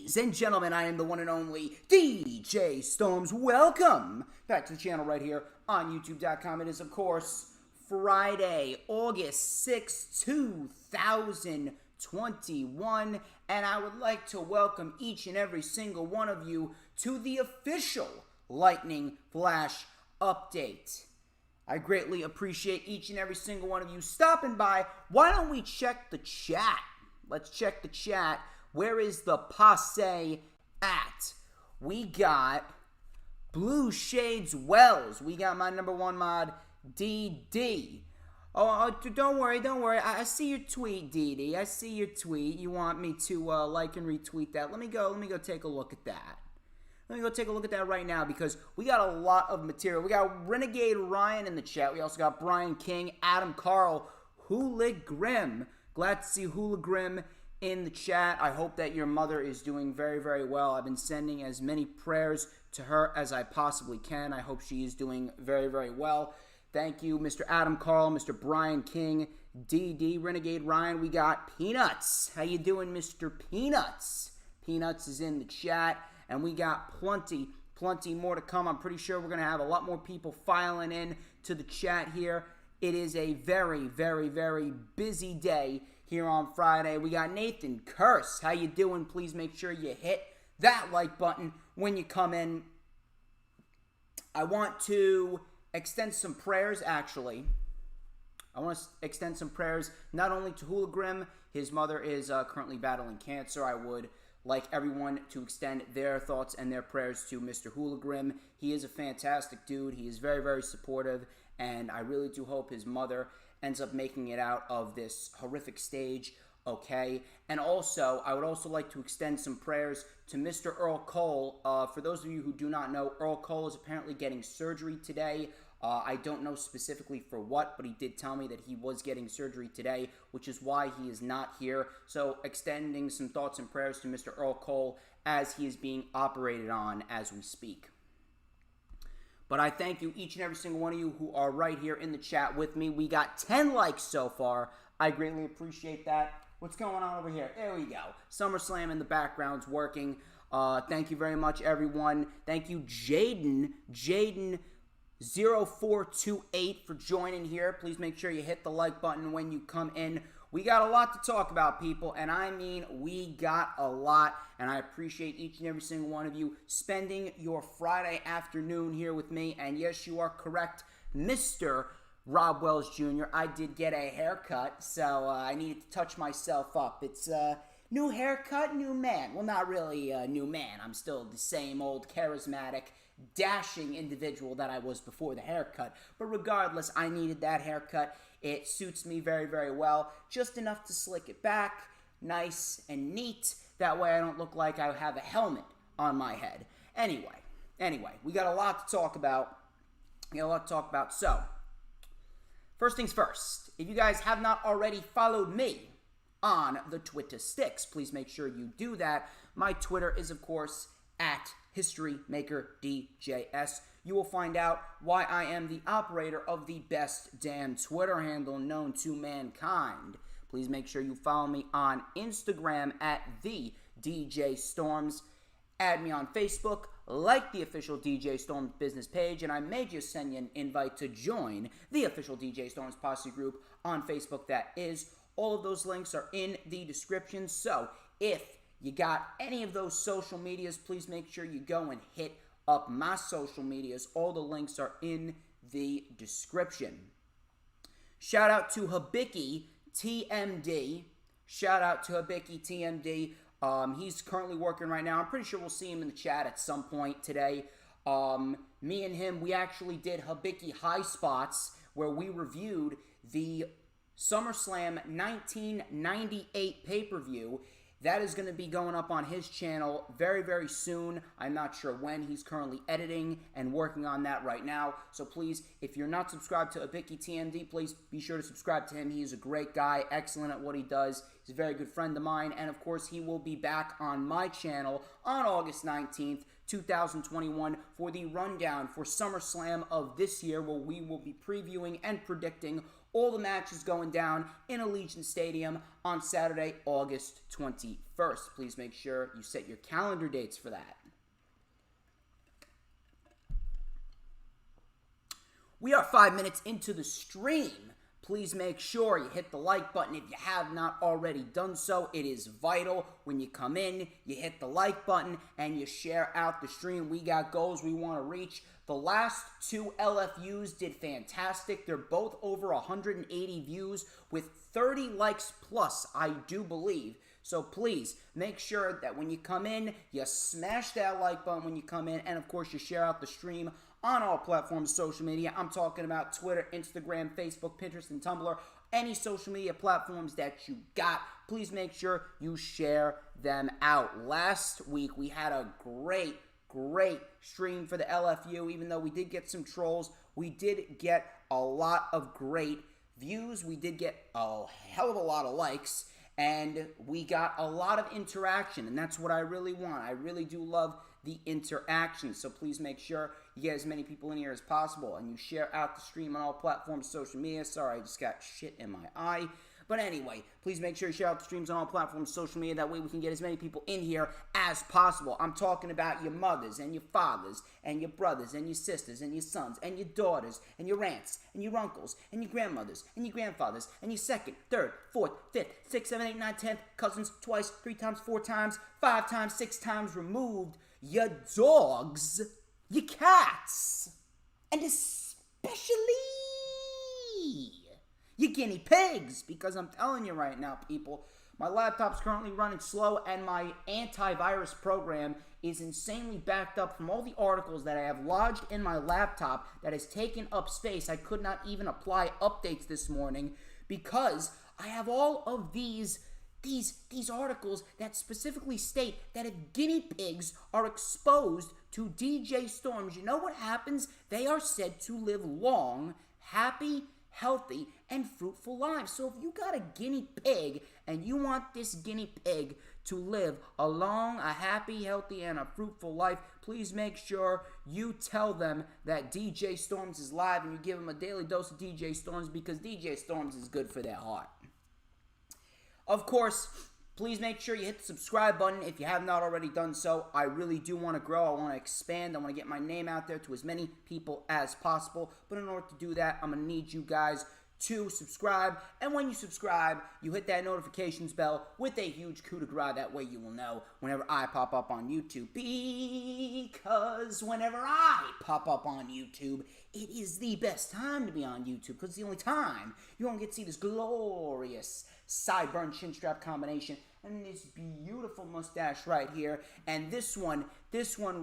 Ladies and gentlemen, I am the one and only DJ Storms. Welcome back to the channel right here on YouTube.com. It is, of course, Friday, August 6, 2021, and I would like to welcome each and every single one of you to the official Lightning Flash update. I greatly appreciate each and every single one of you stopping by. Why don't we check the chat? Let's check the chat. Where is the posse at? We got Blue Shades Wells. We got my number one mod, DD. Oh, don't worry. I see your tweet, DD. I see your tweet. You want me to like and retweet that. Let me go take a look at that. Let me go take a look at that right now because we got a lot of material. We got Renegade Ryan in the chat. We also got Brian King, Adam Carl, Hula Grim. Glad to see Hula Grim in the chat. I hope that your mother is doing very, very well. I've been sending as many prayers to her as I possibly can. I hope she is doing very, very well. Thank you, Mr. Adam Carl, Mr. Brian King, DD, Renegade Ryan. We got Peanuts. How you doing, Mr. Peanuts? Peanuts is in the chat, and we got plenty more to come. I'm pretty sure we're going to have a lot more people filing in to the chat here. It is a very, very, very busy day here on Friday. We got Nathan Curse. How you doing? Please make sure you hit that like button when you come in. I want to extend some prayers, actually. I want to extend some prayers not only to Hula Grim. His mother is currently battling cancer. I would like everyone to extend their thoughts and their prayers to Mr. Hula Grim. He is a fantastic dude. He is very, very supportive, and I really do hope his mother ends up making it out of this horrific stage, okay? And also, I would also like to extend some prayers to Mr. Earl Cole. For those of you who do not know, Earl Cole is apparently getting surgery today. I don't know specifically for what, but he did tell me that he was getting surgery today, which is why he is not here. So extending some thoughts and prayers to Mr. Earl Cole as he is being operated on as we speak. But I thank you, each and every single one of you who are right here in the chat with me. We got 10 likes so far. I greatly appreciate that. What's going on over here? There we go. SummerSlam in the background's working. Thank you very much, everyone. Thank you, Jaden0428 for joining here. Please make sure you hit the like button when you come in. We got a lot to talk about, people, and I mean we got a lot, and I appreciate each and every single one of you spending your Friday afternoon here with me. And yes, you are correct, Mr. Rob Wells Jr. I did get a haircut, so I needed to touch myself up. It's new haircut, new man. Well, not really a new man. I'm still the same old charismatic, dashing individual that I was before the haircut. But regardless, I needed that haircut. It suits me very, very well. Just enough to slick it back, nice and neat. That way I don't look like I have a helmet on my head. Anyway, we got a lot to talk about. So, first things first. If you guys have not already followed me on the Twitter sticks, please make sure you do that. My Twitter is, of course, at HistoryMakerDJS. You will find out why I am the operator of the best damn Twitter handle known to mankind. Please make sure you follow me on Instagram at the DJ Storms. Add me on Facebook, like the official DJ Storms business page, and I may just send you an invite to join the official DJ Storms posse group on Facebook. That is, all of those links are in the description. So if you got any of those social medias, please make sure you go and hit up my social medias. All the links are in the description. Shout out to Habiki TMD. He's currently working right now. I'm pretty sure we'll see him in the chat at some point today. Me and him, we actually did Habiki High Spots, where we reviewed the SummerSlam 1998 pay-per-view. That is going to be going up on his channel very, very soon. I'm not sure when. He's currently editing and working on that right now. So please, if you're not subscribed to Abiki TMD, please be sure to subscribe to him. He is a great guy, excellent at what he does. He's a very good friend of mine. And of course, he will be back on my channel on August 19th, 2021 for the rundown for SummerSlam of this year, where we will be previewing and predicting All the matches going down in Allegiant Stadium on Saturday, August 21st. Please make sure you set your calendar dates for that. We are 5 minutes into the stream. Please make sure you hit the like button if you have not already done so. It is vital when you come in, you hit the like button, and you share out the stream. We got goals we want to reach. The last two LFUs did fantastic. They're both over 180 views with 30 likes plus, I do believe. So please, make sure that when you come in, you smash that like button when you come in, and of course, you share out the stream on all platforms of social media. I'm talking about Twitter, Instagram, Facebook, Pinterest, and Tumblr. Any social media platforms that you got, please make sure you share them out. Last week, we had a great stream for the LFU. Even though we did get some trolls, we did get a lot of great views. We did get a hell of a lot of likes, and we got a lot of interaction, and that's what I really want. I really do love the interaction, so please make sure you get as many people in here as possible, and you share out the stream on all platforms, social media. Sorry, I just got shit in my eye. But anyway, please make sure you share out the streams on all platforms, social media. That way we can get as many people in here as possible. I'm talking about your mothers and your fathers and your brothers and your sisters and your sons and your daughters and your aunts and your uncles and your grandmothers and your grandfathers and your second, third, fourth, fifth, sixth, seventh, eighth, ninth, 10th cousins twice, 3 times, 4 times, 5 times, 6 times removed. Your dogs, your cats, and especially your guinea pigs, because I'm telling you right now, people, my laptop's currently running slow, and my antivirus program is insanely backed up from all the articles that I have lodged in my laptop that has taken up space. I could not even apply updates this morning because I have all of these articles that specifically state that if guinea pigs are exposed to DJ Storms, you know what happens? They are said to live long, happy, healthy, and fruitful lives. So if you got a guinea pig and you want this guinea pig to live a long, a happy, healthy, and a fruitful life, please make sure you tell them that DJ Storms is live and you give them a daily dose of DJ Storms, because DJ Storms is good for their heart. Of course, please make sure you hit the subscribe button if you have not already done so. I really do want to grow. I want to expand. I want to get my name out there to as many people as possible. But in order to do that, I'm going to need you guys to subscribe. And when you subscribe, you hit that notifications bell with a huge coup de grace. That way you will know whenever I pop up on YouTube. Because whenever I pop up on YouTube, it is the best time to be on YouTube, because it's the only time you're going to get to see this glorious sideburn chin strap combination and this beautiful mustache right here. And this one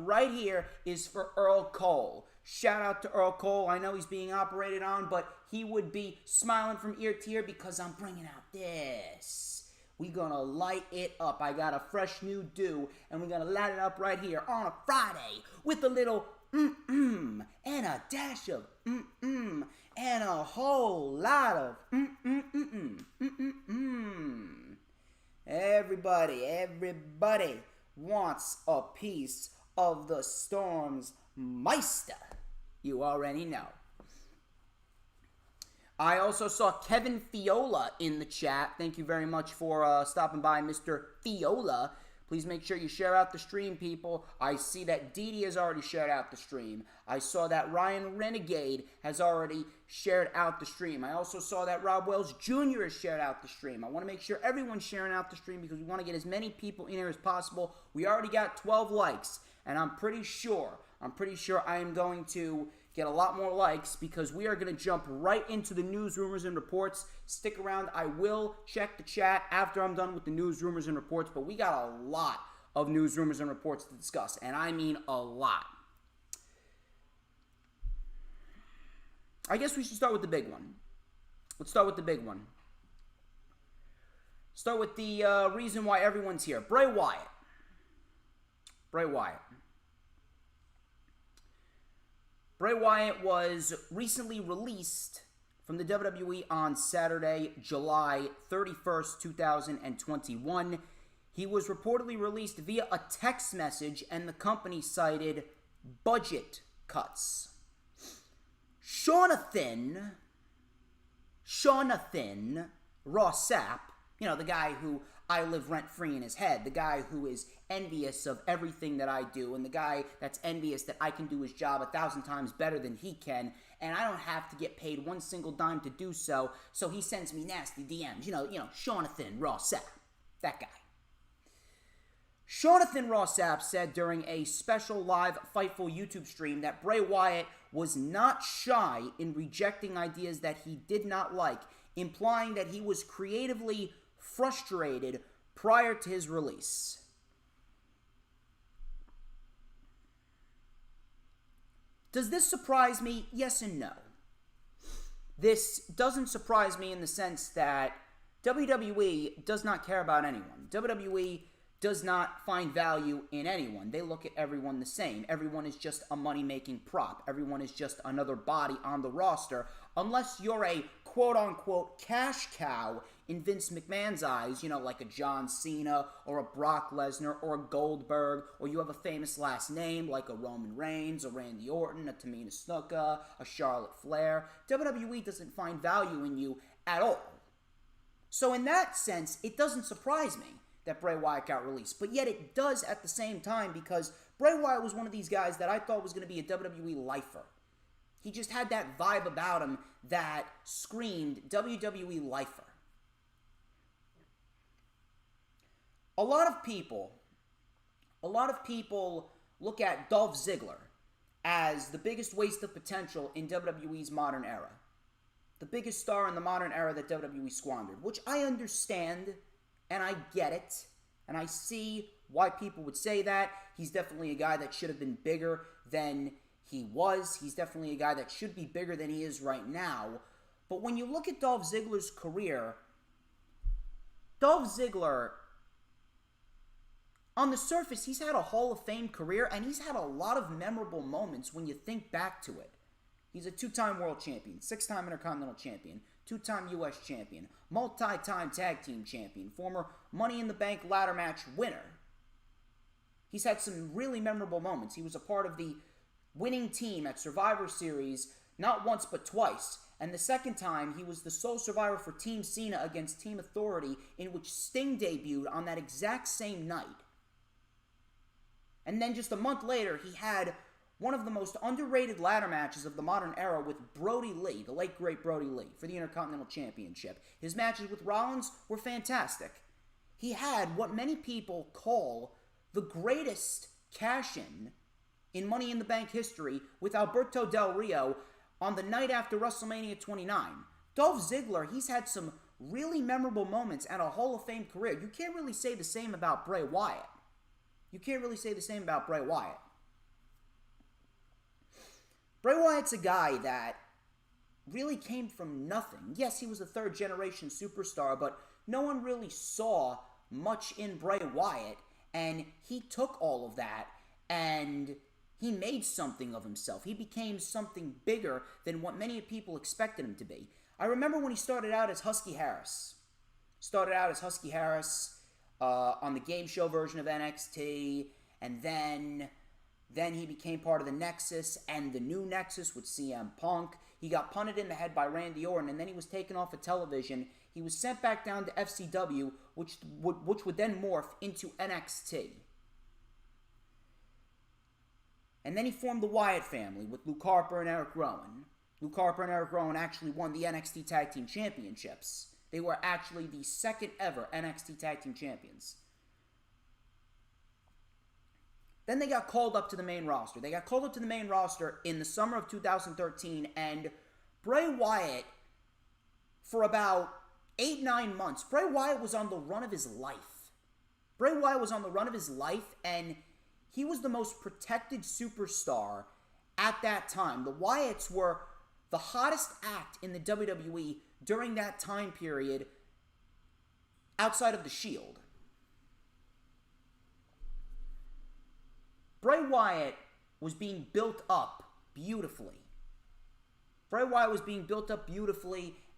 right here is for Earl Cole. Shout out to Earl Cole. I know he's being operated on, but he would be smiling from ear to ear because I'm bringing out this. We're gonna light it up. I got a fresh new do, and we're gonna light it up right here on a Friday with a little and a dash of and a whole lot of Everybody wants a piece of the Storm's Meister. You already know. I also saw Kevin Fiola in the chat. Thank you very much for stopping by, Mr. Fiola. Please make sure you share out the stream, people. I see that Didi has already shared out the stream. I saw that Ryan Renegade has already shared out the stream. I also saw that Rob Wells Jr. has shared out the stream. I want to make sure everyone's sharing out the stream because we want to get as many people in here as possible. We already got 12 likes, and I'm pretty sure I am going to get a lot more likes because we are going to jump right into the news, rumors, and reports. Stick around. I will check the chat after I'm done with the news, rumors, and reports, but we got a lot of news, rumors, and reports to discuss, and I mean a lot. I guess we should start with the big one. Let's start with the big one. Start with the reason why everyone's here. Bray Wyatt. Bray Wyatt. Bray Wyatt was recently released from the WWE on Saturday, July 31st, 2021. He was reportedly released via a text message, and the company cited budget cuts. Jonathan Jonathan Ross Sapp, you know, the guy who I live rent-free in his head, the guy who is envious of everything that I do, and the guy that's envious that I can do his job 1,000 times better than he can, and I don't have to get paid one single dime to do so, so he sends me nasty DMs. You know, Jonathan Ross Sapp, that guy. Jonathan Ross Sapp said during a special live Fightful YouTube stream that Bray Wyatt was not shy in rejecting ideas that he did not like, implying that he was creatively frustrated prior to his release. Does this surprise me? Yes and no. This doesn't surprise me in the sense that WWE does not care about anyone. WWE does not find value in anyone. They look at everyone the same. Everyone is just a money-making prop. Everyone is just another body on the roster, unless you're a quote-unquote cash cow in Vince McMahon's eyes, you know, like a John Cena or a Brock Lesnar or a Goldberg, or you have a famous last name like a Roman Reigns, a Randy Orton, a Tamina Snuka, a Charlotte Flair. WWE doesn't find value in you at all. So in that sense, it doesn't surprise me that Bray Wyatt got released. But yet it does at the same time, because Bray Wyatt was one of these guys that I thought was going to be a WWE lifer. He just had that vibe about him that screamed WWE lifer. A lot of people look at Dolph Ziggler as the biggest waste of potential in WWE's modern era. The biggest star in the modern era that WWE squandered, which I understand. And I get it, and I see why people would say that. He's definitely a guy that should have been bigger than he was. He's definitely a guy that should be bigger than he is right now. But when you look at Dolph Ziggler's career, Dolph Ziggler, on the surface, he's had a Hall of Fame career, and he's had a lot of memorable moments when you think back to it. He's a 2-time world champion, 6-time Intercontinental champion, 2-time U.S. champion, multi-time tag team champion, former Money in the Bank ladder match winner. He's had some really memorable moments. He was a part of the winning team at Survivor Series not once but twice. And the second time, he was the sole survivor for Team Cena against Team Authority, in which Sting debuted on that exact same night. And then just a month later, he had one of the most underrated ladder matches of the modern era with Brody Lee, the late great Brody Lee, for the Intercontinental Championship. His matches with Rollins were fantastic. He had what many people call the greatest cash-in in Money in the Bank history with Alberto Del Rio on the night after WrestleMania 29. Dolph Ziggler, he's had some really memorable moments and a Hall of Fame career. You can't really say the same about Bray Wyatt. Bray Wyatt's a guy that really came from nothing. Yes, he was a third-generation superstar, but no one really saw much in Bray Wyatt, and he took all of that, and he made something of himself. He became something bigger than what many people expected him to be. I remember when he started out as Husky Harris. On the game show version of NXT, and then he became part of the Nexus and the new Nexus with CM Punk. He got punted in the head by Randy Orton, and then he was taken off of television. He was sent back down to FCW, which would then morph into NXT. And then he formed the Wyatt family with Luke Harper and Eric Rowan. Luke Harper and Eric Rowan actually won the NXT Tag Team Championships. They were actually the second ever NXT Tag Team Champions. Then they got called up to the main roster. They got called up to the main roster in the summer of 2013, and Bray Wyatt, for about 8-9 months, Bray Wyatt was on the run of his life. And he was the most protected superstar at that time. The Wyatts were the hottest act in the WWE during that time period outside of the Shield. Bray Wyatt was being built up beautifully.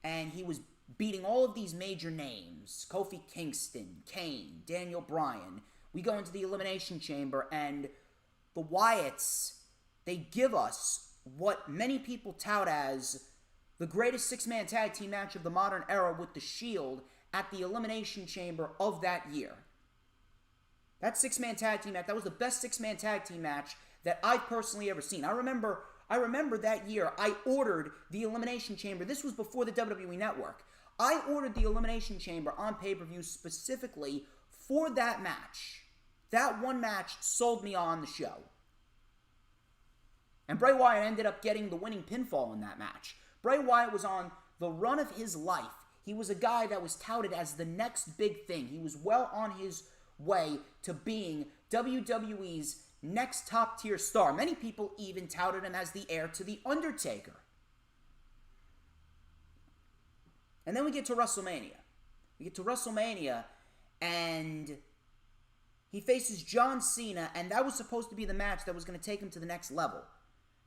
And he was beating all of these major names. Kofi Kingston, Kane, Daniel Bryan. We go into the Elimination Chamber, and the Wyatts, they give us what many people tout as the greatest six-man tag team match of the modern era with The Shield at the Elimination Chamber of that year. That six-man tag team match, that was the best six-man tag team match that I've personally ever seen. I remember that year, I ordered the Elimination Chamber. This was before the WWE Network. I ordered the Elimination Chamber on pay-per-view specifically for that match. That one match sold me on the show. And Bray Wyatt ended up getting the winning pinfall in that match. Bray Wyatt was on the run of his life. He was a guy that was touted as the next big thing. He was well on his way to being WWE's next top-tier star. Many people even touted him as the heir to The Undertaker. And then we get to WrestleMania. And he faces John Cena, and that was supposed to be the match that was going to take him to the next level.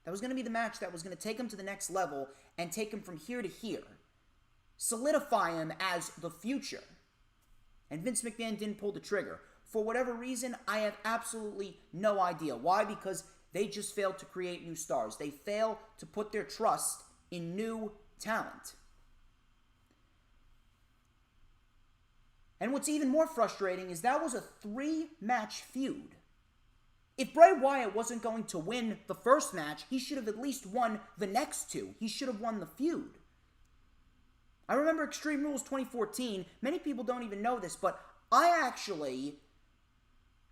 That was going to be the match that was going to take him to the next level and take him from here to here. Solidify him as the future. And Vince McMahon didn't pull the trigger. For whatever reason, I have absolutely no idea. Why? Because they just failed to create new stars. They fail to put their trust in new talent. And what's even more frustrating is that was a 3-match feud. If Bray Wyatt wasn't going to win the first match, he should have at least won the next 2. He should have won the feud. I remember Extreme Rules 2014. Many people don't even know this, but I actually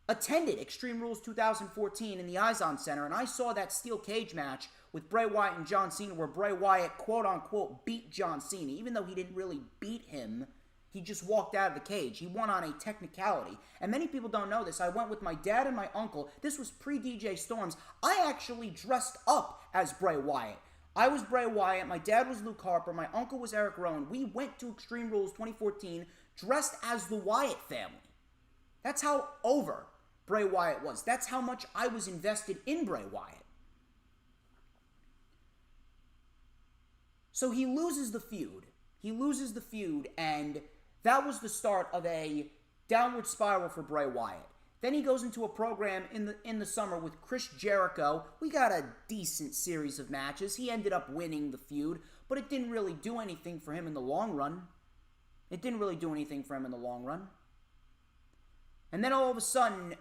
attended Extreme Rules 2014 in the Izon Center, and I saw that steel cage match with Bray Wyatt and John Cena, where Bray Wyatt, quote-unquote, beat John Cena. Even though he didn't really beat him, he just walked out of the cage. He won on a technicality. And many people don't know this. I went with my dad and my uncle. This was pre-DJ Storms. I actually dressed up as Bray Wyatt. I was Bray Wyatt. My dad was Luke Harper. My uncle was Eric Rowan. We went to Extreme Rules 2014 dressed as the Wyatt family. That's how over Bray Wyatt was. That's how much I was invested in Bray Wyatt. So he loses the feud. And that was the start of a downward spiral for Bray Wyatt. Then he goes into a program in the summer with Chris Jericho. We got a decent series of matches. He ended up winning the feud, but it didn't really do anything for him in the long run. And then all of a sudden,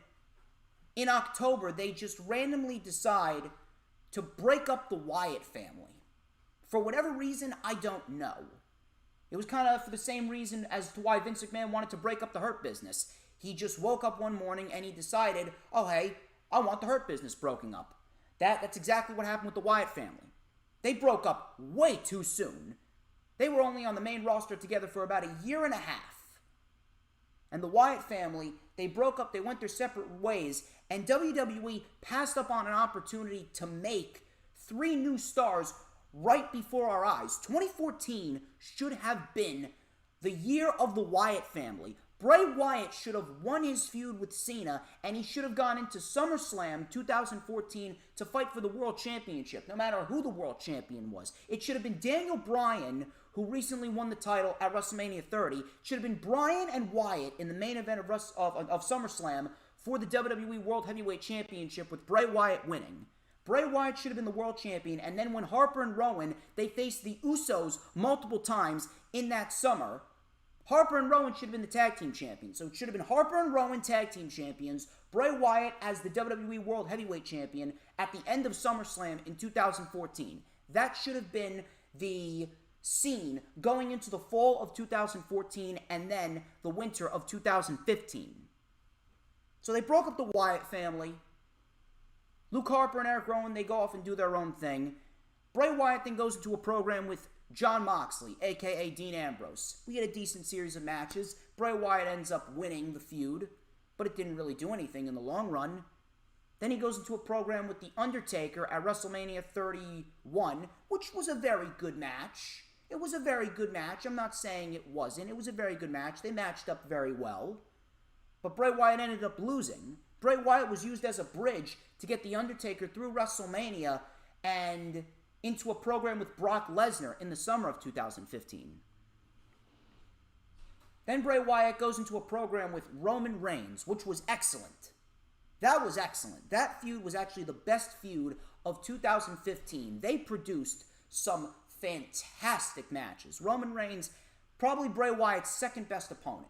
in October, they just randomly decide to break up the Wyatt family. For whatever reason, I don't know. It was kind of for the same reason as to why Vince McMahon wanted to break up the Hurt Business. He just woke up one morning and he decided, oh hey, I want the Hurt Business broken up. That's exactly what happened with the Wyatt family. They broke up way too soon. They were only on the main roster together for about a year and a half. And the Wyatt family, they broke up, they went their separate ways, and WWE passed up on an opportunity to make 3 new stars right before our eyes. 2014 should have been the year of the Wyatt family. Bray Wyatt should have won his feud with Cena, and he should have gone into SummerSlam 2014 to fight for the World Championship, no matter who the World Champion was. It should have been Daniel Bryan, who recently won the title at WrestleMania 30. It should have been Bryan and Wyatt in the main event of SummerSlam for the WWE World Heavyweight Championship, with Bray Wyatt winning. Bray Wyatt should have been the world champion, and then when Harper and Rowan, they faced the Usos multiple times in that summer, Harper and Rowan should have been the tag team champions. So it should have been Harper and Rowan tag team champions, Bray Wyatt as the WWE World Heavyweight Champion at the end of SummerSlam in 2014. That should have been the scene going into the fall of 2014 and then the winter of 2015. So they broke up the Wyatt family. Luke Harper and Eric Rowan, they go off and do their own thing. Bray Wyatt then goes into a program with Jon Moxley, a.k.a. Dean Ambrose. We had a decent series of matches. Bray Wyatt ends up winning the feud, but it didn't really do anything in the long run. Then he goes into a program with The Undertaker at WrestleMania 31, which was a very good match. It was a very good match. I'm not saying it wasn't. It was a very good match. They matched up very well. But Bray Wyatt ended up losing. Bray Wyatt was used as a bridge to get The Undertaker through WrestleMania and into a program with Brock Lesnar in the summer of 2015. Then Bray Wyatt goes into a program with Roman Reigns, which was excellent. That was excellent. That feud was actually the best feud of 2015. They produced some fantastic matches. Roman Reigns, probably Bray Wyatt's second best opponent.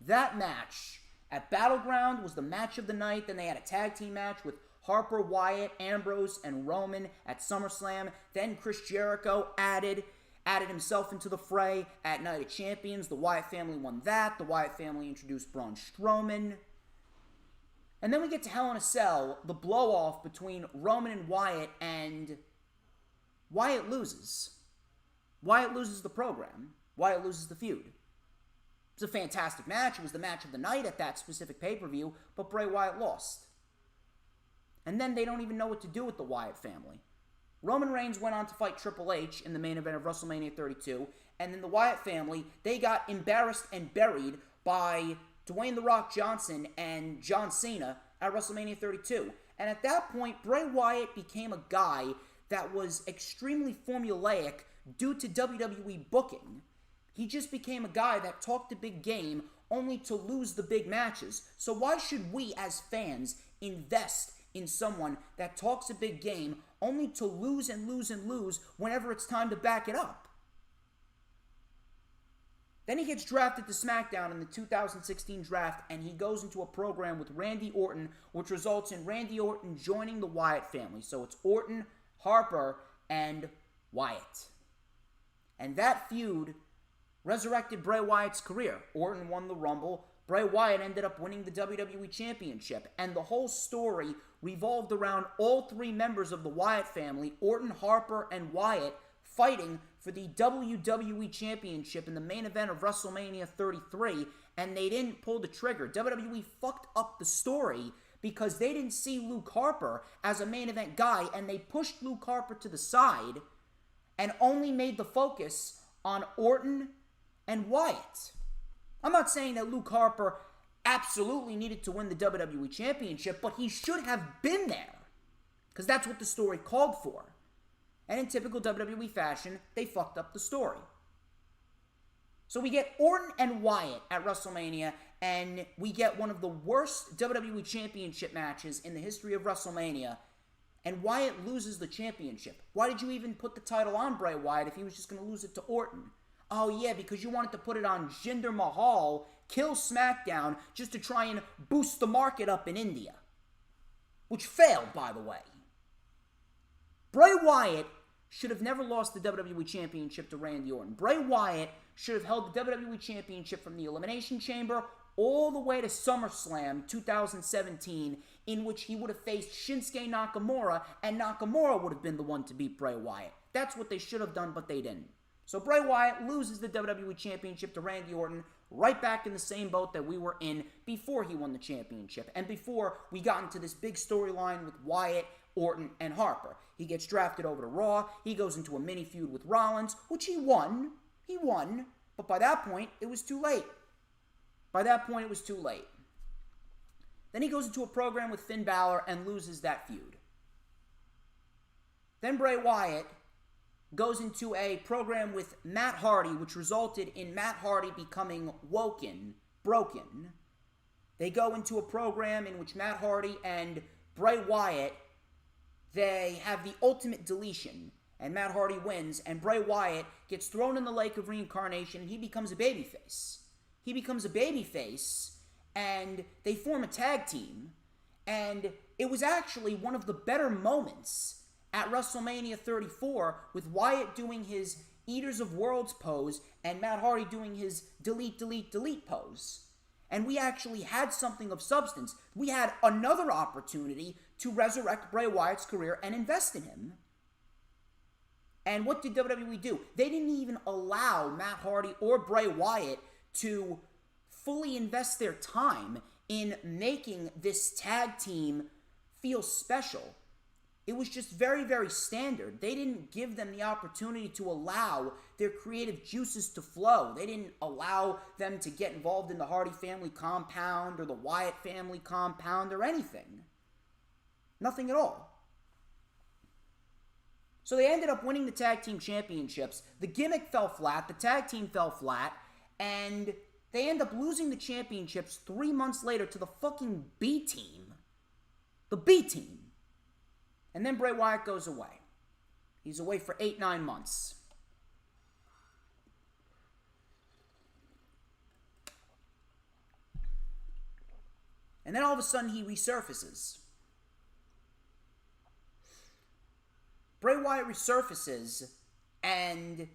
That match at Battleground was the match of the night. Then they had a tag team match with Harper, Wyatt, Ambrose, and Roman at SummerSlam. Then Chris Jericho added himself into the fray at Night of Champions. The Wyatt family won that. The Wyatt family introduced Braun Strowman. And then we get to Hell in a Cell, the blow-off between Roman and Wyatt loses. Wyatt loses the program. Wyatt loses the feud. It was a fantastic match. It was the match of the night at that specific pay-per-view, but Bray Wyatt lost. And then they don't even know what to do with the Wyatt family. Roman Reigns went on to fight Triple H in the main event of WrestleMania 32, and then the Wyatt family, they got embarrassed and buried by Dwayne "The Rock" Johnson and John Cena at WrestleMania 32. And at that point, Bray Wyatt became a guy that was extremely formulaic due to WWE booking. He just became a guy that talked a big game only to lose the big matches. So why should we as fans invest in someone that talks a big game only to lose and lose and lose whenever it's time to back it up? Then he gets drafted to Smackdown in the 2016 draft, and he goes into a program with Randy Orton, which results in Randy Orton joining the Wyatt family. So it's Orton, Harper, and Wyatt. And that feud resurrected Bray Wyatt's career. Orton won the Rumble. Bray Wyatt ended up winning the WWE Championship. And the whole story revolved around all three members of the Wyatt family, Orton, Harper, and Wyatt, fighting for the WWE Championship in the main event of WrestleMania 33, and they didn't pull the trigger. WWE fucked up the story because they didn't see Luke Harper as a main event guy, and they pushed Luke Harper to the side and only made the focus on Orton and Wyatt. I'm not saying that Luke Harper absolutely needed to win the WWE Championship, but he should have been there because that's what the story called for. And in typical WWE fashion, they fucked up the story. So we get Orton and Wyatt at WrestleMania, and we get one of the worst WWE Championship matches in the history of WrestleMania, and Wyatt loses the championship. Why did you even put the title on Bray Wyatt if he was just going to lose it to Orton? Oh yeah, because you wanted to put it on Jinder Mahal, kill SmackDown, just to try and boost the market up in India. Which failed, by the way. Bray Wyatt should have never lost the WWE Championship to Randy Orton. Bray Wyatt should have held the WWE Championship from the Elimination Chamber all the way to SummerSlam 2017, in which he would have faced Shinsuke Nakamura, and Nakamura would have been the one to beat Bray Wyatt. That's what they should have done, but they didn't. So Bray Wyatt loses the WWE Championship to Randy Orton, right back in the same boat that we were in before he won the championship, and before we got into this big storyline with Wyatt, Orton, and Harper. He gets drafted over to Raw. He goes into a mini feud with Rollins, which he won. He won. But by that point, it was too late. Then he goes into a program with Finn Balor and loses that feud. Then Bray Wyatt goes into a program with Matt Hardy, which resulted in Matt Hardy becoming broken. They go into a program in which Matt Hardy and Bray Wyatt, they have the ultimate deletion, and Matt Hardy wins, and Bray Wyatt gets thrown in the lake of reincarnation, and he becomes a babyface. And they form a tag team, and it was actually one of the better moments at WrestleMania 34, with Wyatt doing his Eaters of Worlds pose, and Matt Hardy doing his delete, delete, delete pose. And we actually had something of substance. We had another opportunity to resurrect Bray Wyatt's career and invest in him. And what did WWE do? They didn't even allow Matt Hardy or Bray Wyatt to fully invest their time in making this tag team feel special. It was just very, very standard. They didn't give them the opportunity to allow their creative juices to flow. They didn't allow them to get involved in the Hardy family compound or the Wyatt family compound or anything. Nothing at all. So they ended up winning the tag team championships. The gimmick fell flat. The tag team fell flat. And they end up losing the championships 3 months later to the fucking B team. The B team. And then Bray Wyatt goes away. He's away for 8-9 months. And then all of a sudden he resurfaces. Bray Wyatt resurfaces, and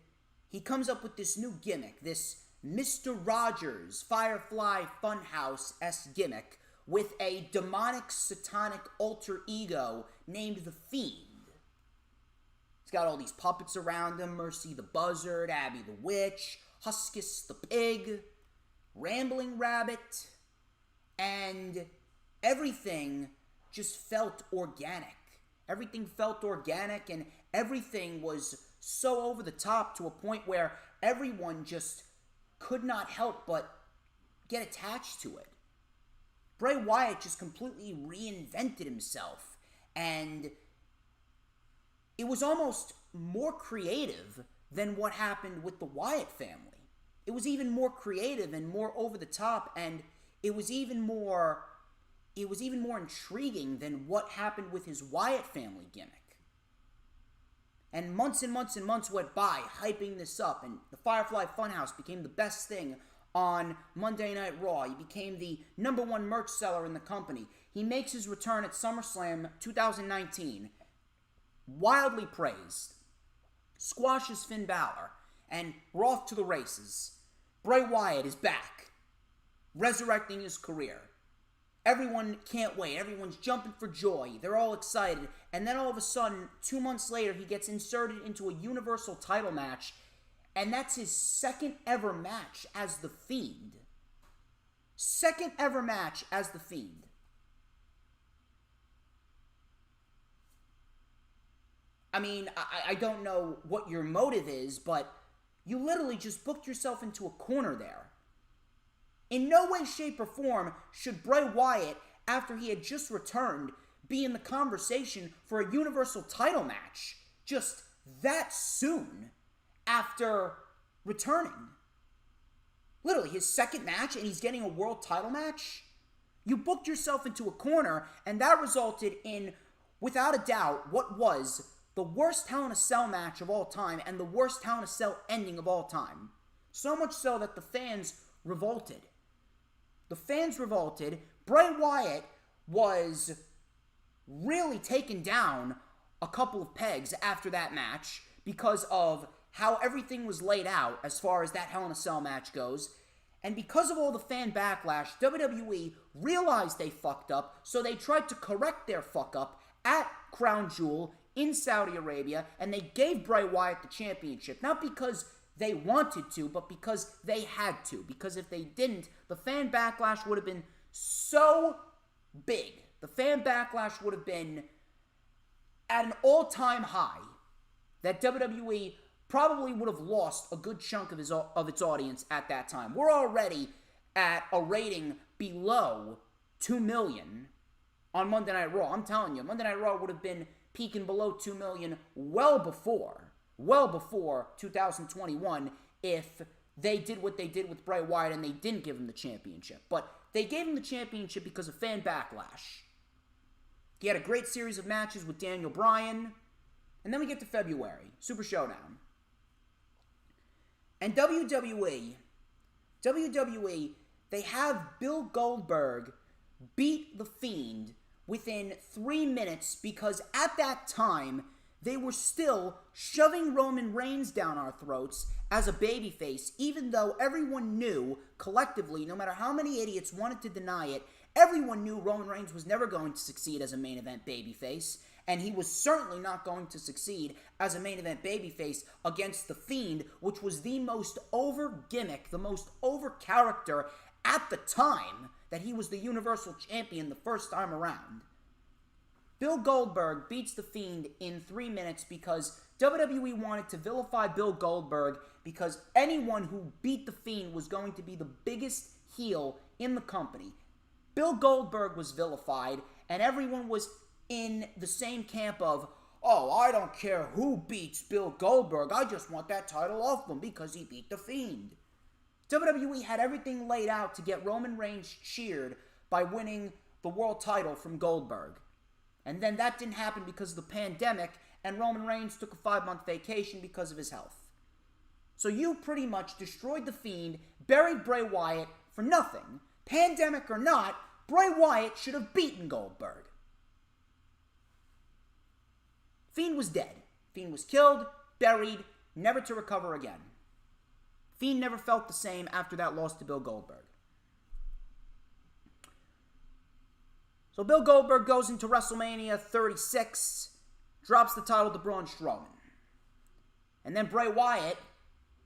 he comes up with this new gimmick, this Mr. Rogers Firefly Funhouse-esque gimmick with a demonic, satanic alter ego named The Fiend. He's got all these puppets around him, Mercy the Buzzard, Abby the Witch, Huskus the Pig, Rambling Rabbit, and everything just felt organic. Everything felt organic, and everything was so over the top to a point where everyone just could not help but get attached to it. Bray Wyatt just completely reinvented himself, and it was almost more creative than what happened with the Wyatt family. It was even more creative and more over the top, and it was even more intriguing than what happened with his Wyatt family gimmick. And months and months and months went by hyping this up, and the Firefly Funhouse became the best thing on Monday Night Raw. He became the #1 merch seller in the company. He makes his return at SummerSlam 2019, wildly praised, squashes Finn Balor, and we're off to the races. Bray Wyatt is back, resurrecting his career. Everyone can't wait. Everyone's jumping for joy. They're all excited. And then all of a sudden, 2 months later, he gets inserted into a Universal title match. And that's his second ever match as The Fiend. Second ever match as The Fiend. I mean, I don't know what your motive is, but you literally just booked yourself into a corner there. In no way, shape, or form should Bray Wyatt, after he had just returned, be in the conversation for a Universal title match just that soon after returning. Literally, his second match, and he's getting a world title match? You booked yourself into a corner, and that resulted in, without a doubt, what was the worst Hell in a Cell match of all time and the worst Hell in a Cell ending of all time. So much so that the fans revolted. The fans revolted. Bray Wyatt was really taken down a couple of pegs after that match because of how everything was laid out as far as that Hell in a Cell match goes. And because of all the fan backlash, WWE realized they fucked up, so they tried to correct their fuck up at Crown Jewel in Saudi Arabia, and they gave Bray Wyatt the championship. Not because they wanted to, but because they had to. Because if they didn't, the fan backlash would have been so big. The fan backlash would have been at an all-time high that WWE probably would have lost a good chunk of its audience at that time. We're already at a rating below 2 million on Monday Night Raw. I'm telling you, Monday Night Raw would have been peaking below 2 million well before 2021 if they did what they did with Bray Wyatt and they didn't give him the championship. But they gave him the championship because of fan backlash. He had a great series of matches with Daniel Bryan. And then we get to February, Super Showdown. And WWE, they have Bill Goldberg beat The Fiend within 3 minutes because at that time, they were still shoving Roman Reigns down our throats as a babyface, even though everyone knew, collectively, no matter how many idiots wanted to deny it, everyone knew Roman Reigns was never going to succeed as a main event babyface, and he was certainly not going to succeed as a main event babyface against The Fiend, which was the most over gimmick, the most over character at the time that he was the Universal Champion the first time around. Bill Goldberg beats The Fiend in 3 minutes because WWE wanted to vilify Bill Goldberg because anyone who beat The Fiend was going to be the biggest heel in the company. Bill Goldberg was vilified, and everyone was in the same camp of, oh, I don't care who beats Bill Goldberg, I just want that title off him because he beat The Fiend. WWE had everything laid out to get Roman Reigns cheered by winning the world title from Goldberg. And then that didn't happen because of the pandemic, and Roman Reigns took a 5-month vacation because of his health. So you pretty much destroyed The Fiend, buried Bray Wyatt for nothing. Pandemic or not, Bray Wyatt should have beaten Goldberg. Fiend was dead. Fiend was killed, buried, never to recover again. Fiend never felt the same after that loss to Bill Goldberg. So Bill Goldberg goes into WrestleMania 36, drops the title to Braun Strowman. And then Bray Wyatt,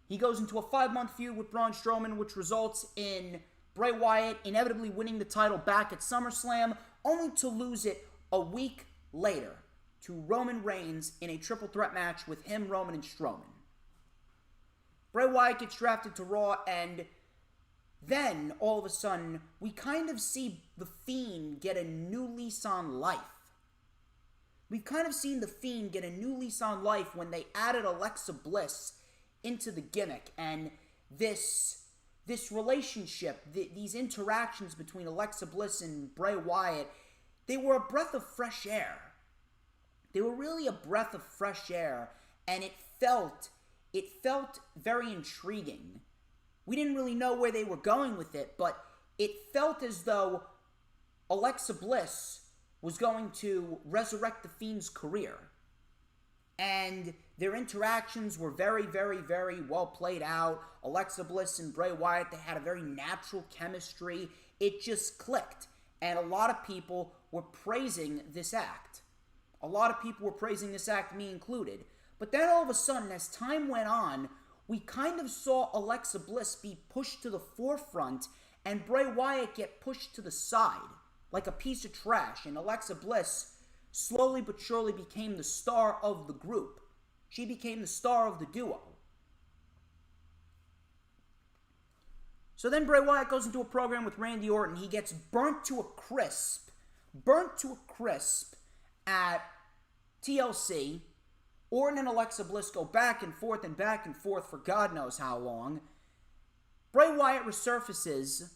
he goes into a 5-month feud with Braun Strowman, which results in Bray Wyatt inevitably winning the title back at SummerSlam, only to lose it a week later to Roman Reigns in a triple threat match with him, Roman, and Strowman. Bray Wyatt gets drafted to Raw, and then, all of a sudden, we kind of see The Fiend get a new lease on life. We've kind of seen The Fiend get a new lease on life when they added Alexa Bliss into the gimmick, and this relationship, these interactions between Alexa Bliss and Bray Wyatt, they were a breath of fresh air. They were really a breath of fresh air, and it felt very intriguing. We didn't really know where they were going with it, but it felt as though Alexa Bliss was going to resurrect The Fiend's career. And their interactions were very, very, very well played out. Alexa Bliss and Bray Wyatt, they had a very natural chemistry. It just clicked. And a lot of people were praising this act. A lot of people were praising this act, me included. But then all of a sudden, as time went on, we kind of saw Alexa Bliss be pushed to the forefront and Bray Wyatt get pushed to the side like a piece of trash. And Alexa Bliss slowly but surely became the star of the group. She became the star of the duo. So then Bray Wyatt goes into a program with Randy Orton. He gets burnt to a crisp at TLC. Orton and Alexa Bliss go back and forth for God knows how long. Bray Wyatt resurfaces,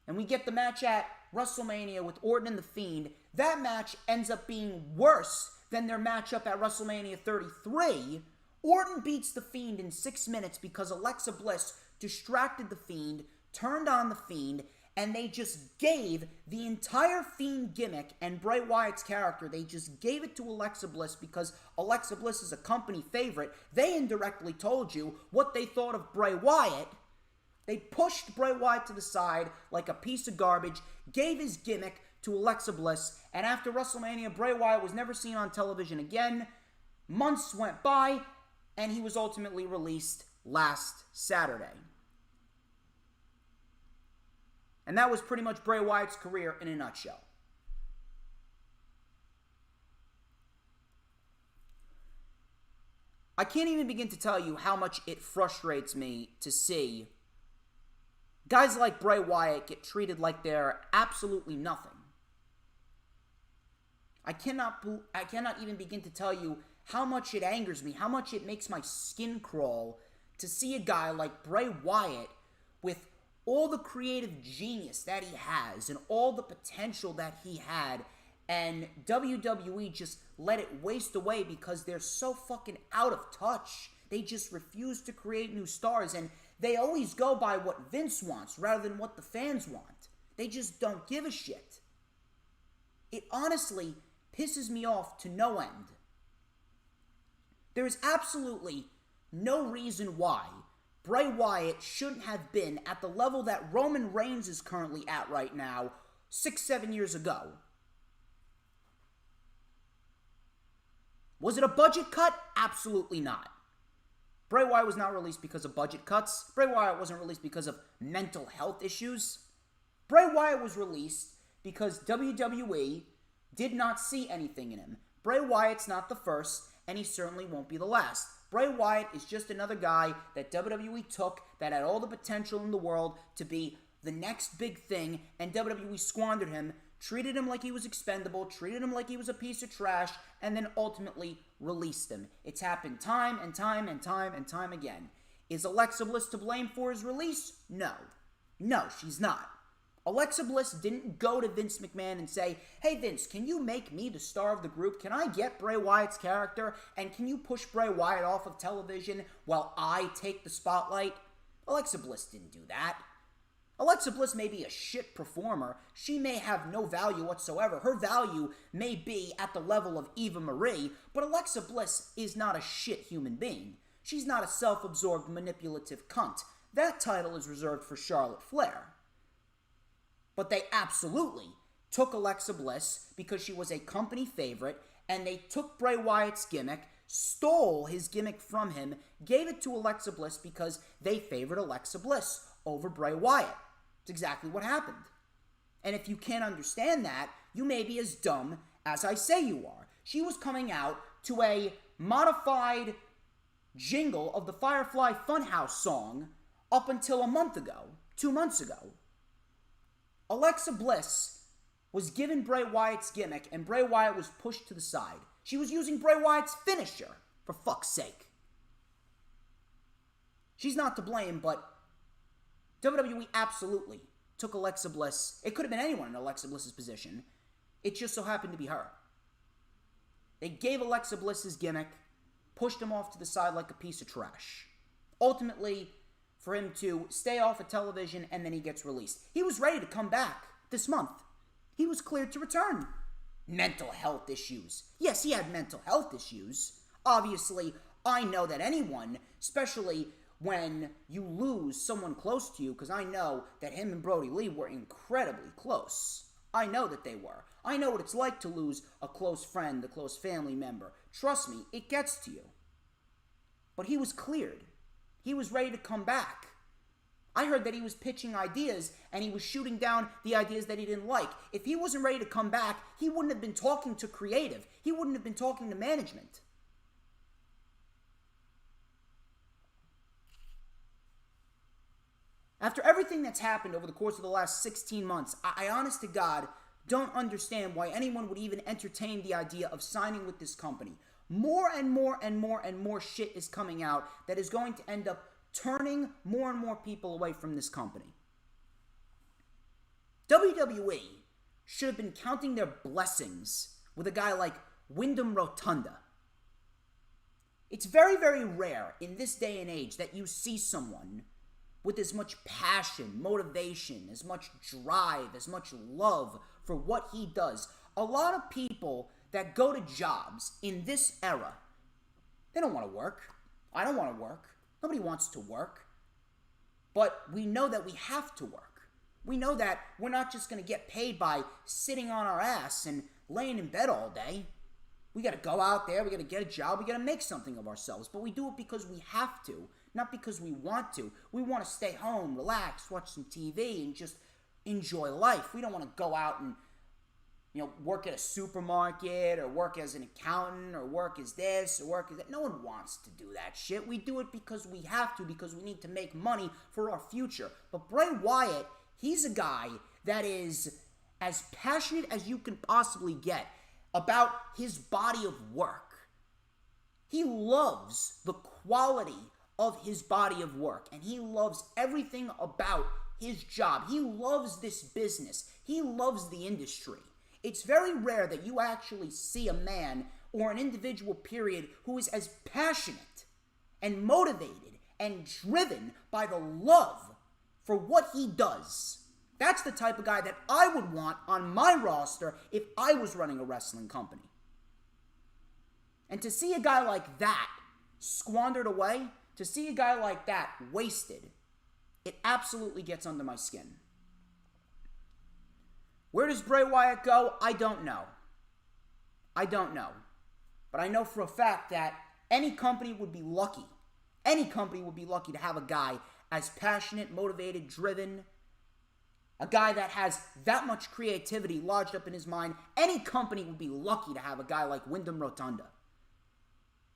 and we get the match at WrestleMania with Orton and The Fiend. That match ends up being worse than their matchup at WrestleMania 33. Orton beats The Fiend in 6 minutes because Alexa Bliss distracted The Fiend, turned on The Fiend, and they just gave the entire Fiend gimmick and Bray Wyatt's character, they just gave it to Alexa Bliss because Alexa Bliss is a company favorite. They indirectly told you what they thought of Bray Wyatt. They pushed Bray Wyatt to the side like a piece of garbage, gave his gimmick to Alexa Bliss, and after WrestleMania, Bray Wyatt was never seen on television again. Months went by, and he was ultimately released last Saturday. And that was pretty much Bray Wyatt's career in a nutshell. I can't even begin to tell you how much it frustrates me to see guys like Bray Wyatt get treated like they're absolutely nothing. I cannot even begin to tell you how much it angers me, how much it makes my skin crawl to see a guy like Bray Wyatt with all the creative genius that he has and all the potential that he had, and WWE just let it waste away because they're so fucking out of touch. They just refuse to create new stars, and they always go by what Vince wants rather than what the fans want. They just don't give a shit. It honestly pisses me off to no end. There is absolutely no reason why Bray Wyatt shouldn't have been at the level that Roman Reigns is currently at right now 6-7 years ago. Was it a budget cut? Absolutely not. Bray Wyatt was not released because of budget cuts. Bray Wyatt wasn't released because of mental health issues. Bray Wyatt was released because WWE did not see anything in him. Bray Wyatt's not the first, and he certainly won't be the last. Bray Wyatt is just another guy that WWE took that had all the potential in the world to be the next big thing, and WWE squandered him, treated him like he was expendable, treated him like he was a piece of trash, and then ultimately released him. It's happened time and time and time and time again. Is Alexa Bliss to blame for his release? No. No, she's not. Alexa Bliss didn't go to Vince McMahon and say, hey Vince, can you make me the star of the group? Can I get Bray Wyatt's character? And can you push Bray Wyatt off of television while I take the spotlight? Alexa Bliss didn't do that. Alexa Bliss may be a shit performer. She may have no value whatsoever. Her value may be at the level of Eva Marie, but Alexa Bliss is not a shit human being. She's not a self-absorbed, manipulative cunt. That title is reserved for Charlotte Flair. But they absolutely took Alexa Bliss because she was a company favorite, and they took Bray Wyatt's gimmick, stole his gimmick from him, gave it to Alexa Bliss because they favored Alexa Bliss over Bray Wyatt. It's exactly what happened. And if you can't understand that, you may be as dumb as I say you are. She was coming out to a modified jingle of the Firefly Funhouse song up until a month ago, 2 months ago. Alexa Bliss was given Bray Wyatt's gimmick, and Bray Wyatt was pushed to the side. She was using Bray Wyatt's finisher, for fuck's sake. She's not to blame, but WWE absolutely took Alexa Bliss. It could have been anyone in Alexa Bliss's position. It just so happened to be her. They gave Alexa Bliss his gimmick, pushed him off to the side like a piece of trash. Ultimately, for him to stay off of television, and then he gets released. He was ready to come back this month. He was cleared to return. Mental health issues. Yes, he had mental health issues. Obviously, I know that anyone, especially when you lose someone close to you, because I know that him and Brody Lee were incredibly close. I know that they were. I know what it's like to lose a close friend, a close family member. Trust me, it gets to you. But he was cleared. He was ready to come back. I heard that he was pitching ideas, and he was shooting down the ideas that he didn't like. If he wasn't ready to come back, he wouldn't have been talking to creative. He wouldn't have been talking to management. After everything that's happened over the course of the last 16 months, I honest to God don't understand why anyone would even entertain the idea of signing with this company. More and more and more and more shit is coming out that is going to end up turning more and more people away from this company. WWE should have been counting their blessings with a guy like Wyndham Rotunda. It's very, very rare in this day and age that you see someone with as much passion, motivation, as much drive, as much love for what he does. A lot of people that go to jobs in this era, they don't want to work. I don't want to work. Nobody wants to work. But we know that we have to work. We know that we're not just going to get paid by sitting on our ass and laying in bed all day. We got to go out there, we got to get a job, we got to make something of ourselves. But we do it because we have to, not because we want to. We want to stay home, relax, watch some TV, and just enjoy life. We don't want to go out and work at a supermarket, or work as an accountant, or work as this, or work as that. No one wants to do that shit. We do it because we have to, because we need to make money for our future. But Bray Wyatt, he's a guy that is as passionate as you can possibly get about his body of work. He loves the quality of his body of work, and he loves everything about his job. He loves this business. He loves the industry. It's very rare that you actually see a man or an individual, period, who is as passionate and motivated and driven by the love for what he does. That's the type of guy that I would want on my roster if I was running a wrestling company. And to see a guy like that squandered away, to see a guy like that wasted, it absolutely gets under my skin. Where does Bray Wyatt go? I don't know. I don't know. But I know for a fact that any company would be lucky. Any company would be lucky to have a guy as passionate, motivated, driven, a guy that has that much creativity lodged up in his mind. Any company would be lucky to have a guy like Wyndham Rotunda.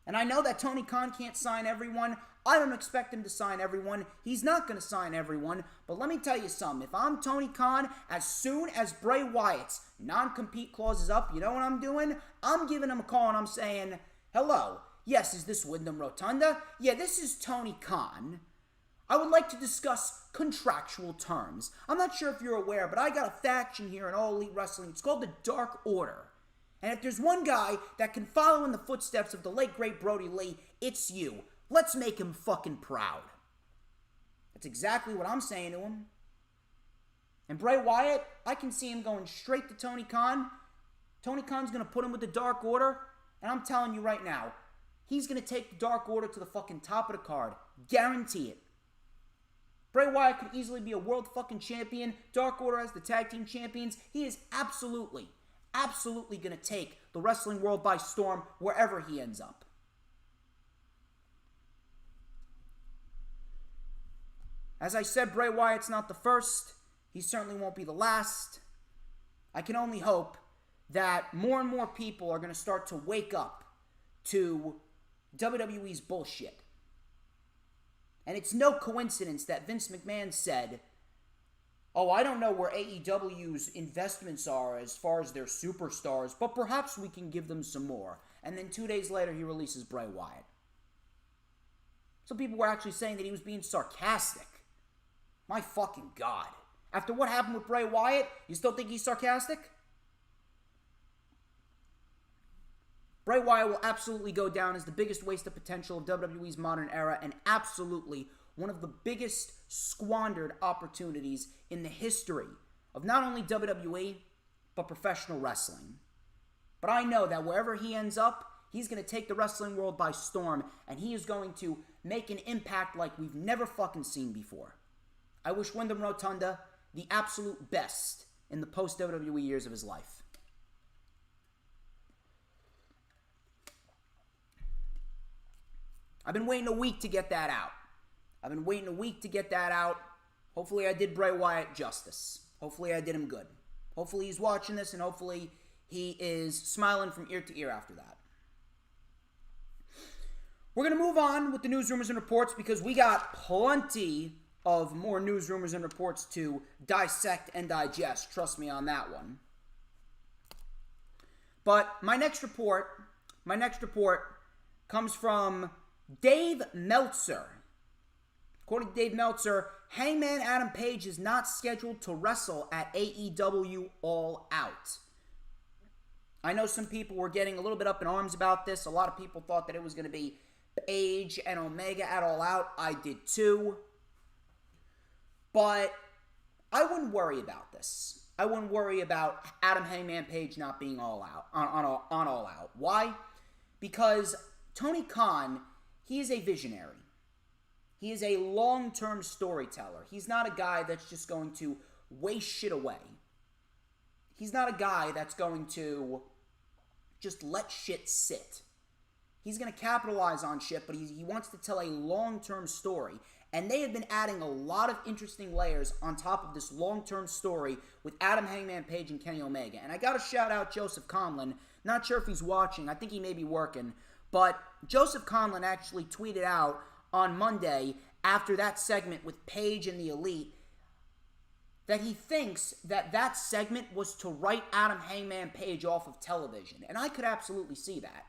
And I know that Tony Khan can't sign everyone. I don't expect him to sign everyone. He's not going to sign everyone. But let me tell you something. If I'm Tony Khan, as soon as Bray Wyatt's non-compete clause is up, you know what I'm doing? I'm giving him a call and I'm saying, hello, yes, is this Wyndham Rotunda? Yeah, this is Tony Khan. I would like to discuss contractual terms. I'm not sure if you're aware, but I got a faction here in All Elite Wrestling. It's called the Dark Order. And if there's one guy that can follow in the footsteps of the late, great Brody Lee, it's you. Let's make him fucking proud. That's exactly what I'm saying to him. And Bray Wyatt, I can see him going straight to Tony Khan. Tony Khan's going to put him with the Dark Order. And I'm telling you right now, he's going to take the Dark Order to the fucking top of the card. Guarantee it. Bray Wyatt could easily be a world fucking champion. Dark Order as the tag team champions. He is absolutely going to take the wrestling world by storm wherever he ends up. As I said, Bray Wyatt's not the first. He certainly won't be the last. I can only hope that more and more people are going to start to wake up to WWE's bullshit. And it's no coincidence that Vince McMahon said, oh, I don't know where AEW's investments are as far as their superstars, but perhaps we can give them some more. And then 2 days later, he releases Bray Wyatt. Some people were actually saying that he was being sarcastic. My fucking God. After what happened with Bray Wyatt, you still think he's sarcastic? Bray Wyatt will absolutely go down as the biggest waste of potential of WWE's modern era and absolutely one of the biggest squandered opportunities in the history of not only WWE, but professional wrestling. But I know that wherever he ends up, he's going to take the wrestling world by storm, and he is going to make an impact like we've never fucking seen before. I wish Wyndham Rotunda the absolute best in the post-WWE years of his life. I've been waiting a week to get that out. Hopefully I did Bray Wyatt justice. Hopefully I did him good. Hopefully he's watching this, and hopefully he is smiling from ear to ear after that. We're going to move on with the news, rumors, and reports because we got plenty of more news, rumors, and reports to dissect and digest. Trust me on that one. But my next report comes from Dave Meltzer. According to Dave Meltzer, Hangman Adam Page is not scheduled to wrestle at AEW All Out. I know some people were getting a little bit up in arms about this. A lot of people thought that it was going to be Page and Omega at All Out. I did too. But I wouldn't worry about this. I wouldn't worry about Adam Hangman Page not being All Out on All Out. Why? Because Tony Khan, he is a visionary. He is a long-term storyteller. He's not a guy that's just going to waste shit away. He's not a guy that's going to just let shit sit. He's going to capitalize on shit, but he wants to tell a long-term story. And they have been adding a lot of interesting layers on top of this long-term story with Adam Hangman Page and Kenny Omega. And I got to shout out Joseph Conlon. Not sure if he's watching. I think he may be working. But Joseph Conlon actually tweeted out on Monday after that segment with Page and the Elite that he thinks that that segment was to write Adam Hangman Page off of television. And I could absolutely see that.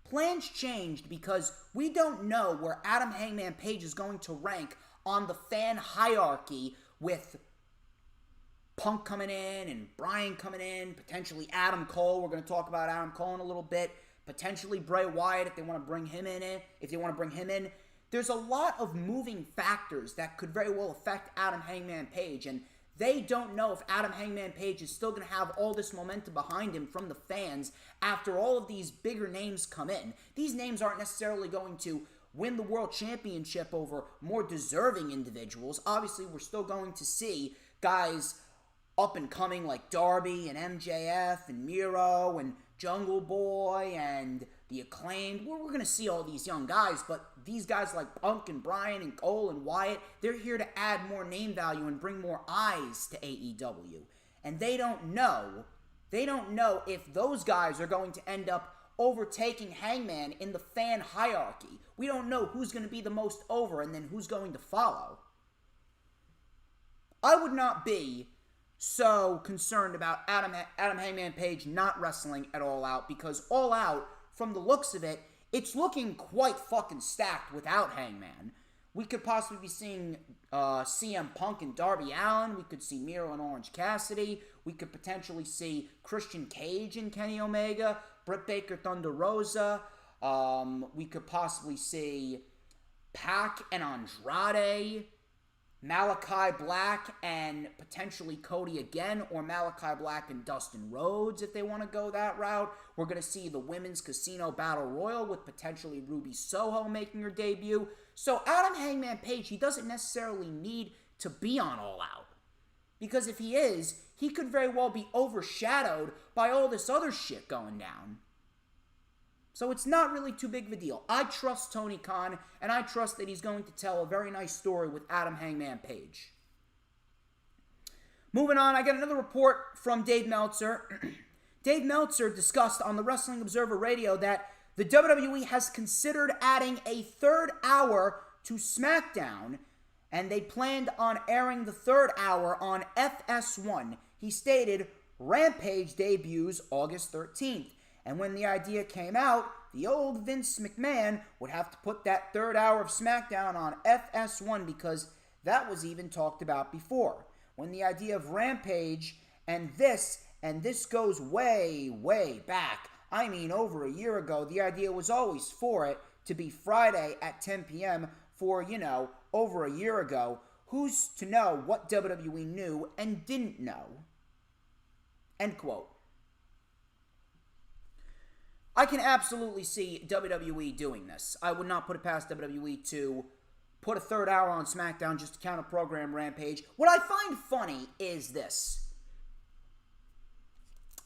Plans changed because we don't know where Adam Hangman Page is going to rank on the fan hierarchy with Punk coming in and Bryan coming in, potentially Adam Cole. We're going to talk about Adam Cole in a little bit. Potentially Bray Wyatt if they want to bring him in. There's a lot of moving factors that could very well affect Adam Hangman Page, and they don't know if Adam Hangman Page is still going to have all this momentum behind him from the fans after all of these bigger names come in. These names aren't necessarily going to win the world championship over more deserving individuals. Obviously, we're still going to see guys up and coming like Darby and MJF and Miro and Jungle Boy and the Acclaimed. We're going to see all these young guys, but these guys like Punk and Bryan and Cole and Wyatt, they're here to add more name value and bring more eyes to AEW. And they don't know if those guys are going to end up overtaking Hangman in the fan hierarchy. We don't know who's going to be the most over and then who's going to follow. I would not be so concerned about Adam Hangman Page not wrestling at All Out, because All Out, from the looks of it, it's looking quite fucking stacked without Hangman. We could possibly be seeing CM Punk and Darby Allin. We could see Miro and Orange Cassidy. We could potentially see Christian Cage and Kenny Omega, Britt Baker, Thunder Rosa. We could possibly see Pac and Andrade, Malachi Black and potentially Cody again, or Malachi Black and Dustin Rhodes if they want to go that route. We're going to see the Women's Casino Battle Royal with potentially Ruby Soho making her debut. So Adam Hangman Page, he doesn't necessarily need to be on All Out. Because if he is, he could very well be overshadowed by all this other shit going down. So it's not really too big of a deal. I trust Tony Khan, and I trust that he's going to tell a very nice story with Adam Hangman Page. Moving on, I got another report from Dave Meltzer. Dave Meltzer discussed on the Wrestling Observer Radio that the WWE has considered adding a third hour to SmackDown, and they planned on airing the third hour on FS1. He stated, Rampage debuts August 13th. And when the idea came out, the old Vince McMahon would have to put that third hour of SmackDown on FS1 because that was even talked about before. When the idea of Rampage and this goes way, way back. I mean, over a year ago, the idea was always for it to be Friday at 10 p.m. for, over a year ago. Who's to know what WWE knew and didn't know? End quote. I can absolutely see WWE doing this. I would not put it past WWE to put a third hour on SmackDown just to counter-program Rampage. What I find funny is this.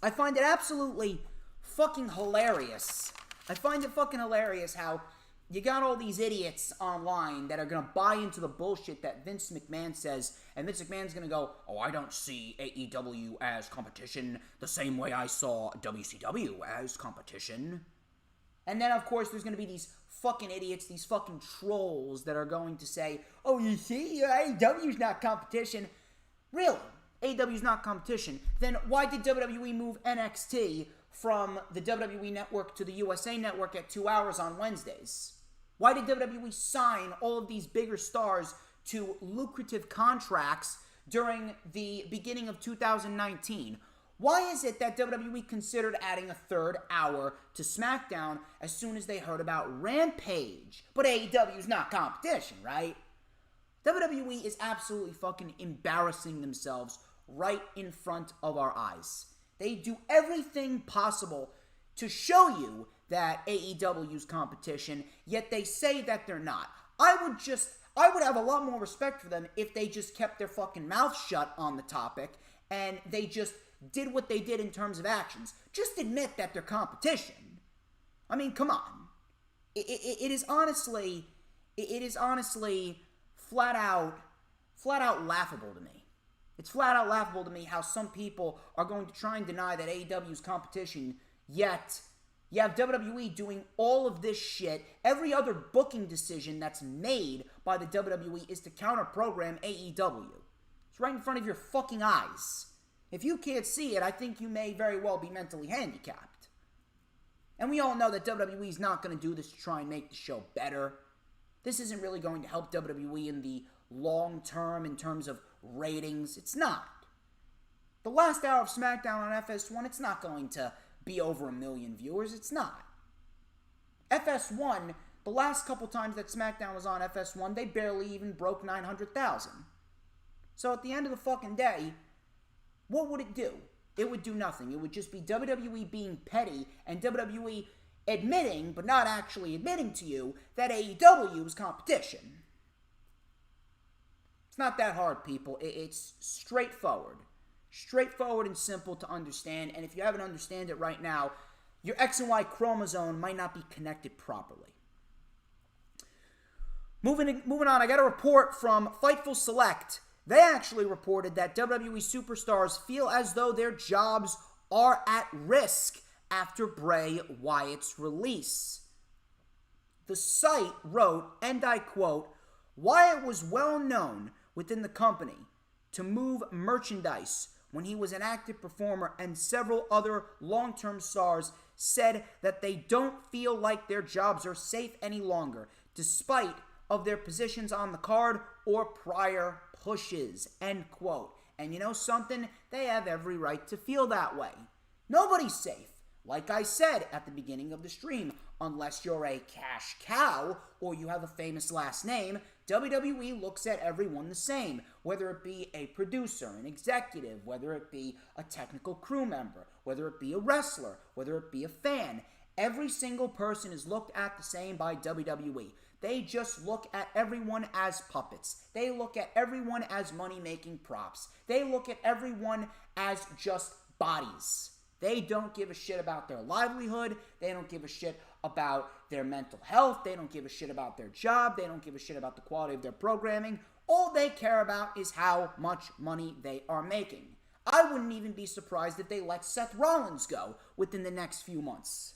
I find it absolutely fucking hilarious. I find it fucking hilarious how you got all these idiots online that are going to buy into the bullshit that Vince McMahon says, and Vince McMahon's going to go, oh, I don't see AEW as competition the same way I saw WCW as competition. And then, of course, there's going to be these fucking idiots, these fucking trolls that are going to say, oh, you see, AEW's not competition. Really? AEW's not competition. Then why did WWE move NXT from the WWE Network to the USA Network at 2 hours on Wednesdays? Why did WWE sign all of these bigger stars to lucrative contracts during the beginning of 2019? Why is it that WWE considered adding a third hour to SmackDown as soon as they heard about Rampage? But AEW's not competition, right? WWE is absolutely fucking embarrassing themselves right in front of our eyes. They do everything possible to show you that AEW's competition, yet they say that they're not. I would have a lot more respect for them if they just kept their fucking mouth shut on the topic and they just did what they did in terms of actions. Just admit that they're competition. I mean, come on. It is honestly flat out laughable to me. It's flat out laughable to me how some people are going to try and deny that AEW's competition, yet you have WWE doing all of this shit. Every other booking decision that's made by the WWE is to counter-program AEW. It's right in front of your fucking eyes. If you can't see it, I think you may very well be mentally handicapped. And we all know that WWE is not going to do this to try and make the show better. This isn't really going to help WWE in the long term in terms of ratings. It's not. The last hour of SmackDown on FS1, it's not going to be over 1 million viewers. It's not. FS1, the last couple times that SmackDown was on FS1, they barely even broke 900,000. So at the end of the fucking day, what would it do? It would do nothing. It would just be WWE being petty and WWE admitting, but not actually admitting to you, that AEW is competition. It's not that hard, people. It's straightforward. Straightforward and simple to understand, and if you haven't understand it right now, your X and Y chromosome might not be connected properly. Moving on, I got a report from Fightful Select. They actually reported that WWE superstars feel as though their jobs are at risk after Bray Wyatt's release. The site wrote, and I quote, Wyatt was well known within the company to move merchandise when he was an active performer, and several other long-term stars said that they don't feel like their jobs are safe any longer, despite of their positions on the card or prior pushes, end quote. And you know something? They have every right to feel that way. Nobody's safe. Like I said at the beginning of the stream, unless you're a cash cow or you have a famous last name, WWE looks at everyone the same, whether it be a producer, an executive, whether it be a technical crew member, whether it be a wrestler, whether it be a fan. Every single person is looked at the same by WWE. They just look at everyone as puppets. They look at everyone as money-making props. They look at everyone as just bodies. They don't give a shit about their livelihood. They don't give a shit about their mental health. They don't give a shit about their job. They don't give a shit about the quality of their programming. All they care about is how much money they are making. I wouldn't even be surprised if they let Seth Rollins go within the next few months.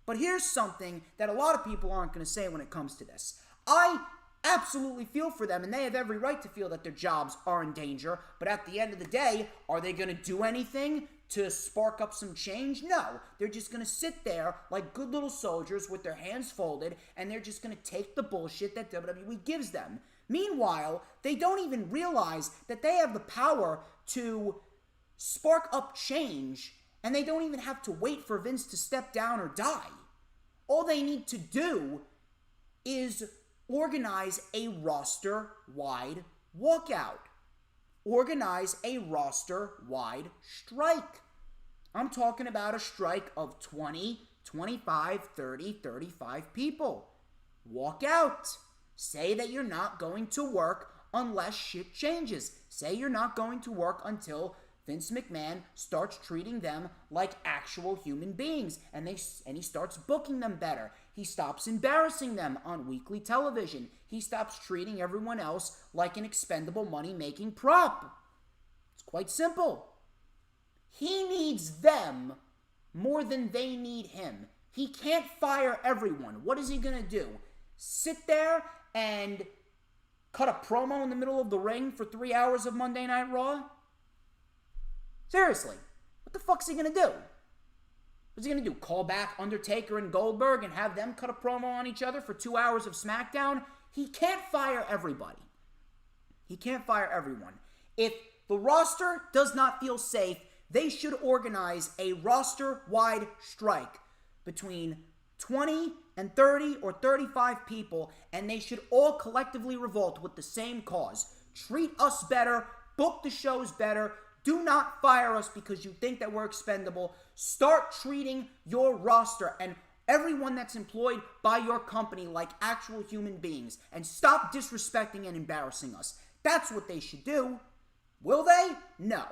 But here's something that a lot of people aren't going to say when it comes to this. I absolutely feel for them, and they have every right to feel that their jobs are in danger. But at the end of the day, are they going to do anything to spark up some change? No. They're just going to sit there like good little soldiers with their hands folded, and they're just going to take the bullshit that WWE gives them. Meanwhile, they don't even realize that they have the power to spark up change, and they don't even have to wait for Vince to step down or die. All they need to do is organize a roster-wide walkout. Organize a roster-wide strike. I'm talking about a strike of 20, 25, 30, 35 people. Walk out. Say that you're not going to work unless shit changes. Say you're not going to work until Vince McMahon starts treating them like actual human beings, and he starts booking them better. He stops embarrassing them on weekly television. He stops treating everyone else like an expendable money-making prop. It's quite simple. He needs them more than they need him. He can't fire everyone. What is he going to do? Sit there and cut a promo in the middle of the ring for 3 hours of Monday Night Raw? Seriously, what the fuck's he gonna do? What's he gonna do? Call back Undertaker and Goldberg and have them cut a promo on each other for 2 hours of Smackdown? He can't fire everybody. He can't fire everyone. If the roster does not feel safe, they should organize a roster-wide strike between 20 and 30 or 35 people, and they should all collectively revolt with the same cause. Treat us better, book the shows better. Do not fire us because you think that we're expendable. Start treating your roster and everyone that's employed by your company like actual human beings. And stop disrespecting and embarrassing us. That's what they should do. Will they? No.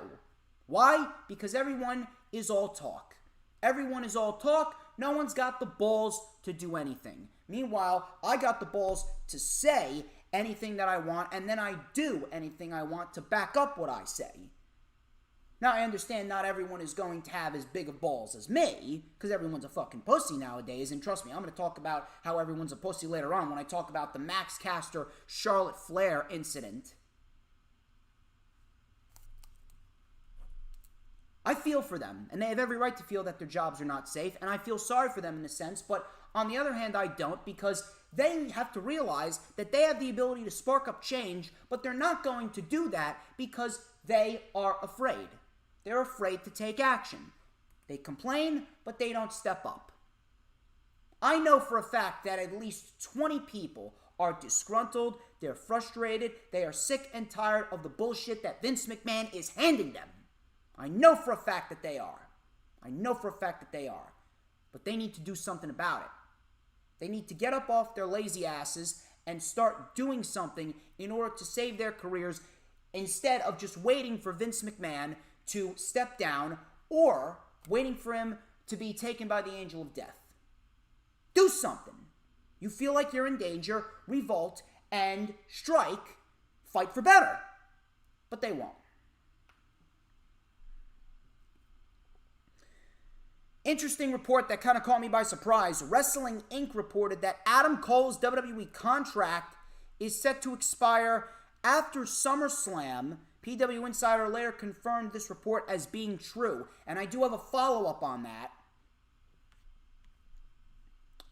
Why? Because everyone is all talk. Everyone is all talk. No one's got the balls to do anything. Meanwhile, I got the balls to say anything that I want, and then I do anything I want to back up what I say. Now, I understand not everyone is going to have as big of balls as me, because everyone's a fucking pussy nowadays, and trust me, I'm going to talk about how everyone's a pussy later on when I talk about the Max Caster Charlotte Flair incident. I feel for them, and they have every right to feel that their jobs are not safe, and I feel sorry for them in a sense, but on the other hand, I don't, because they have to realize that they have the ability to spark up change, but they're not going to do that because they are afraid. They're afraid to take action. They complain, but they don't step up. I know for a fact that at least 20 people are disgruntled, they're frustrated, they are sick and tired of the bullshit that Vince McMahon is handing them. I know for a fact that they are. I know for a fact that they are. But they need to do something about it. They need to get up off their lazy asses and start doing something in order to save their careers instead of just waiting for Vince McMahon to step down or waiting for him to be taken by the angel of death. Do something. You feel like you're in danger, revolt, and strike, fight for better. But they won't. Interesting report that kind of caught me by surprise. Wrestling Inc. reported that Adam Cole's WWE contract is set to expire after SummerSlam. PW Insider later confirmed this report as being true, and I do have a follow-up on that.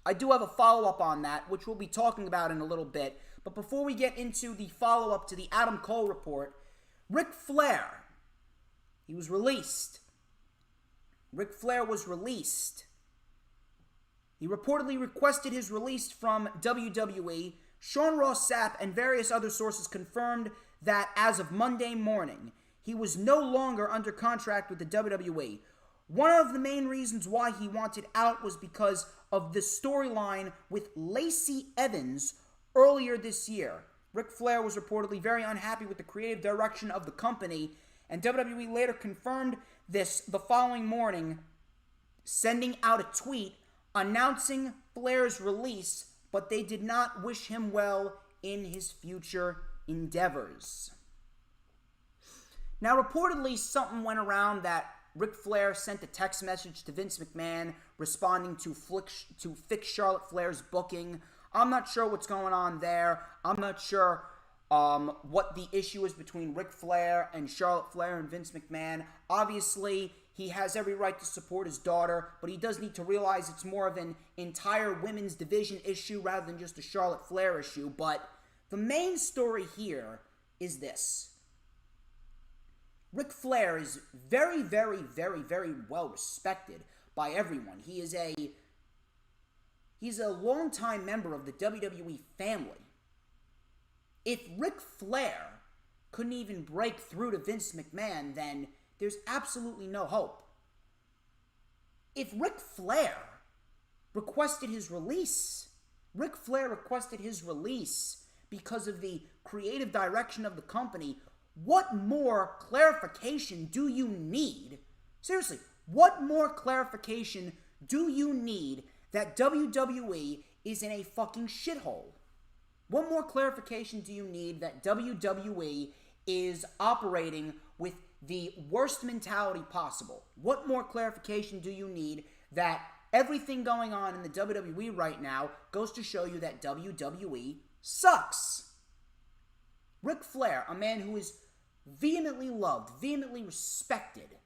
I do have a follow-up on that, which we'll be talking about in a little bit. But before we get into the follow-up to the Adam Cole report, Ric Flair, he was released. Ric Flair was released. He reportedly requested his release from WWE. Sean Ross Sapp and various other sources confirmed that as of Monday morning, he was no longer under contract with the WWE. One of the main reasons why he wanted out was because of the storyline with Lacey Evans earlier this year. Ric Flair was reportedly very unhappy with the creative direction of the company, and WWE later confirmed this the following morning, sending out a tweet announcing Flair's release, but they did not wish him well in his future endeavors. Now, reportedly, something went around that Ric Flair sent a text message to Vince McMahon responding to fix Charlotte Flair's booking. I'm not sure what's going on there. I'm not sure what the issue is between Ric Flair and Charlotte Flair and Vince McMahon. Obviously, he has every right to support his daughter, but he does need to realize it's more of an entire women's division issue rather than just a Charlotte Flair issue. But the main story here is this. Ric Flair is very, very, very, very well respected by everyone. He's a longtime member of the WWE family. If Ric Flair couldn't even break through to Vince McMahon, then there's absolutely no hope. If Ric Flair requested his release, because of the creative direction of the company, what more clarification do you need? Seriously, what more clarification do you need that WWE is in a fucking shithole? What more clarification do you need that WWE is operating with the worst mentality possible? What more clarification do you need that everything going on in the WWE right now goes to show you that WWE sucks? Ric Flair, a man who is vehemently loved, vehemently respected,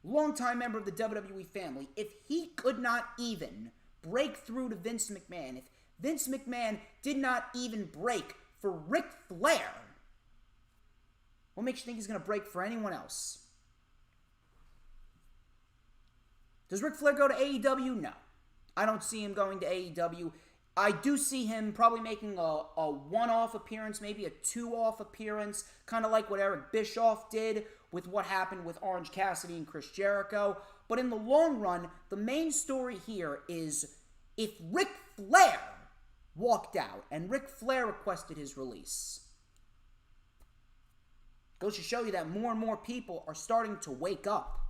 longtime member of the WWE family, if he could not even break through to Vince McMahon, if Vince McMahon did not even break for Ric Flair, what makes you think he's going to break for anyone else? Does Ric Flair go to AEW? No. I don't see him going to AEW. I do see him probably making a one-off appearance, maybe a two-off appearance, kind of like what Eric Bischoff did with what happened with Orange Cassidy and Chris Jericho. But in the long run, the main story here is if Ric Flair walked out and Ric Flair requested his release, goes to show you that more and more people are starting to wake up.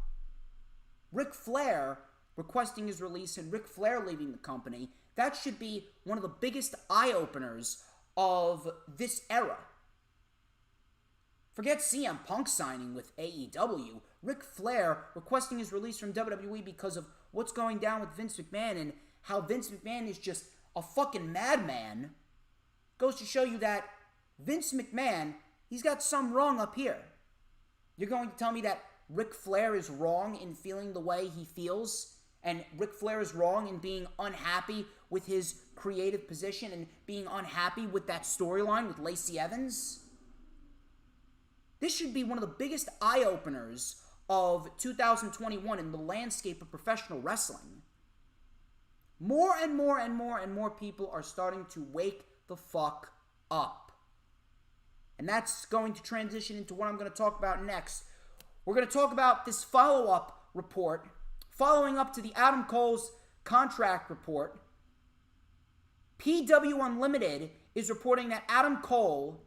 Ric Flair requesting his release and Ric Flair leaving the company, that should be one of the biggest eye-openers of this era. Forget CM Punk signing with AEW. Ric Flair requesting his release from WWE because of what's going down with Vince McMahon and how Vince McMahon is just a fucking madman, goes to show you that Vince McMahon, he's got some wrong up here. You're going to tell me that Ric Flair is wrong in feeling the way he feels, and Ric Flair is wrong in being unhappy with his creative position and being unhappy with that storyline with Lacey Evans? This should be one of the biggest eye-openers of 2021 in the landscape of professional wrestling. More and more and more and more people are starting to wake the fuck up. And that's going to transition into what I'm going to talk about next. We're going to talk about this follow-up report, following up to the Adam Cole's contract report. PW Unlimited is reporting that Adam Cole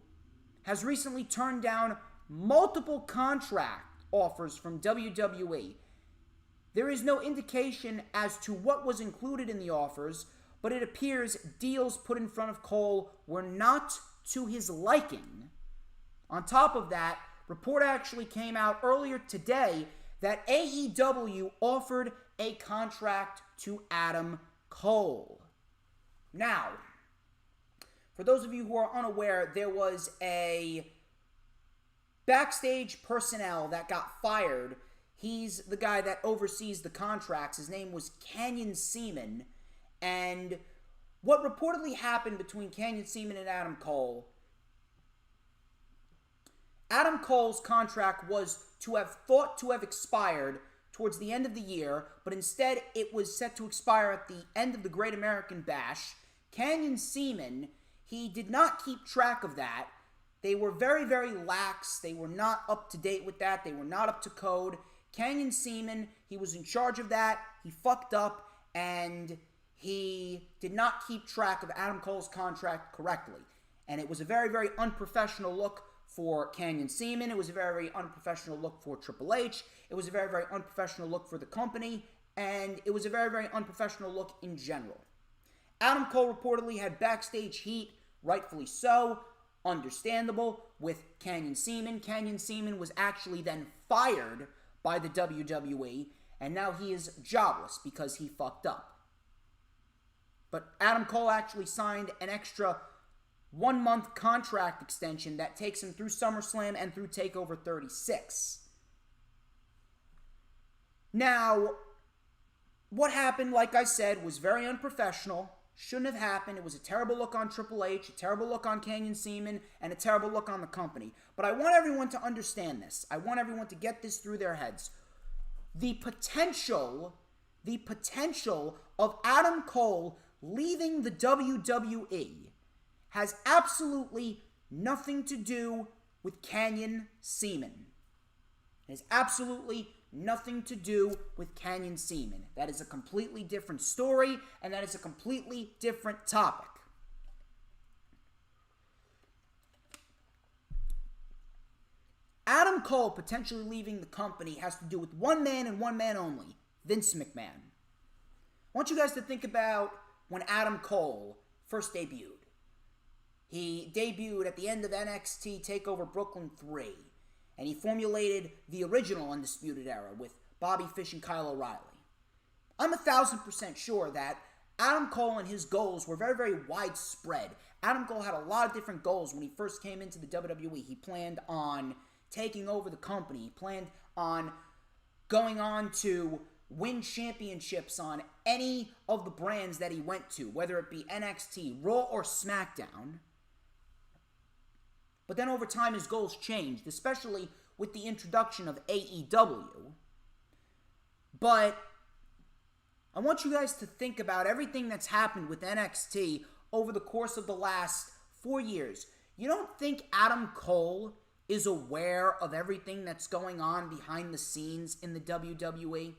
has recently turned down multiple contract offers from WWE. There is no indication as to what was included in the offers, but it appears deals put in front of Cole were not to his liking. On top of that, report actually came out earlier today that AEW offered a contract to Adam Cole. Now, for those of you who are unaware, there was a backstage personnel that got fired. He's the guy that oversees the contracts. His name was Canyon Seaman. And what reportedly happened between Canyon Ceman and Adam Cole. Adam Cole's contract was thought to have expired towards the end of the year, but instead it was set to expire at the end of the Great American Bash. Canyon Ceman, he did not keep track of that. They were very, very lax. They were not up to date with that. They were not up to code. Canyon Ceman, he was in charge of that. He fucked up, and he did not keep track of Adam Cole's contract correctly. And it was a very, very unprofessional look for Canyon Ceman. It was a very, very unprofessional look for Triple H. It was a very, very unprofessional look for the company. And it was a very, very unprofessional look in general. Adam Cole reportedly had backstage heat, rightfully so, understandable, with Canyon Ceman. Canyon Ceman was actually then fired by the WWE, and now he is jobless because he fucked up. But Adam Cole actually signed an extra 1-month contract extension that takes him through SummerSlam and through TakeOver 36. Now, what happened, like I said, was very unprofessional. Shouldn't have happened. It was a terrible look on Triple H, a terrible look on Canyon Ceman, and a terrible look on the company. But I want everyone to understand this. I want everyone to get this through their heads. The potential of Adam Cole leaving the WWE has absolutely nothing to do with Canyon Ceman. It has absolutely nothing to do with Canyon Ceman. That is a completely different story, and that is a completely different topic. Adam Cole potentially leaving the company has to do with one man and one man only, Vince McMahon. I want you guys to think about when Adam Cole first debuted. He debuted at the end of NXT TakeOver Brooklyn 3. And he formulated the original Undisputed Era with Bobby Fish and Kyle O'Reilly. I'm 1,000% sure that Adam Cole and his goals were very, very widespread. Adam Cole had a lot of different goals when he first came into the WWE. He planned on taking over the company. He planned on going on to win championships on any of the brands that he went to, whether it be NXT, Raw, or SmackDown. But then over time, his goals changed, especially with the introduction of AEW. But I want you guys to think about everything that's happened with NXT over the course of the last 4 years. You don't think Adam Cole is aware of everything that's going on behind the scenes in the WWE?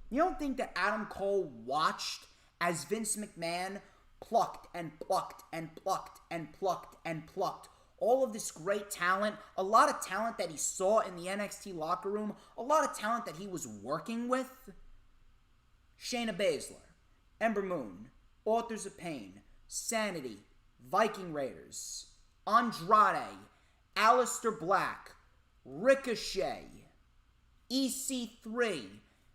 You don't think that Adam Cole watched as Vince McMahon plucked and plucked and plucked and plucked and plucked all of this great talent, a lot of talent that he saw in the NXT locker room, a lot of talent that he was working with? Shayna Baszler, Ember Moon, Authors of Pain, Sanity, Viking Raiders, Andrade, Aleister Black, Ricochet, EC3,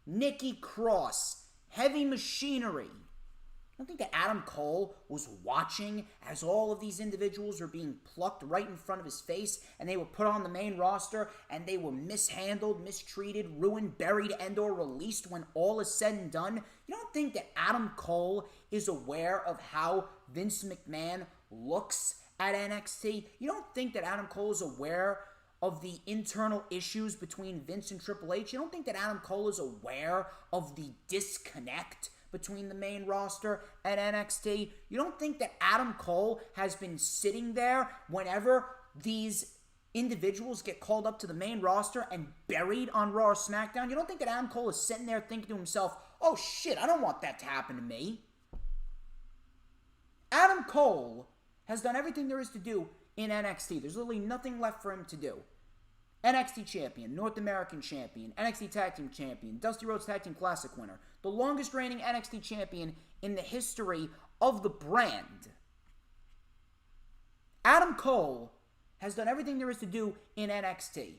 Nikki Cross, Heavy Machinery. I don't think that Adam Cole was watching as all of these individuals were being plucked right in front of his face, and they were put on the main roster, and they were mishandled, mistreated, ruined, buried, and or released when all is said and done. You don't think that Adam Cole is aware of how Vince McMahon looks at NXT? You don't think that Adam Cole is aware of the internal issues between Vince and Triple H? You don't think that Adam Cole is aware of the disconnect between the main roster and NXT? You don't think that Adam Cole has been sitting there whenever these individuals get called up to the main roster and buried on Raw or SmackDown? You don't think that Adam Cole is sitting there thinking to himself, oh shit, I don't want that to happen to me? Adam Cole has done everything there is to do in NXT. There's literally nothing left for him to do. NXT Champion, North American Champion, NXT Tag Team Champion, Dusty Rhodes Tag Team Classic winner, the longest reigning NXT Champion in the history of the brand. Adam Cole has done everything there is to do in NXT.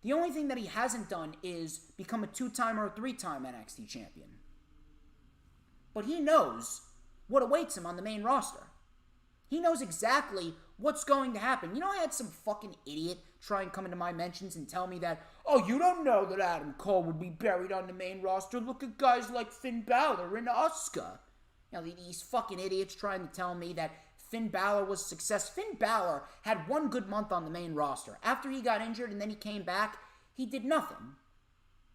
The only thing that he hasn't done is become a 2-time or a 3-time NXT Champion. But he knows what awaits him on the main roster. He knows exactly what's going to happen. You know, I had some fucking idiot try and come into my mentions and tell me that, oh, you don't know that Adam Cole would be buried on the main roster. Look at guys like Finn Balor and Asuka. These fucking idiots trying to tell me that Finn Balor was a success. Finn Balor had one good month on the main roster. After he got injured and then he came back, he did nothing.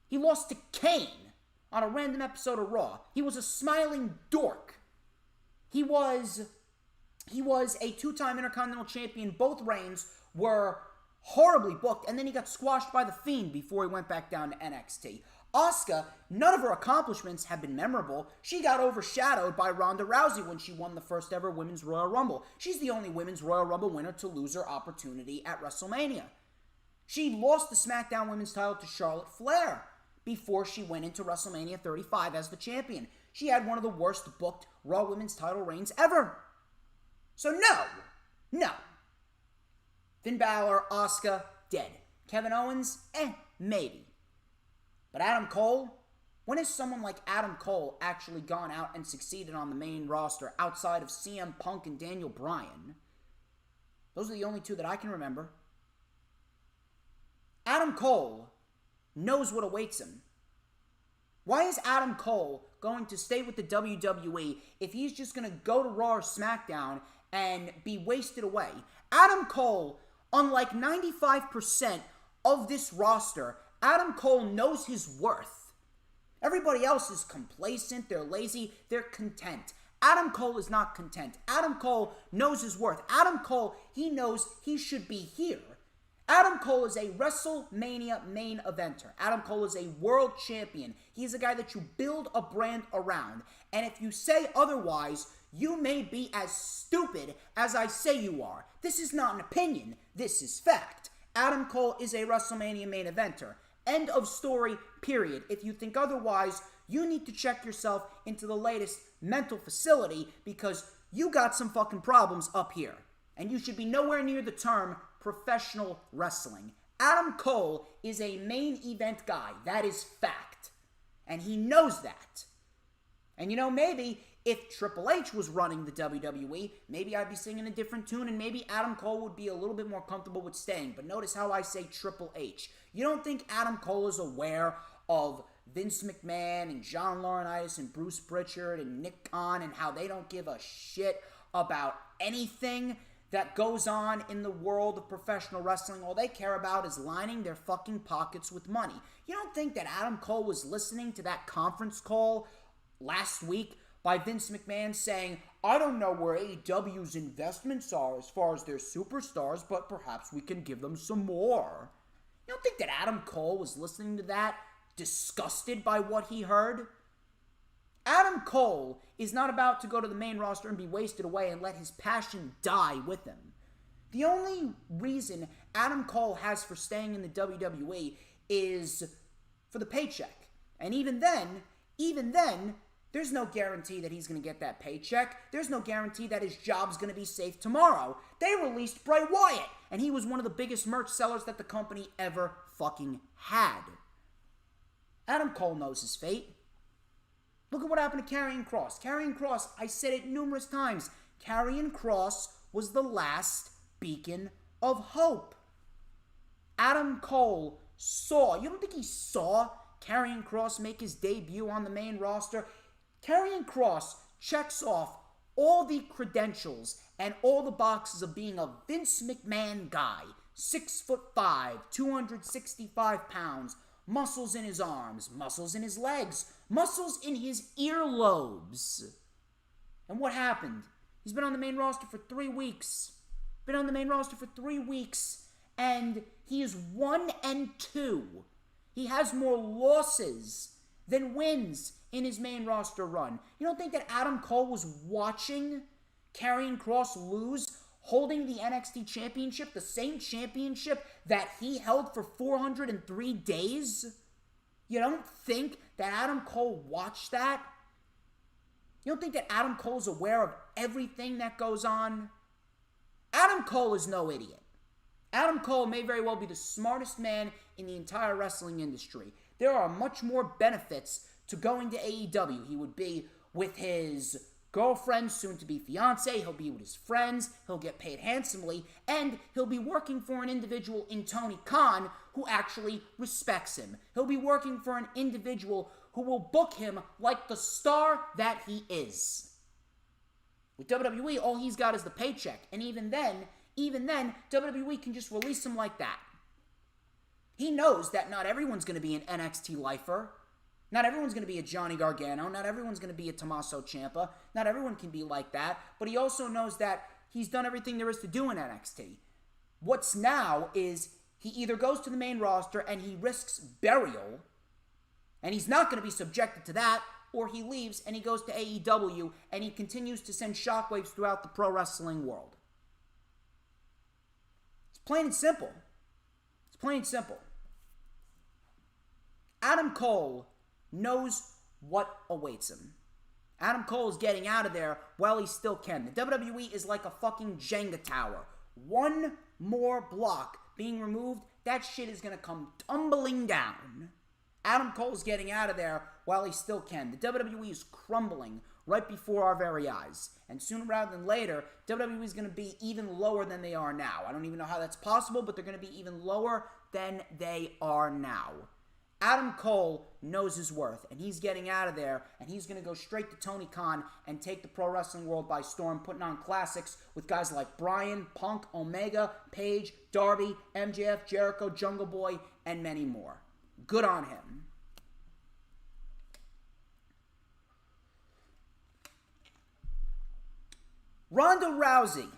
He lost to Kane on a random episode of Raw. He was a smiling dork. He was a two-time Intercontinental Champion. Both reigns were horribly booked, and then he got squashed by The Fiend before he went back down to NXT. Asuka, none of her accomplishments have been memorable. She got overshadowed by Ronda Rousey when she won the first ever Women's Royal Rumble. She's the only Women's Royal Rumble winner to lose her opportunity at WrestleMania. She lost the SmackDown Women's title to Charlotte Flair before she went into WrestleMania 35 as the champion. She had one of the worst booked Raw Women's title reigns ever. So no. Finn Balor, Asuka, dead. Kevin Owens, maybe. But Adam Cole? When has someone like Adam Cole actually gone out and succeeded on the main roster outside of CM Punk and Daniel Bryan? Those are the only two that I can remember. Adam Cole knows what awaits him. Why is Adam Cole going to stay with the WWE if he's just going to go to Raw or SmackDown and be wasted away? Adam Cole, unlike 95% of this roster, Adam Cole knows his worth. Everybody else is complacent, they're lazy, they're content. Adam Cole is not content. Adam Cole knows his worth. Adam Cole, he knows he should be here. Adam Cole is a WrestleMania main eventer. Adam Cole is a world champion. He's a guy that you build a brand around. And if you say otherwise, you may be as stupid as I say you are. This is not an opinion. This is fact. Adam Cole is a WrestleMania main eventer. End of story, period. If you think otherwise, you need to check yourself into the latest mental facility because you got some fucking problems up here. And you should be nowhere near the term professional wrestling. Adam Cole is a main event guy. That is fact. And he knows that. And maybe if Triple H was running the WWE, maybe I'd be singing a different tune and maybe Adam Cole would be a little bit more comfortable with staying. But notice how I say Triple H. You don't think Adam Cole is aware of Vince McMahon and John Laurinaitis and Bruce Pritchard and Nick Khan and how they don't give a shit about anything that goes on in the world of professional wrestling? All they care about is lining their fucking pockets with money. You don't think that Adam Cole was listening to that conference call last week by Vince McMahon saying, I don't know where AEW's investments are as far as their superstars, but perhaps we can give them some more? You don't think that Adam Cole was listening to that, disgusted by what he heard? Adam Cole is not about to go to the main roster and be wasted away and let his passion die with him. The only reason Adam Cole has for staying in the WWE is for the paycheck. And even then, there's no guarantee that he's going to get that paycheck. There's no guarantee that his job's going to be safe tomorrow. They released Bray Wyatt, and he was one of the biggest merch sellers that the company ever fucking had. Adam Cole knows his fate. Look at what happened to Karrion Kross. Karrion Kross, I said it numerous times, Karrion Kross was the last beacon of hope. Adam Cole saw, you don't think he saw Karrion Kross make his debut on the main roster? Karrion Kross checks off all the credentials and all the boxes of being a Vince McMahon guy. 6'5", 265 pounds, muscles in his arms, muscles in his legs, muscles in his earlobes. And what happened? He's been on the main roster for 3 weeks. And he is 1-2. He has more losses than wins in his main roster run. You don't think that Adam Cole was watching Karrion Kross lose, holding the NXT championship, the same championship that he held for 403 days? You don't think that Adam Cole watched that? You don't think that Adam Cole's aware of everything that goes on? Adam Cole is no idiot. Adam Cole may very well be the smartest man in the entire wrestling industry. There are much more benefits to going to AEW. He would be with his girlfriend, soon to be fiance, he'll be with his friends, he'll get paid handsomely, and he'll be working for an individual in Tony Khan who actually respects him. He'll be working for an individual who will book him like the star that he is. With WWE, all he's got is the paycheck. And even then, WWE can just release him like that. He knows that not everyone's going to be an NXT lifer. Not everyone's going to be a Johnny Gargano. Not everyone's going to be a Tommaso Ciampa. Not everyone can be like that. But he also knows that he's done everything there is to do in NXT. What's now is he either goes to the main roster and he risks burial, and he's not going to be subjected to that, or he leaves and he goes to AEW and he continues to send shockwaves throughout the pro wrestling world. It's plain and simple. It's plain and simple. Adam Cole knows what awaits him. Adam Cole is getting out of there while he still can. The WWE is like a fucking Jenga tower. One more block being removed, that shit is going to come tumbling down. Adam Cole is getting out of there while he still can. The WWE is crumbling right before our very eyes. And sooner rather than later, WWE is going to be even lower than they are now. I don't even know how that's possible, but they're going to be even lower than they are now. Adam Cole knows his worth, and he's getting out of there, and he's going to go straight to Tony Khan and take the pro wrestling world by storm, putting on classics with guys like Bryan, Punk, Omega, Page, Darby, MJF, Jericho, Jungle Boy, and many more. Good on him. Ronda Rousey.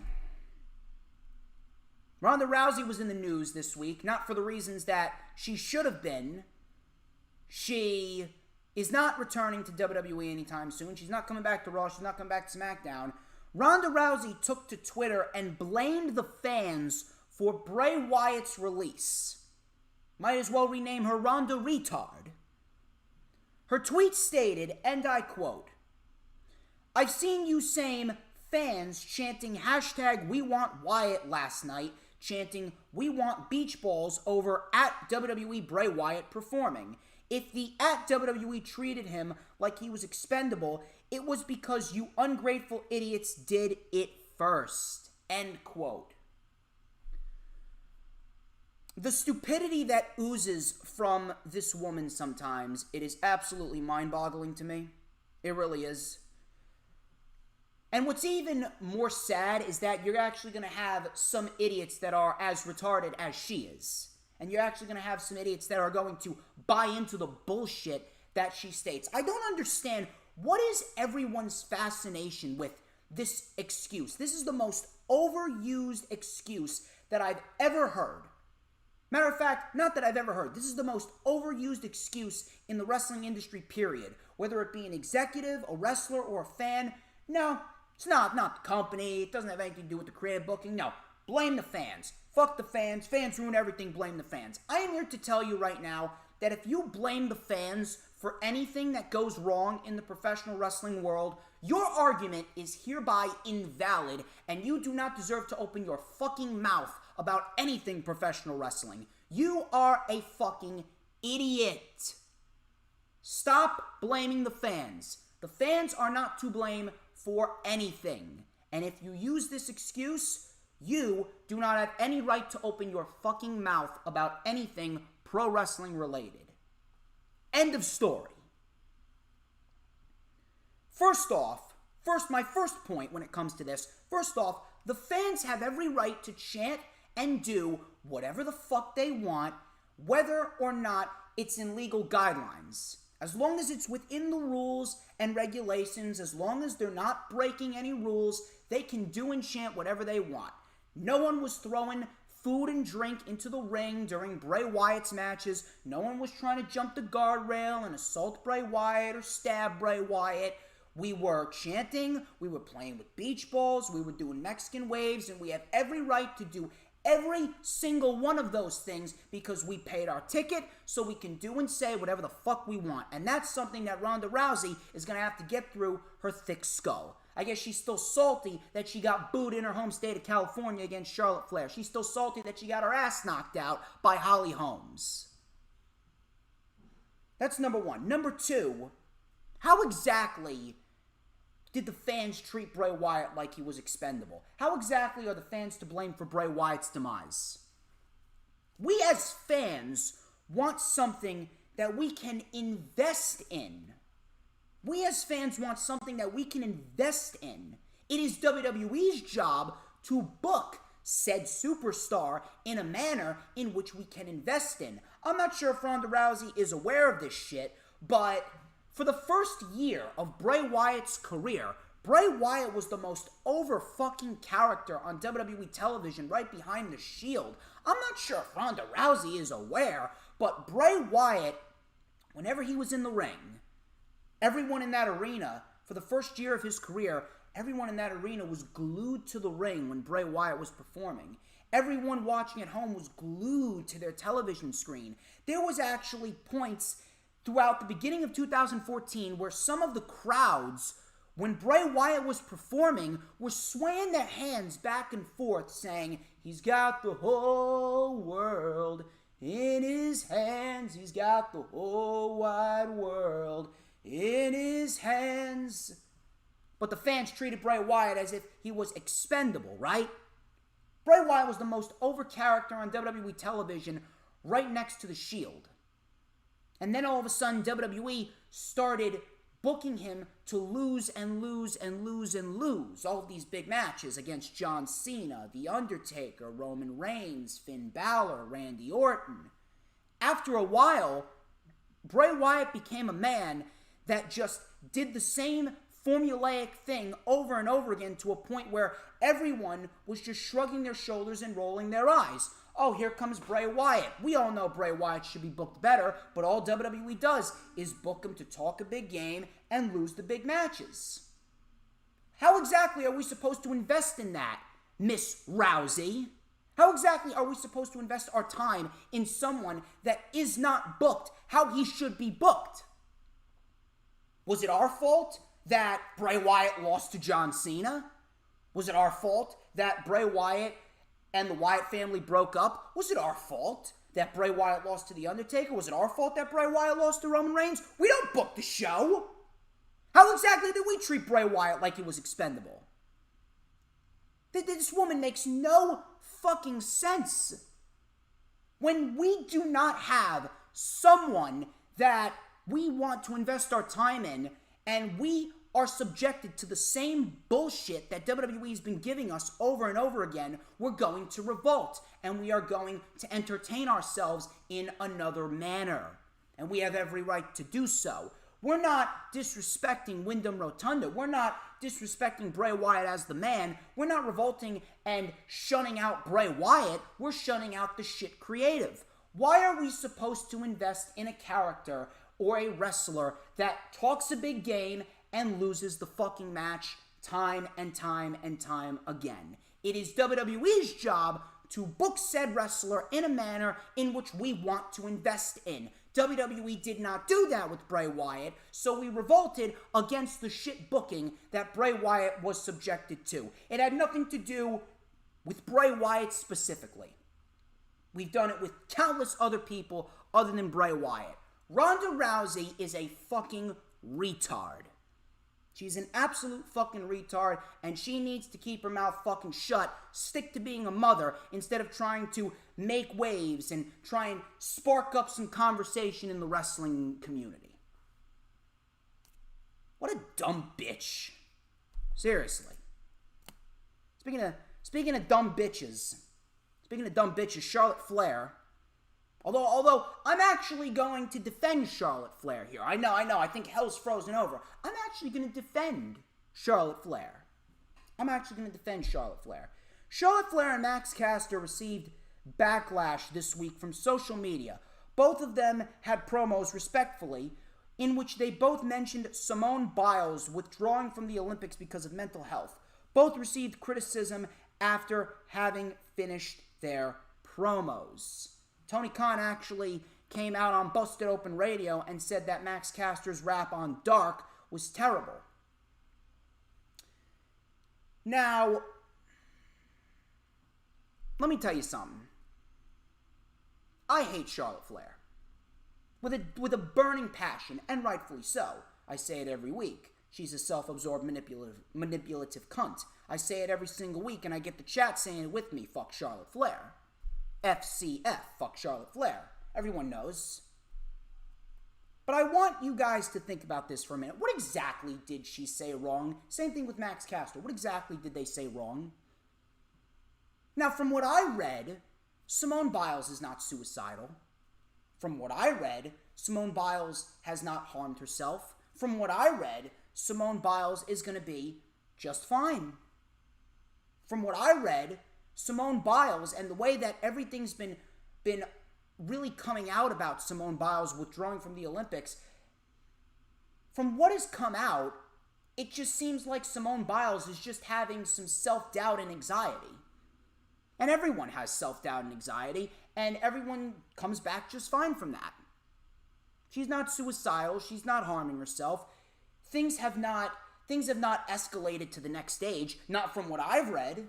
Ronda Rousey was in the news this week, not for the reasons that she should have been. She is not returning to WWE anytime soon. She's not coming back to Raw. She's not coming back to SmackDown. Ronda Rousey took to Twitter and blamed the fans for Bray Wyatt's release. Might as well rename her Ronda Retard. Her tweet stated, and I quote, "I've seen you same fans chanting hashtag We Want Wyatt last night, chanting We Want Beach Balls over at WWE Bray Wyatt performing. If the at WWE treated him like he was expendable, it was because you ungrateful idiots did it first." End quote. The stupidity that oozes from this woman sometimes, it is absolutely mind-boggling to me. It really is. And what's even more sad is that you're actually going to have some idiots that are as retarded as she is. And you're actually going to have some idiots that are going to buy into the bullshit that she states. I don't understand, what is everyone's fascination with this excuse? This is the most overused excuse that I've ever heard. Matter of fact, not that I've ever heard. This is the most overused excuse in the wrestling industry, period. Whether it be an executive, a wrestler, or a fan. No, it's not the company. It doesn't have anything to do with the creative booking. No, blame the fans. Fuck the fans. Fans ruin everything. Blame the fans. I am here to tell you right now that if you blame the fans for anything that goes wrong in the professional wrestling world, your argument is hereby invalid, and you do not deserve to open your fucking mouth about anything professional wrestling. You are a fucking idiot. Stop blaming the fans. The fans are not to blame for anything. And if you use this excuse, you do not have any right to open your fucking mouth about anything pro wrestling related. End of story. My first point when it comes to this, first off, the fans have every right to chant and do whatever the fuck they want, whether or not it's in legal guidelines. As long as it's within the rules and regulations, as long as they're not breaking any rules, they can do and chant whatever they want. No one was throwing food and drink into the ring during Bray Wyatt's matches. No one was trying to jump the guardrail and assault Bray Wyatt or stab Bray Wyatt. We were chanting, we were playing with beach balls, we were doing Mexican waves, and we have every right to do every single one of those things because we paid our ticket, so we can do and say whatever the fuck we want. And that's something that Ronda Rousey is going to have to get through her thick skull. I guess she's still salty that she got booed in her home state of California against Charlotte Flair. She's still salty that she got her ass knocked out by Holly Holmes. That's number one. Number two, how exactly did the fans treat Bray Wyatt like he was expendable? How exactly are the fans to blame for Bray Wyatt's demise? We as fans want something that we can invest in. We as fans want something that we can invest in. It is WWE's job to book said superstar in a manner in which we can invest in. I'm not sure if Ronda Rousey is aware of this shit, but for the first year of Bray Wyatt's career, Bray Wyatt was the most over-fucking character on WWE television right behind the Shield. I'm not sure if Ronda Rousey is aware, but Bray Wyatt, whenever he was in the ring, everyone in that arena, for the first year of his career, everyone in that arena was glued to the ring when Bray Wyatt was performing. Everyone watching at home was glued to their television screen. There was actually points throughout the beginning of 2014 where some of the crowds, when Bray Wyatt was performing, were swaying their hands back and forth saying, "He's got the whole world in his hands. He's got the whole wide world in his hands." But the fans treated Bray Wyatt as if he was expendable, right? Bray Wyatt was the most over character on WWE television right next to the Shield. And then all of a sudden, WWE started booking him to lose and lose and lose and lose all of these big matches against John Cena, The Undertaker, Roman Reigns, Finn Balor, Randy Orton. After a while, Bray Wyatt became a man that just did the same formulaic thing over and over again to a point where everyone was just shrugging their shoulders and rolling their eyes. Oh, here comes Bray Wyatt. We all know Bray Wyatt should be booked better, but all WWE does is book him to talk a big game and lose the big matches. How exactly are we supposed to invest in that, Miss Rousey? How exactly are we supposed to invest our time in someone that is not booked how he should be booked? Was it our fault that Bray Wyatt lost to John Cena? Was it our fault that Bray Wyatt and the Wyatt family broke up? Was it our fault that Bray Wyatt lost to The Undertaker? Was it our fault that Bray Wyatt lost to Roman Reigns? We don't book the show. How exactly did we treat Bray Wyatt like he was expendable? This woman makes no fucking sense. When we do not have someone that we want to invest our time in, and we are subjected to the same bullshit that WWE has been giving us over and over again, we're going to revolt, and we are going to entertain ourselves in another manner. And we have every right to do so. We're not disrespecting Wyndham Rotunda. We're not disrespecting Bray Wyatt as the man. We're not revolting and shunning out Bray Wyatt. We're shunning out the shit creative. Why are we supposed to invest in a character or a wrestler that talks a big game and loses the fucking match time and time and time again? It is WWE's job to book said wrestler in a manner in which we want to invest in. WWE did not do that with Bray Wyatt, so we revolted against the shit booking that Bray Wyatt was subjected to. It had nothing to do with Bray Wyatt specifically. We've done it with countless other people other than Bray Wyatt. Ronda Rousey is a fucking retard. She's an absolute fucking retard, and she needs to keep her mouth fucking shut, stick to being a mother, instead of trying to make waves and try and spark up some conversation in the wrestling community. What a dumb bitch. Seriously. Speaking of dumb bitches, Charlotte Flair. Although I'm actually going to defend Charlotte Flair here. I know, I think hell's frozen over. I'm actually going to defend Charlotte Flair. Charlotte Flair and Max Caster received backlash this week from social media. Both of them had promos respectfully, in which they both mentioned Simone Biles withdrawing from the Olympics because of mental health. Both received criticism after having finished their promos. Tony Khan actually came out on Busted Open Radio and said that Max Caster's rap on Dark was terrible. Now, let me tell you something. I hate Charlotte Flair. With a burning passion, and rightfully so. I say it every week. She's a self-absorbed, manipulative cunt. I say it every single week, and I get the chat saying it with me. Fuck Charlotte Flair. FCF, fuck Charlotte Flair. Everyone knows. But I want you guys to think about this for a minute. What exactly did she say wrong? Same thing with Max Caster. What exactly did they say wrong? Now, from what I read, Simone Biles is not suicidal. From what I read, Simone Biles has not harmed herself. From what I read, Simone Biles is going to be just fine. From what I read, Simone Biles and the way that everything's been really coming out about Simone Biles withdrawing from the Olympics, from what has come out, it just seems like Simone Biles is just having some self-doubt and anxiety. And everyone has self-doubt and anxiety, and everyone comes back just fine from that. She's not suicidal. She's not harming herself. Things have not escalated to the next stage. Not from what I've read.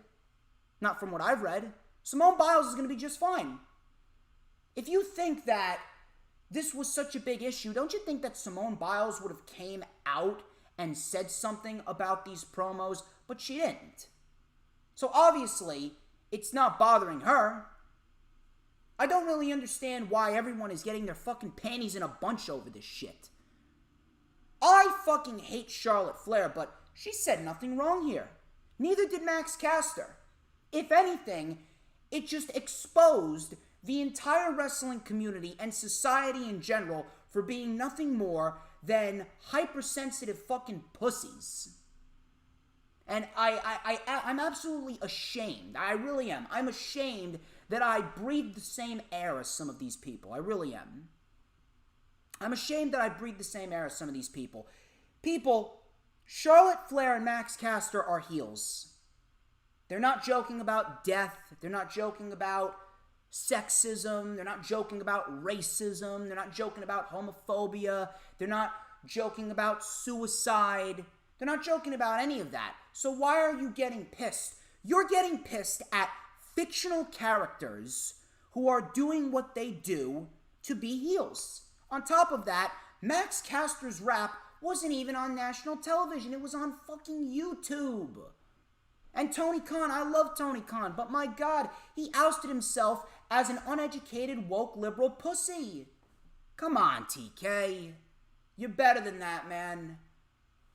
Not from what I've read. Simone Biles is going to be just fine. If you think that this was such a big issue, don't you think that Simone Biles would have came out and said something about these promos? But she didn't. So obviously, it's not bothering her. I don't really understand why everyone is getting their fucking panties in a bunch over this shit. I fucking hate Charlotte Flair, but she said nothing wrong here. Neither did Max Caster. If anything, it just exposed the entire wrestling community and society in general for being nothing more than hypersensitive fucking pussies. And I'm absolutely ashamed. I really am. I'm ashamed that I breathe the same air as some of these people. I really am. I'm ashamed that I breathe the same air as some of these people. People, Charlotte Flair and Max Caster are heels. They're not joking about death. They're not joking about sexism. They're not joking about racism. They're not joking about homophobia. They're not joking about suicide. They're not joking about any of that. So why are you getting pissed? You're getting pissed at fictional characters who are doing what they do to be heels. On top of that, Max Caster's rap wasn't even on national television. It was on fucking YouTube. And Tony Khan, I love Tony Khan, but my God, he ousted himself as an uneducated, woke, liberal pussy. Come on, TK. You're better than that, man.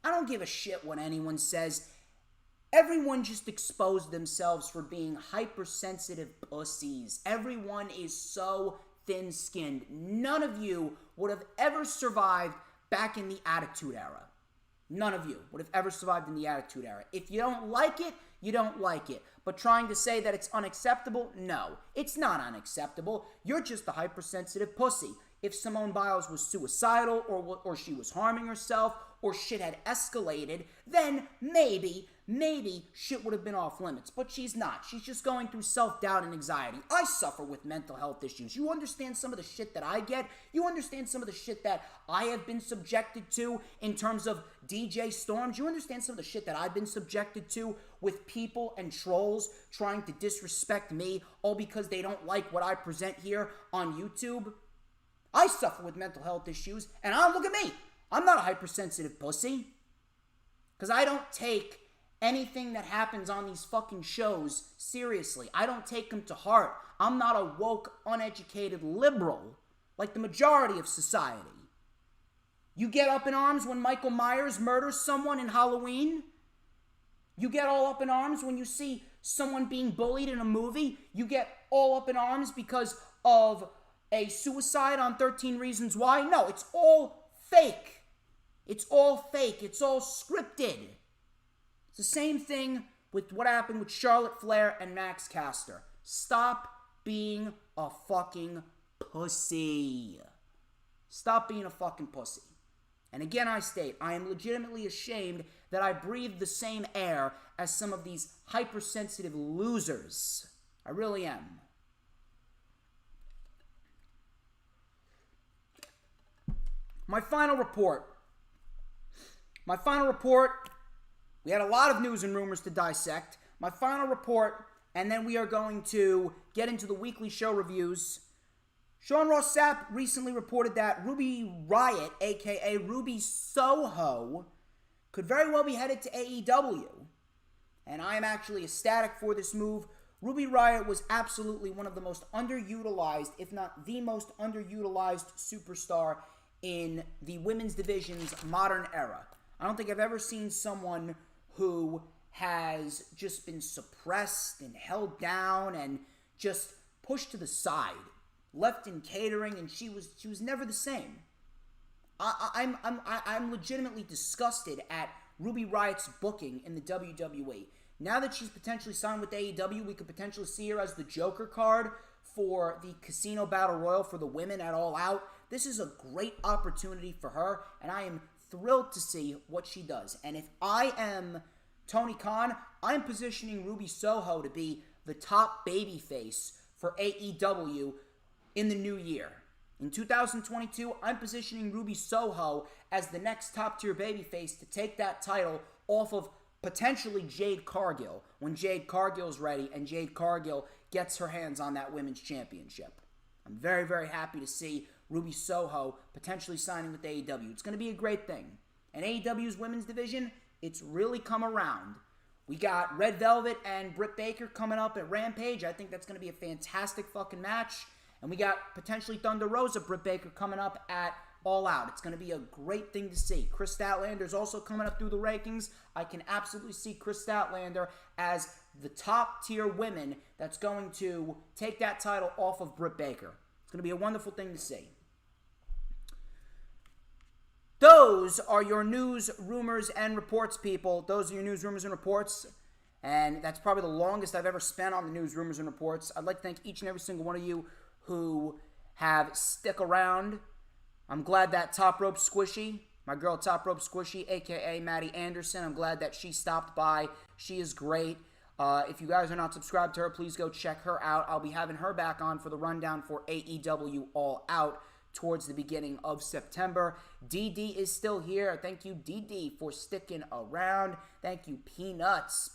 I don't give a shit what anyone says. Everyone just exposed themselves for being hypersensitive pussies. Everyone is so thin-skinned. None of you would have ever survived back in the Attitude Era. None of you would have ever survived in the Attitude Era. If you don't like it, you don't like it. But trying to say that it's unacceptable, no. It's not unacceptable. You're just a hypersensitive pussy. If Simone Biles was suicidal or she was harming herself or shit had escalated, then maybe shit would have been off limits. But she's not. She's just going through self-doubt and anxiety. I suffer with mental health issues. You understand some of the shit that I get? You understand some of the shit that I have been subjected to in terms of DJ Storms? You understand some of the shit that I've been subjected to with people and trolls trying to disrespect me all because they don't like what I present here on YouTube? I suffer with mental health issues, and look at me. I'm not a hypersensitive pussy. Because I don't take anything that happens on these fucking shows seriously. I don't take them to heart. I'm not a woke, uneducated liberal like the majority of society. You get up in arms when Michael Myers murders someone in Halloween? You get all up in arms when you see someone being bullied in a movie? You get all up in arms because of a suicide on 13 Reasons Why? No, it's all fake. It's all fake. It's all scripted. It's the same thing with what happened with Charlotte Flair and Max Caster. Stop being a fucking pussy. Stop being a fucking pussy. And again, I state, I am legitimately ashamed that I breathe the same air as some of these hypersensitive losers. I really am. My final report. We had a lot of news and rumors to dissect. My final report, and then we are going to get into the weekly show reviews. Sean Ross Sapp recently reported that Ruby Riot, a.k.a. Ruby Soho, could very well be headed to AEW. And I am actually ecstatic for this move. Ruby Riot was absolutely one of the most underutilized, if not the most underutilized superstar in the women's division's modern era. I don't think I've ever seen someone who has just been suppressed and held down and just pushed to the side, left in catering, and she was never the same. I'm legitimately disgusted at Ruby Riot's booking in the WWE. Now that she's potentially signed with AEW, we could potentially see her as the Joker card for the Casino Battle Royal for the women at All Out. This is a great opportunity for her, and I am thrilled to see what she does. And if I am Tony Khan, I'm positioning Ruby Soho to be the top babyface for AEW in the new year. In 2022, I'm positioning Ruby Soho as the next top-tier babyface to take that title off of potentially Jade Cargill when Jade Cargill's ready and Jade Cargill gets her hands on that women's championship. I'm very, very happy to see Ruby Soho potentially signing with AEW. It's going to be a great thing. And AEW's women's division, it's really come around. We got Red Velvet and Britt Baker coming up at Rampage. I think that's going to be a fantastic fucking match. And we got potentially Thunder Rosa, Britt Baker coming up at All Out. It's going to be a great thing to see. Chris Statlander's also coming up through the rankings. I can absolutely see Chris Statlander as the top tier women that's going to take that title off of Britt Baker. It's going to be a wonderful thing to see. Those are your news, rumors, and reports, people. Those are your news, rumors, and reports. And that's probably the longest I've ever spent on the news, rumors, and reports. I'd like to thank each and every single one of you who have stick around. I'm glad that Top Rope Squishy, my girl Top Rope Squishy, a.k.a. Maddie Anderson, I'm glad that she stopped by. She is great. If you guys are not subscribed to her, please go check her out. I'll be having her back on for the rundown for AEW All Out towards the beginning of September. DD is still here. Thank you, DD, for sticking around. Thank you, Peanuts,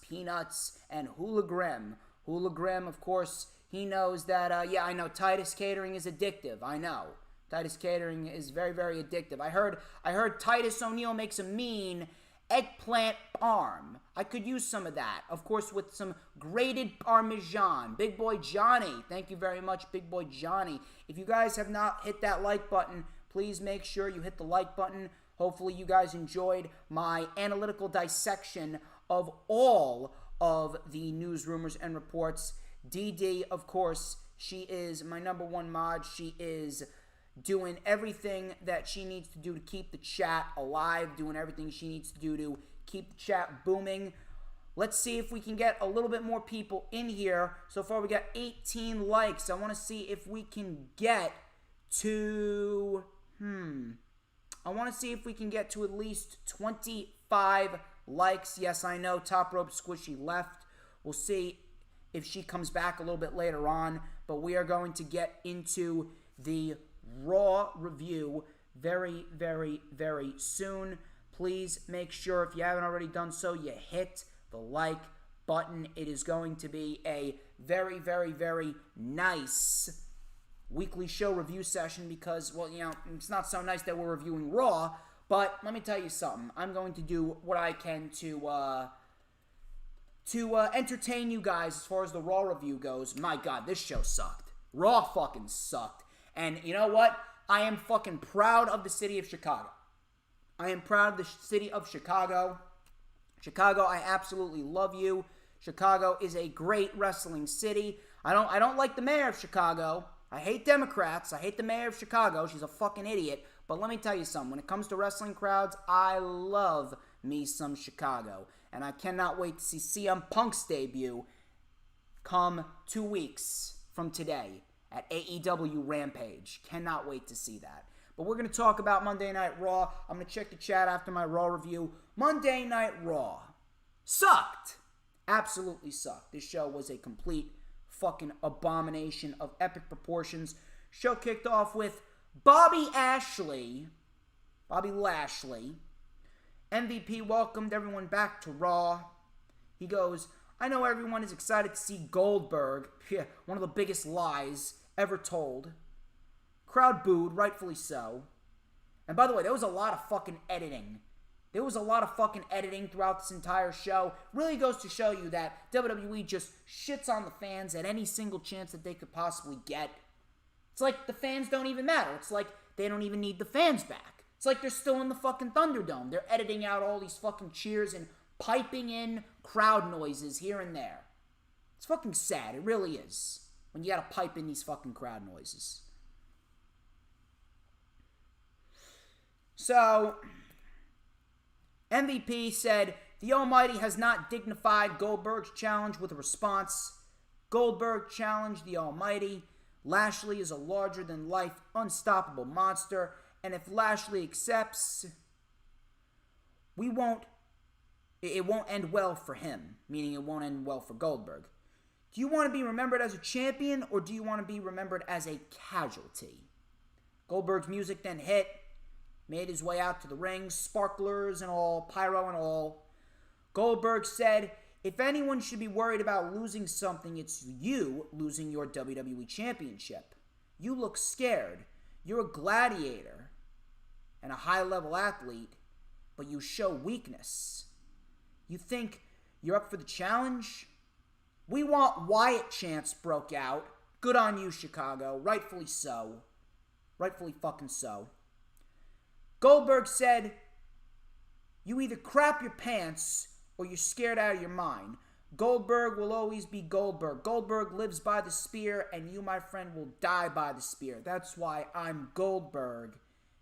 and Hula Grim. Hula Grim, of course, he knows that, I know Titus Catering is addictive. I know. Titus Catering is very, very addictive. I heard Titus O'Neil makes a mean eggplant parm. I could use some of that. Of course, with some grated Parmesan. Big Boy Johnny. Thank you very much, Big Boy Johnny. If you guys have not hit that like button, please make sure you hit the like button. Hopefully you guys enjoyed my analytical dissection of all of the news, rumors, and reports. DD, of course, she is my number one mod. She is doing everything that she needs to do to keep the chat alive, doing everything she needs to do to keep the chat booming. Let's see if we can get a little bit more people in here. So far, we got 18 likes. I want to see if we can get to... I want to see if we can get to at least 25 likes. Yes, I know Top Rope Squishy left. We'll see if she comes back a little bit later on. But we are going to get into the Raw review very, very, very soon. Please make sure, if you haven't already done so, you hit the like button. It is going to be a very, very, very nice weekly show review session because, well, it's not so nice that we're reviewing Raw, but let me tell you something. I'm going to do what I can to entertain you guys as far as the Raw review goes. My God, this show sucked. Raw fucking sucked. And you know what? I am fucking proud of the city of Chicago. I am proud of the city of Chicago. Chicago, I absolutely love you. Chicago is a great wrestling city. I don't like the mayor of Chicago. I hate Democrats. I hate the mayor of Chicago. She's a fucking idiot. But let me tell you something. When it comes to wrestling crowds, I love me some Chicago. And I cannot wait to see CM Punk's debut come 2 weeks from today at AEW Rampage. Cannot wait to see that. But we're going to talk about Monday Night Raw. I'm going to check the chat after my Raw review. Monday Night Raw sucked. Absolutely sucked. This show was a complete fucking abomination of epic proportions. Show kicked off with Bobby Lashley. MVP welcomed everyone back to Raw. He goes, I know everyone is excited to see Goldberg. Yeah, one of the biggest lies ever told. Crowd booed, rightfully so. And by the way, there was a lot of fucking editing. Throughout this entire show. Really goes to show you that WWE just shits on the fans at any single chance that they could possibly get. It's like the fans don't even matter. It's like they don't even need the fans back. It's like they're still in the fucking Thunderdome. They're editing out all these fucking cheers and piping in crowd noises here and there. It's fucking sad. It really is. When you gotta pipe in these fucking crowd noises. So, MVP said, the Almighty has not dignified Goldberg's challenge with a response. Goldberg challenged the Almighty. Lashley is a larger-than-life, unstoppable monster, and if Lashley accepts, it won't end well for him, meaning it won't end well for Goldberg. Do you want to be remembered as a champion, or do you want to be remembered as a casualty? Goldberg's music then hit, made his way out to the ring, sparklers and all, pyro and all. Goldberg said, if anyone should be worried about losing something, it's you losing your WWE Championship. You look scared. You're a gladiator and a high-level athlete, but you show weakness. You think you're up for the challenge? We want Wyatt chants broke out. Good on you, Chicago. Rightfully so. Rightfully fucking so. Goldberg said, you either crap your pants or you're scared out of your mind. Goldberg will always be Goldberg. Goldberg lives by the spear, and you, my friend, will die by the spear. That's why I'm Goldberg,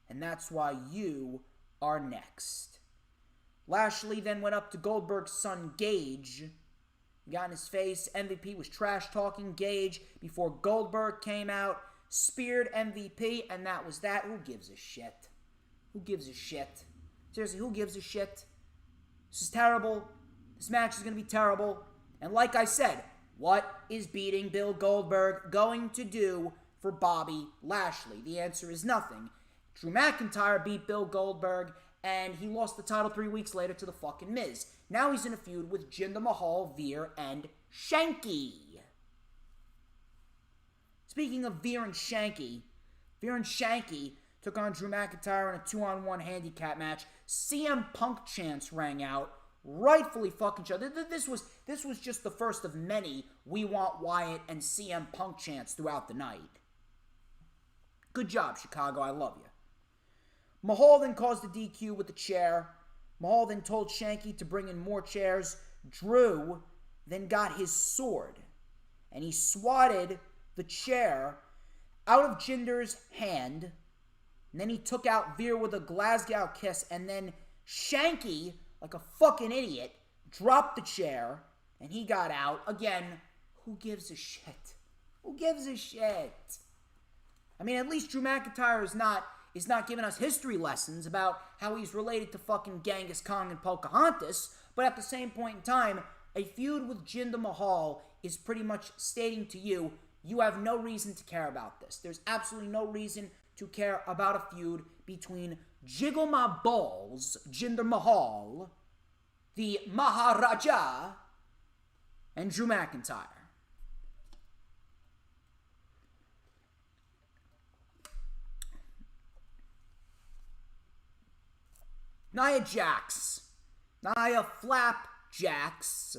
and that's why you are next. Lashley then went up to Goldberg's son, Gage. He got in his face. MVP was trash-talking Gage before Goldberg came out, speared MVP, and that was that. Who gives a shit? Who gives a shit? Seriously, who gives a shit? This is terrible. This match is going to be terrible. And like I said, what is beating Bill Goldberg going to do for Bobby Lashley? The answer is nothing. Drew McIntyre beat Bill Goldberg, and he lost the title 3 weeks later to the fucking Miz. Now he's in a feud with Jinder Mahal, Veer, and Shanky. Speaking of Veer and Shanky took on Drew McIntyre in a 2-on-1 handicap match. CM Punk chants rang out. Rightfully fucking so. This was just the first of many We Want Wyatt and CM Punk chants throughout the night. Good job, Chicago. I love you. Mahal then caused the DQ with the chair. Mahal then told Shanky to bring in more chairs. Drew then got his sword, and he swatted the chair out of Jinder's hand. And then he took out Veer with a Glasgow kiss, and then Shanky, like a fucking idiot, dropped the chair, and he got out. Again, who gives a shit? Who gives a shit? I mean, at least Drew McIntyre is not giving us history lessons about how he's related to fucking Genghis Khan and Pocahontas, but at the same point in time, a feud with Jinder Mahal is pretty much stating to you, you have no reason to care about this. There's absolutely no reason to care about a feud between Jiggle My Balls, Jinder Mahal, the Maharaja, and Drew McIntyre. Nia Flapjacks,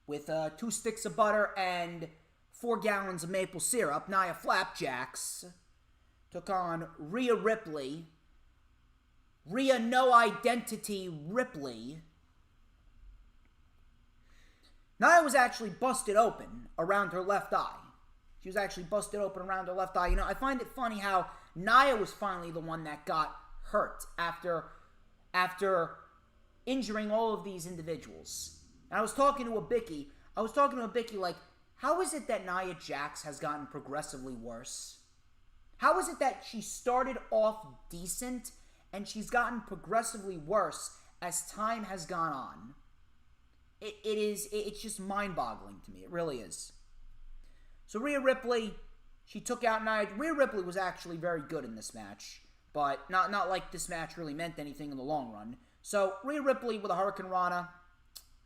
with 2 sticks of butter and 4 gallons of maple syrup. Nia Flapjacks took on Rhea Ripley. Rhea No Identity Ripley. Nia was actually busted open around her left eye. She was actually busted open around her left eye. You know, I find it funny how Nia was finally the one that got hurt after injuring all of these individuals. And I was talking to a Bicky like, how is it that Nia Jax has gotten progressively worse? How is it that she started off decent and she's gotten progressively worse as time has gone on? It's just mind-boggling to me. It really is. So Rhea Ripley, she took out Nia. Rhea Ripley was actually very good in this match, but not like this match really meant anything in the long run. So Rhea Ripley with a Hurricane Rana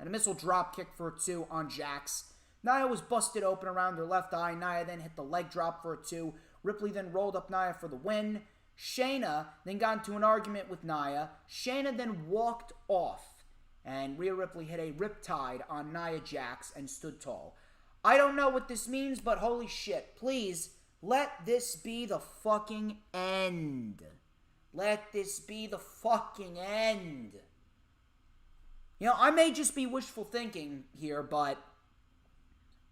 and a missile drop kick for a 2 on Jax. Nia was busted open around her left eye. Nia then hit the leg drop for a 2. Ripley then rolled up Nia for the win. Shayna then got into an argument with Nia. Shayna then walked off, and Rhea Ripley hit a riptide on Nia Jax and stood tall. I don't know what this means, but holy shit. Please Let this be the fucking end. Let this be the fucking end. You know, I may just be wishful thinking here, but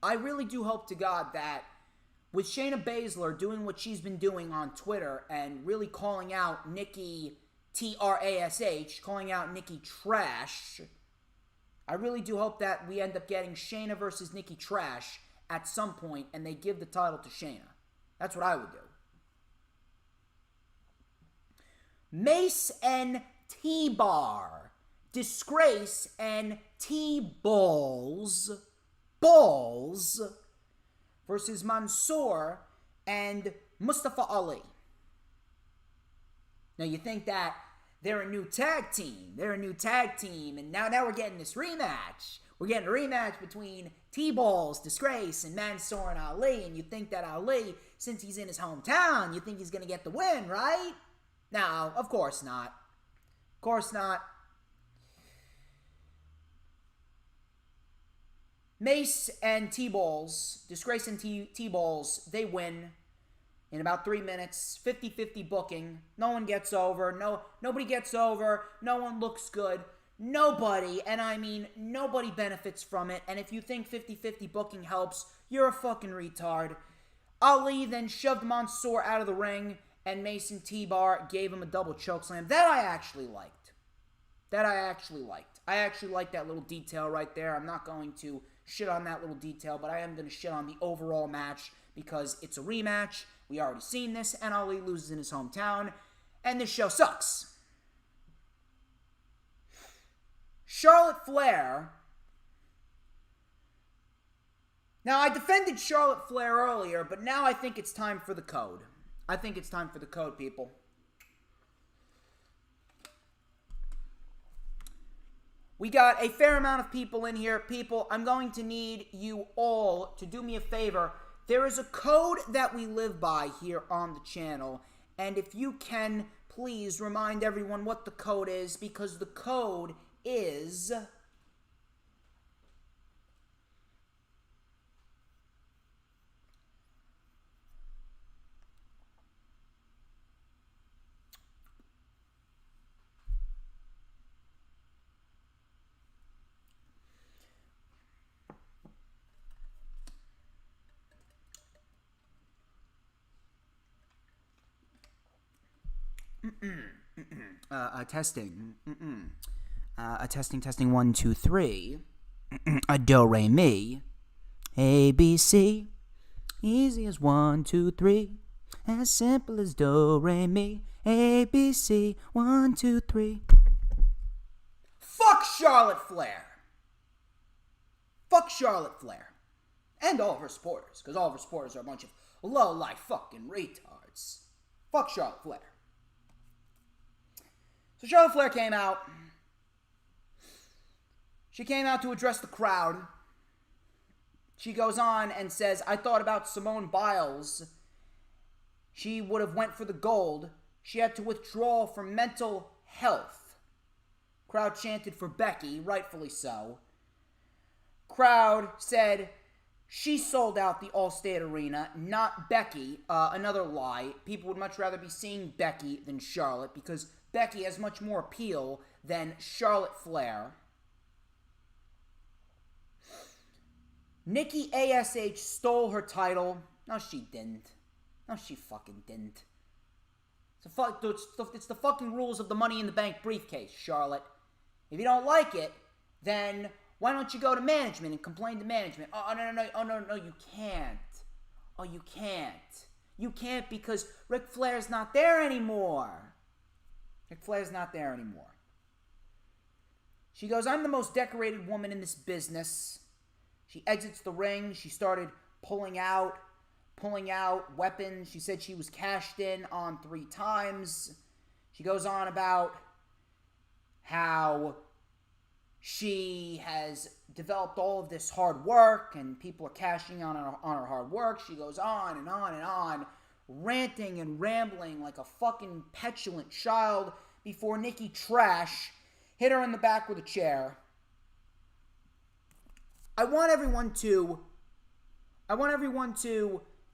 I really do hope to God that with Shayna Baszler doing what she's been doing on Twitter and really calling out Nikki Trash, calling out Nikki Trash, I really do hope that we end up getting Shayna versus Nikki Trash at some point and they give the title to Shayna. That's what I would do. Mace and T-Bar. Disgrace and T-Balls. Balls. Versus Mansoor and Mustafa Ali. Now you think that they're a new tag team. And now we're getting this rematch. We're getting a rematch between T-Balls, Disgrace, and Mansoor and Ali. And you think that Ali, since he's in his hometown, you think he's going to get the win, right? No, of course not. Of course not. Mace and T-Balls, Disgrace and T-Balls, they win in about 3 minutes. 50-50 booking. No one gets over. Nobody gets over. No one looks good. Nobody, and I mean nobody benefits from it. And if you think 50-50 booking helps, you're a fucking retard. Ali then shoved Mansoor out of the ring, and Mason T-Bar gave him a double chokeslam. That I actually liked. I actually liked that little detail right there. I'm not going to shit on that little detail, but I am going to shit on the overall match because it's a rematch. We already seen this, and Ali loses in his hometown, and this show sucks. Charlotte Flair. Now, I defended Charlotte Flair earlier, but now I think it's time for the code. I think it's time for the code, people. We got a fair amount of people in here. People, I'm going to need you all to do me a favor. There is a code that we live by here on the channel, and if you can, please remind everyone what the code is, because the code is testing. Testing 1 2 3. A do re mi. A B C. Easy as 1 2 3. As simple as do re mi. A B C 1 2 3. Fuck Charlotte Flair. Fuck Charlotte Flair. And all of her supporters, because all of her supporters are a bunch of low-life fucking retards. Fuck Charlotte Flair. So Charlotte Flair came out. She came out to address the crowd. She goes on and says, I thought about Simone Biles. She would have went for the gold. She had to withdraw from mental health. Crowd chanted for Becky, rightfully so. Crowd said she sold out the Allstate Arena, not Becky. Another lie. People would much rather be seeing Becky than Charlotte because Becky has much more appeal than Charlotte Flair. Nikki ASH stole her title. No, she didn't. No, she fucking didn't. It's the fucking rules of the Money in the Bank briefcase, Charlotte. If you don't like it, then why don't you go to management and complain to management? Oh, no, you can't. Oh, you can't. You can't because Ric Flair's not there anymore. Ric Flair's not there anymore. She goes, I'm the most decorated woman in this business. She exits the ring. She started pulling out weapons. She said she was cashed in on 3 times. She goes on about how she has developed all of this hard work and people are cashing on her hard work. She goes on and on and on, ranting and rambling like a fucking petulant child before Nikki Trash hit her in the back with a chair. I want everyone to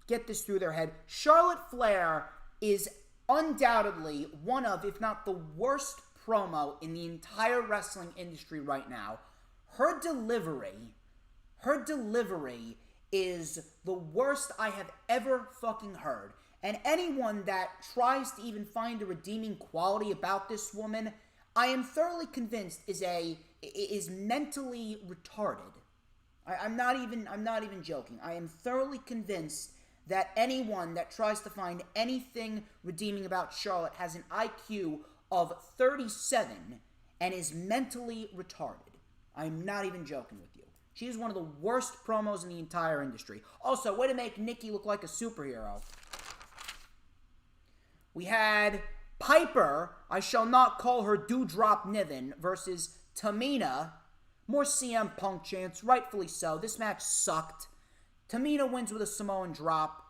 get this through their head. Charlotte Flair is undoubtedly one of, if not the worst promo in the entire wrestling industry right now. Her delivery is the worst I have ever fucking heard. And anyone that tries to even find a redeeming quality about this woman, I am thoroughly convinced is mentally retarded. I'm not even joking. I am thoroughly convinced that anyone that tries to find anything redeeming about Charlotte has an IQ of 37 and is mentally retarded. I'm not even joking with you. She is one of the worst promos in the entire industry. Also, way to make Nikki look like a superhero. We had Piper, I shall not call her Dewdrop Niven, versus Tamina. More CM Punk chants, rightfully so. This match sucked. Tamina wins with a Samoan drop.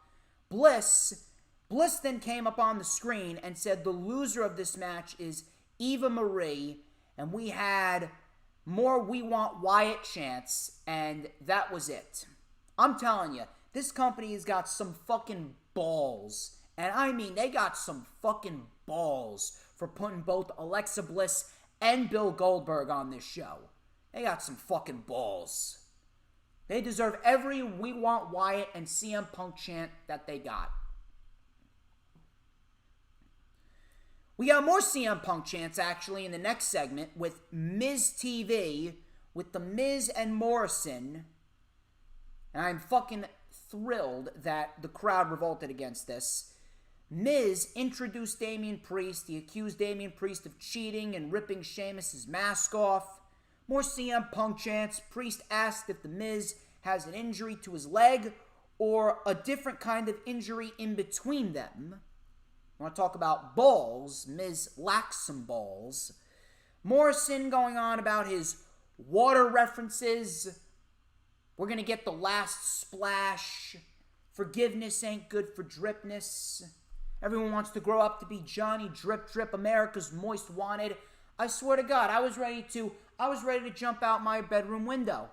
Bliss then came up on the screen and said the loser of this match is Eva Marie. And we had more We Want Wyatt chants, and that was it. I'm telling you, this company has got some fucking balls. And I mean, they got some fucking balls for putting both Alexa Bliss and Bill Goldberg on this show. They got some fucking balls. They deserve every We Want Wyatt and CM Punk chant that they got. We got more CM Punk chants, actually, in the next segment with Miz TV, with The Miz and Morrison. And I'm fucking thrilled that the crowd revolted against this. Miz introduced Damian Priest. He accused Damian Priest of cheating and ripping Sheamus' mask off. More CM Punk chants. Priest asked if The Miz has an injury to his leg or a different kind of injury in between them. I want to talk about balls. Miz lacks some balls. Morrison going on about his water references. We're going to get the last splash. Forgiveness ain't good for dripness. Everyone wants to grow up to be Johnny Drip Drip, America's Most Wanted. I swear to God, I was ready to jump out my bedroom window.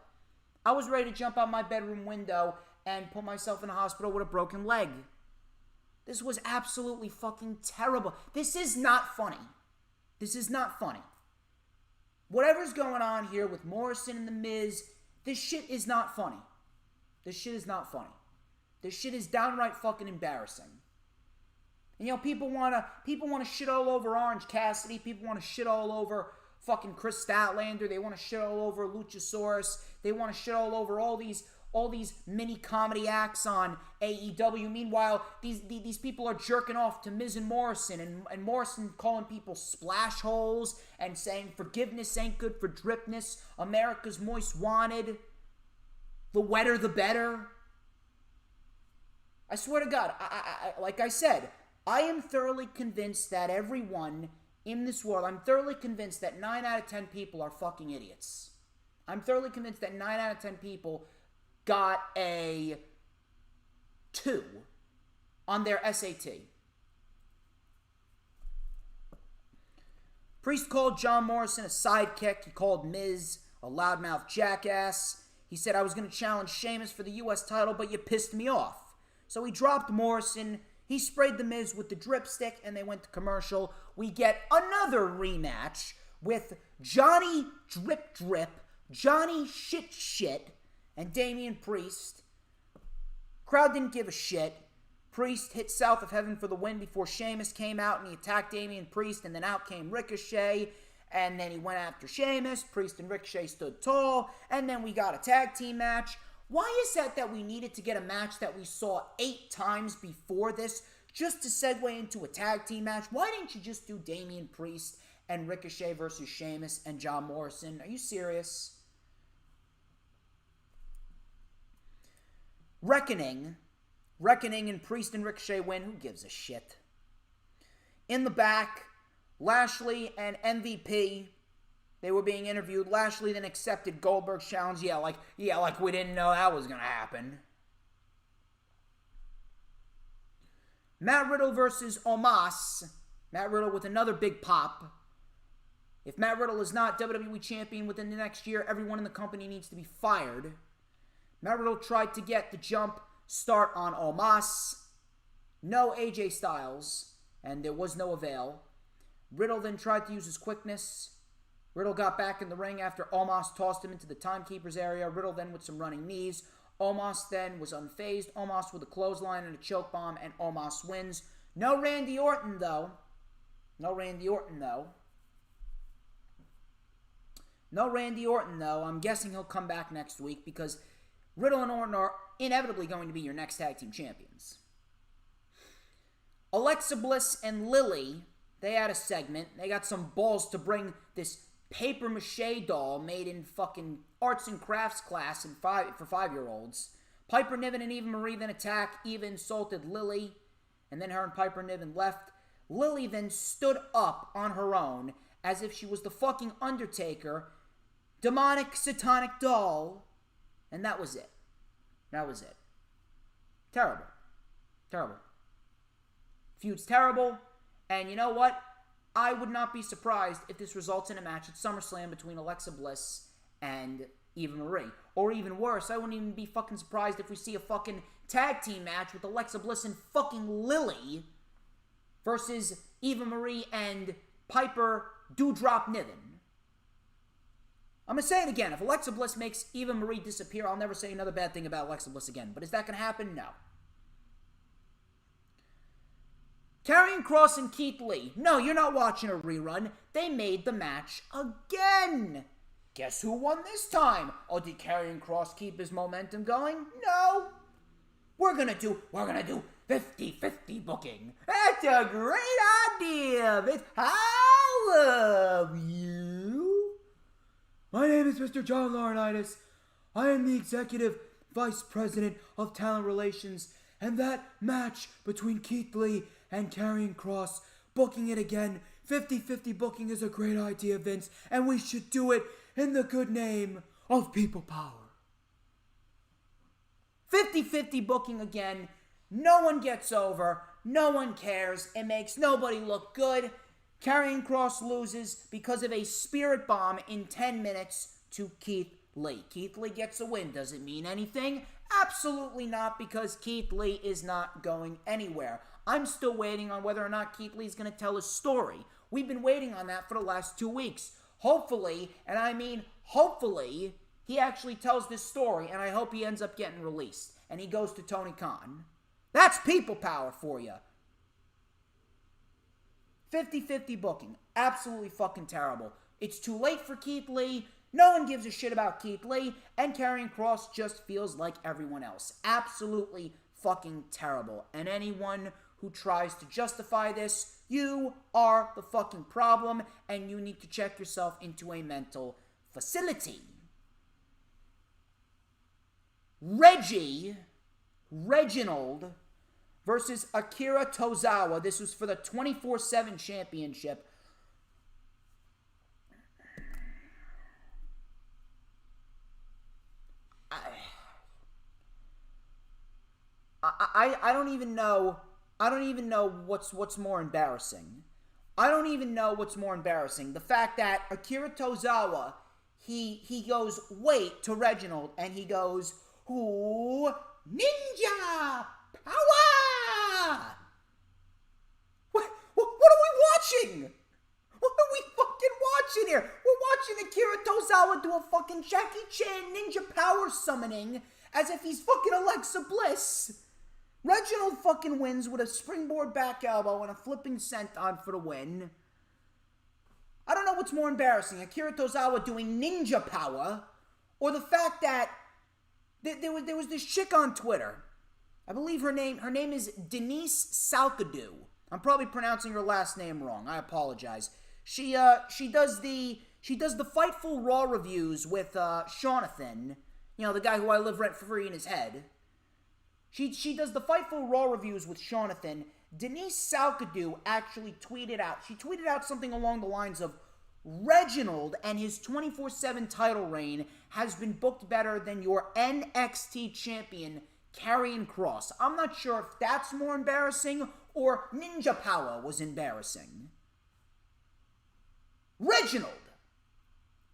I was ready to jump out my bedroom window and put myself in a hospital with a broken leg. This was absolutely fucking terrible. This is not funny. This is not funny. Whatever's going on here with Morrison and The Miz, this shit is not funny. This shit is not funny. This shit is downright fucking embarrassing. And, you know, people want to shit all over Orange Cassidy. People want to shit all over fucking Chris Statlander. They want to shit all over Luchasaurus. They want to shit all over all these mini comedy acts on AEW. Meanwhile, these people are jerking off to Miz and Morrison, and Morrison calling people splash holes and saying forgiveness ain't good for dripness. America's Most Wanted. The wetter, the better. I swear to God, I like I said, I am thoroughly convinced that everyone in this world, I'm thoroughly convinced that 9 out of 10 people are fucking idiots. I'm thoroughly convinced that 9 out of 10 people got a 2 on their SAT. Priest called John Morrison a sidekick. He called Miz a loudmouth jackass. He said, I was going to challenge Sheamus for the U.S. title, but you pissed me off. So he dropped Morrison. He sprayed The Miz with the dripstick, and they went to commercial. We get another rematch with Johnny Drip Drip, Johnny Shit Shit, and Damian Priest. Crowd didn't give a shit. Priest hit South of Heaven for the win before Sheamus came out and he attacked Damian Priest, and then out came Ricochet, and then he went after Sheamus. Priest and Ricochet stood tall, and then we got a tag team match. Why is that we needed to get a match that we saw 8 times before this just to segue into a tag team match? Why didn't you just do Damian Priest and Ricochet versus Sheamus and John Morrison? Are you serious? Reckoning and Priest and Ricochet win. Who gives a shit? In the back, Lashley and MVP, they were being interviewed. Lashley then accepted Goldberg's challenge. Yeah, like we didn't know that was going to happen. Matt Riddle versus Omos. Matt Riddle with another big pop. If Matt Riddle is not WWE champion within the next year, everyone in the company needs to be fired. Matt Riddle tried to get the jump start on Omos. No AJ Styles, and there was no avail. Riddle then tried to use his quickness. Riddle got back in the ring after Omos tossed him into the timekeeper's area. Riddle then with some running knees. Omos then was unfazed. Omos with a clothesline and a choke bomb, and Omos wins. No Randy Orton, though. No Randy Orton, though. I'm guessing he'll come back next week because Riddle and Orton are inevitably going to be your next tag team champions. Alexa Bliss and Lily, they had a segment. They got some balls to bring this papier-mâché doll made in fucking arts and crafts class for 5-year-olds. Piper Niven and Eva Marie then attack. Eva insulted Lily, and then her and Piper Niven left. Lily then stood up on her own as if she was the fucking Undertaker, demonic, satanic doll, and that was it. Terrible. Feud's terrible, and you know what? I would not be surprised if this results in a match at SummerSlam between Alexa Bliss and Eva Marie. Or even worse, I wouldn't even be fucking surprised if we see a fucking tag team match with Alexa Bliss and fucking Lily versus Eva Marie and Piper Doudrop Niven. I'm going to say it again. If Alexa Bliss makes Eva Marie disappear, I'll never say another bad thing about Alexa Bliss again. But is that going to happen? No. Karrion Kross and Keith Lee. No, you're not watching a rerun. They made the match again. Guess who won this time? Oh, did Karrion Kross keep his momentum going? No. We're gonna do 50-50 booking. That's a great idea, Vince. I love you. My name is Mr. John Laurinaitis. I am the Executive Vice President of Talent Relations, and that match between Keith Lee and Karrion Kross, booking it again. 50-50 booking is a great idea, Vince, and we should do it in the good name of people power. 50-50 booking again. No one gets over. No one cares. It makes nobody look good. Karrion Kross loses because of a spirit bomb in 10 minutes to Keith Lee. Keith Lee gets a win. Does it mean anything? Absolutely not, because Keith Lee is not going anywhere. I'm still waiting on whether or not Keith Lee's going to tell his story. We've been waiting on that for the last 2 weeks. Hopefully, and I mean hopefully, he actually tells this story, and I hope he ends up getting released, and he goes to Tony Khan. That's people power for you. 50-50 booking. Absolutely fucking terrible. It's too late for Keith Lee. No one gives a shit about Keith Lee, and Karrion Kross just feels like everyone else. Absolutely fucking terrible. And anyone who tries to justify this, you are the fucking problem, and you need to check yourself into a mental facility. Reginald versus Akira Tozawa. This was for the 24/7 championship. I don't even know. I don't even know what's more embarrassing. The fact that Akira Tozawa, he goes, wait, to Reginald, and he goes, ooh, ninja power! What are we watching? What are we fucking watching here? We're watching Akira Tozawa do a fucking Jackie Chan ninja power summoning as if he's fucking Alexa Bliss. Reginald fucking wins with a springboard back elbow and a flipping senton for the win. I don't know what's more embarrassing, Akira Tozawa doing ninja power, or the fact that there was this chick on Twitter. I believe her name is Denise Salkadoo. I'm probably pronouncing her last name wrong. I apologize. She does the Fightful Raw reviews with Jonathan, you know, the guy who I live rent free in his head. She does the Fightful Raw reviews with Jonathan. Denise Salkadoo actually tweeted out something along the lines of, Reginald and his 24/7 title reign has been booked better than your NXT champion, Karrion Kross. I'm not sure if that's more embarrassing or Ninja Power was embarrassing.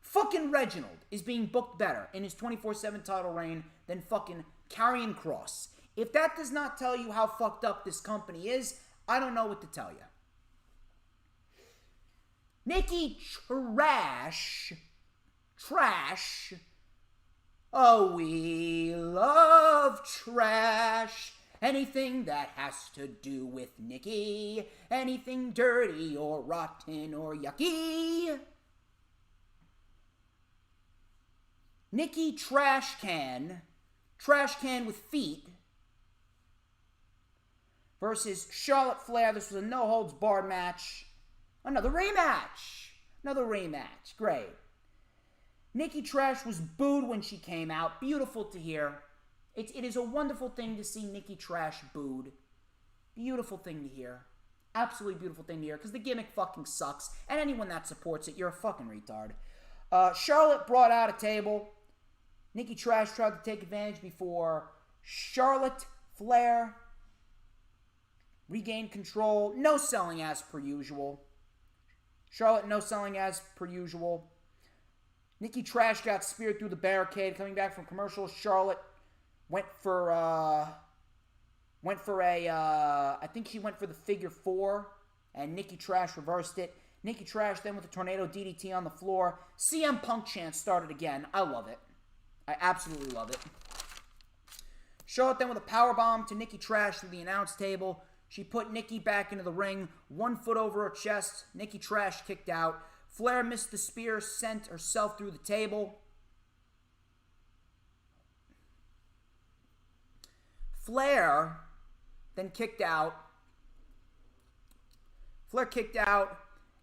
Fucking Reginald is being booked better in his 24/7 title reign than fucking Karrion Kross. If that does not tell you how fucked up this company is, I don't know what to tell you. Nikki Trash. Oh, we love trash. Anything that has to do with Nikki. Anything dirty or rotten or yucky. Nikki Trash Can with feet, versus Charlotte Flair. This was a no-holds-barred match. Another rematch. Great. Nikki Trash was booed when she came out. Beautiful to hear. It is a wonderful thing to see Nikki Trash booed. Beautiful thing to hear. Absolutely beautiful thing to hear, because the gimmick fucking sucks, and anyone that supports it, you're a fucking retard. Charlotte brought out a table. Nikki Trash tried to take advantage before Charlotte Flair regained control. No selling as per usual. Charlotte no selling as per usual. Nikki Trash got speared through the barricade. Coming back from commercial, Charlotte went for I think she went for the figure 4, and Nikki Trash reversed it. Nikki Trash then with a tornado DDT on the floor. CM Punk chant started again. I love it. I absolutely love it. Charlotte then with a powerbomb to Nikki Trash through the announce table. She put Nikki back into the ring, 1 foot over her chest. Nikki Trash kicked out. Flair missed the spear, sent herself through the table. Flair then kicked out. Flair kicked out,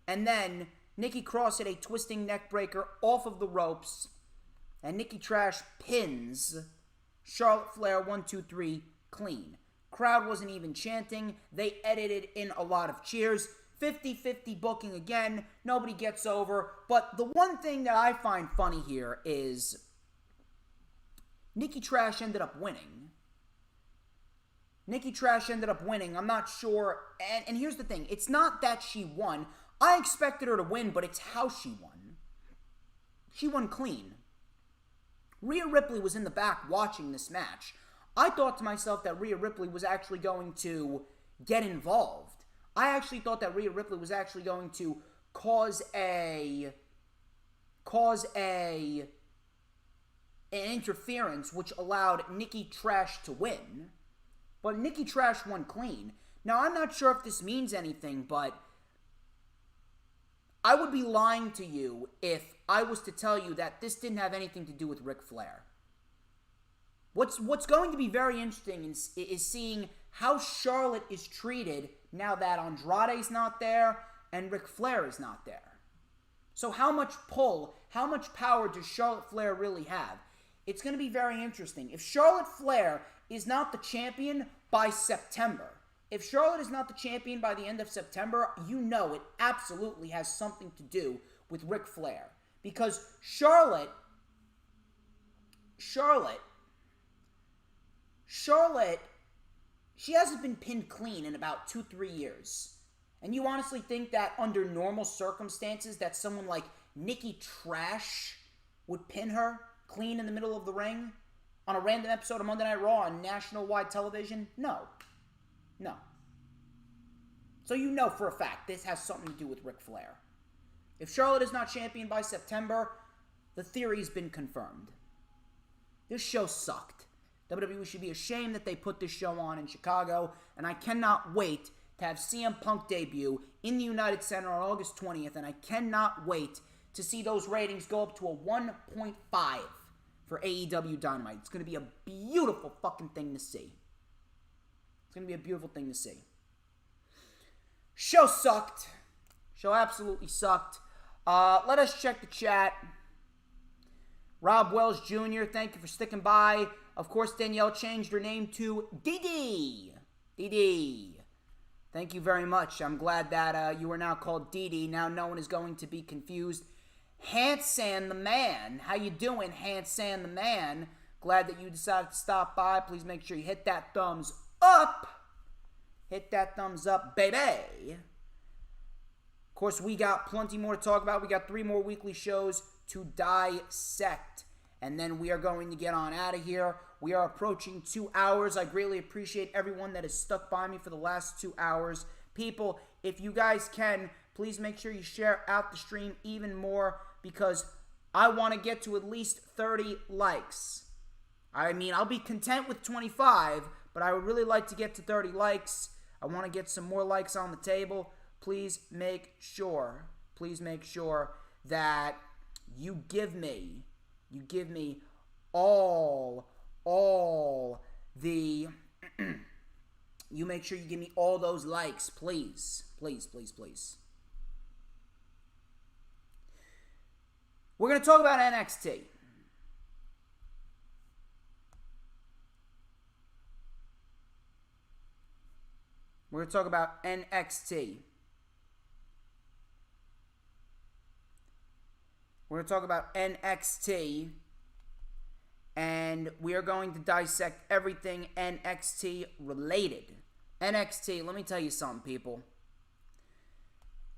and then Nikki Cross hit a twisting neck breaker off of the ropes, and Nikki Trash pins Charlotte Flair 1, 2, 3 clean. Crowd wasn't even chanting. They edited in a lot of cheers. 50-50 booking again. Nobody gets over. But the one thing that I find funny here is Nikki Trash ended up winning. I'm not sure. And here's the thing. It's not that she won. I expected her to win, but it's how she won. She won clean. Rhea Ripley was in the back watching this match. I thought to myself that Rhea Ripley was actually going to get involved. I actually thought that Rhea Ripley was actually going to cause an interference which allowed Nikki Trash to win. But Nikki Trash won clean. Now, I'm not sure if this means anything, but I would be lying to you if I was to tell you that this didn't have anything to do with Ric Flair. What's going to be very interesting is seeing how Charlotte is treated now that Andrade's not there and Ric Flair is not there. So how much pull, how much power does Charlotte Flair really have? It's going to be very interesting. If Charlotte Flair is not the champion by September, if Charlotte is not the champion by the end of September, you know it absolutely has something to do with Ric Flair. Because Charlotte, she hasn't been pinned clean in about 2-3 years. And you honestly think that under normal circumstances that someone like Nikki Trash would pin her clean in the middle of the ring on a random episode of Monday Night Raw on national-wide television? No. So you know for a fact this has something to do with Ric Flair. If Charlotte is not champion by September, the theory's been confirmed. This show sucked. WWE should be ashamed that they put this show on in Chicago, and I cannot wait to have CM Punk debut in the United Center on August 20th, and I cannot wait to see those ratings go up to a 1.5 for AEW Dynamite. It's going to be a beautiful fucking thing to see. It's going to be a beautiful thing to see. Show sucked. Show absolutely sucked. Let us check the chat. Rob Wells Jr., thank you for sticking by. Of course, Danielle changed her name to Dee Dee. Thank you very much. I'm glad that you are now called Dee Dee. Now no one is going to be confused. Hansan the Man. How you doing, Hansan the Man? Glad that you decided to stop by. Please make sure you hit that thumbs up. Hit that thumbs up, baby. Of course, we got plenty more to talk about. We got 3 more weekly shows to dissect. And then we are going to get on out of here. We are approaching 2 hours. I greatly appreciate everyone that has stuck by me for the last 2 hours. People, if you guys can, please make sure you share out the stream even more, because I want to get to at least 30 likes. I mean, I'll be content with 25, but I would really like to get to 30 likes. I want to get some more likes on the table. Please make sure that you give me all the you make sure you give me all those likes, please. We're going to talk about NXT. We're going to talk about NXT. We're going to talk about NXT, and we are going to dissect everything NXT related. NXT, let me tell you something, people.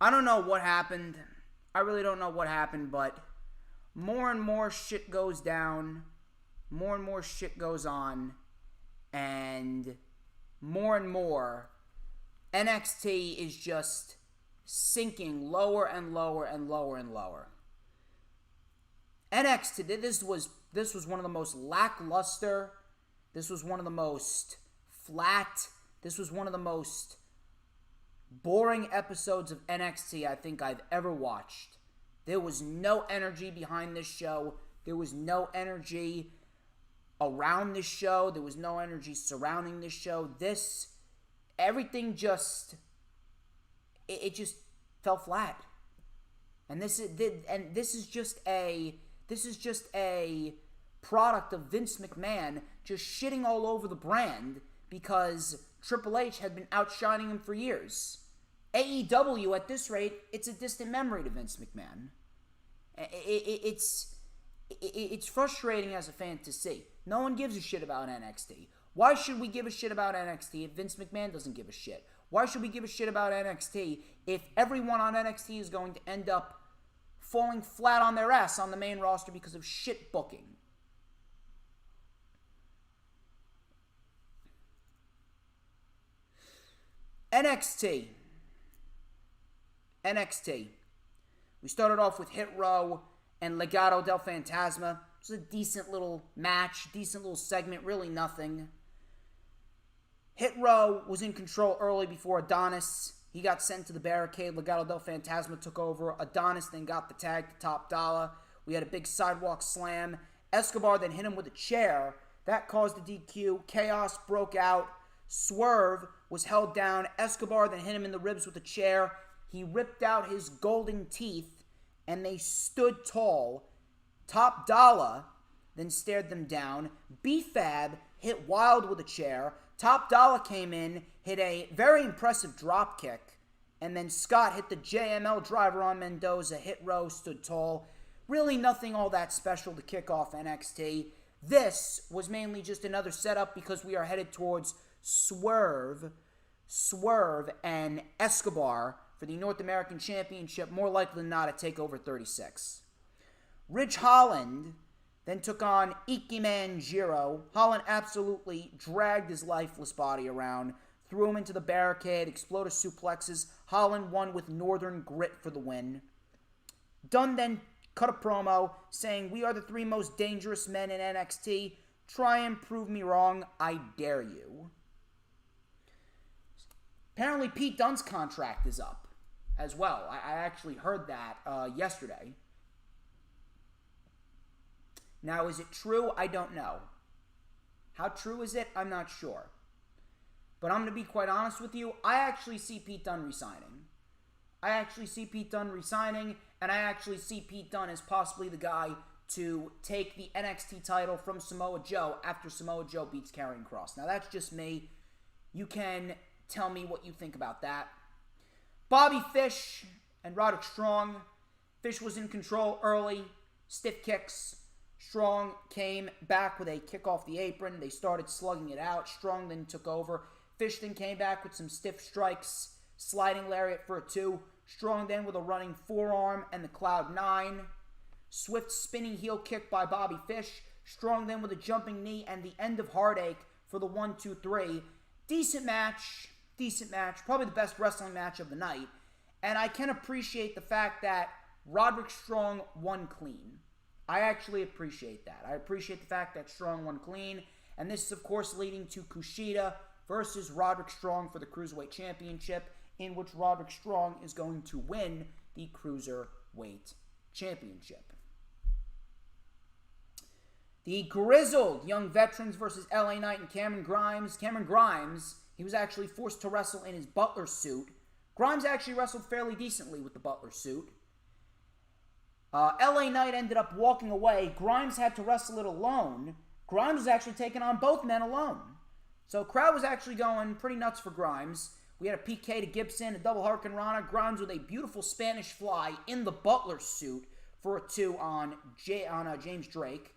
I don't know what happened. I really don't know what happened, but more and more shit goes down. More and more shit goes on. And more NXT is just sinking lower and lower and lower and lower. NXT, this was one of the most lackluster, this was one of the most flat, this was one of the most boring episodes of NXT I think I've ever watched. There was no energy behind this show. There was no energy around this show. There was no energy surrounding this show. Everything just, it just fell flat. And this is just a product of Vince McMahon just shitting all over the brand because Triple H had been outshining him for years. AEW, at this rate, it's a distant memory to Vince McMahon. It's frustrating as a fan to see. No one gives a shit about NXT. Why should we give a shit about NXT if Vince McMahon doesn't give a shit? Why should we give a shit about NXT if everyone on NXT is going to end up falling flat on their ass on the main roster because of shit booking? NXT. We started off with Hit Row and Legado del Fantasma. It was a decent little match, decent little segment, really nothing. Hit Row was in control early before Adonis. He got sent to the barricade. Legado del Fantasma took over. Adonis then got the tag to Top Dollar. We had a big sidewalk slam. Escobar then hit him with a chair. That caused a DQ. Chaos broke out. Swerve was held down. Escobar then hit him in the ribs with a chair. He ripped out his golden teeth, and they stood tall. Top Dollar then stared them down. B-Fab hit Wild with a chair. Top Dollar came in, hit a very impressive drop kick, and then Scott hit the JML driver on Mendoza. Hit Row stood tall. Really nothing all that special to kick off NXT. This was mainly just another setup because we are headed towards Swerve and Escobar for the North American Championship, more likely than not at TakeOver 36. Ridge Holland then took on Ike Manjiro. Holland absolutely dragged his lifeless body around, threw him into the barricade, exploded suplexes. Holland won with Northern Grit for the win. Dunn then cut a promo saying, "We are the three most dangerous men in NXT. Try and prove me wrong. I dare you." Apparently Pete Dunne's contract is up as well. I actually heard that yesterday. Now, is it true? I don't know. How true is it? I'm not sure. But I'm going to be quite honest with you. I actually see Pete Dunne resigning. And I actually see Pete Dunne as possibly the guy to take the NXT title from Samoa Joe after Samoa Joe beats Karrion Kross. Now, that's just me. You can tell me what you think about that. Bobby Fish and Roderick Strong. Fish was in control early. Stiff kicks. Strong came back with a kick off the apron. They started slugging it out. Strong then took over. Fish then came back with some stiff strikes. Sliding lariat for a 2. Strong then with a running forearm and the Cloud 9. Swift spinning heel kick by Bobby Fish. Strong then with a jumping knee and the end of Heartache for the 1-2-3. Decent match. Probably the best wrestling match of the night. And I can appreciate the fact that Roderick Strong won clean. I actually appreciate that. I appreciate the fact that Strong won clean. And this is, of course, leading to Kushida versus Roderick Strong for the Cruiserweight Championship, in which Roderick Strong is going to win the Cruiserweight Championship. The Grizzled Young Veterans versus LA Knight and Cameron Grimes. Cameron Grimes, he was actually forced to wrestle in his Butler suit. Grimes actually wrestled fairly decently with the Butler suit. LA Knight ended up walking away. Grimes had to wrestle it alone. Grimes was actually taking on both men alone. So crowd was actually going pretty nuts for Grimes. We had a PK to Gibson, a double Hurricane Rana. Grimes with a beautiful Spanish fly in the Butler suit for a 2 on James Drake.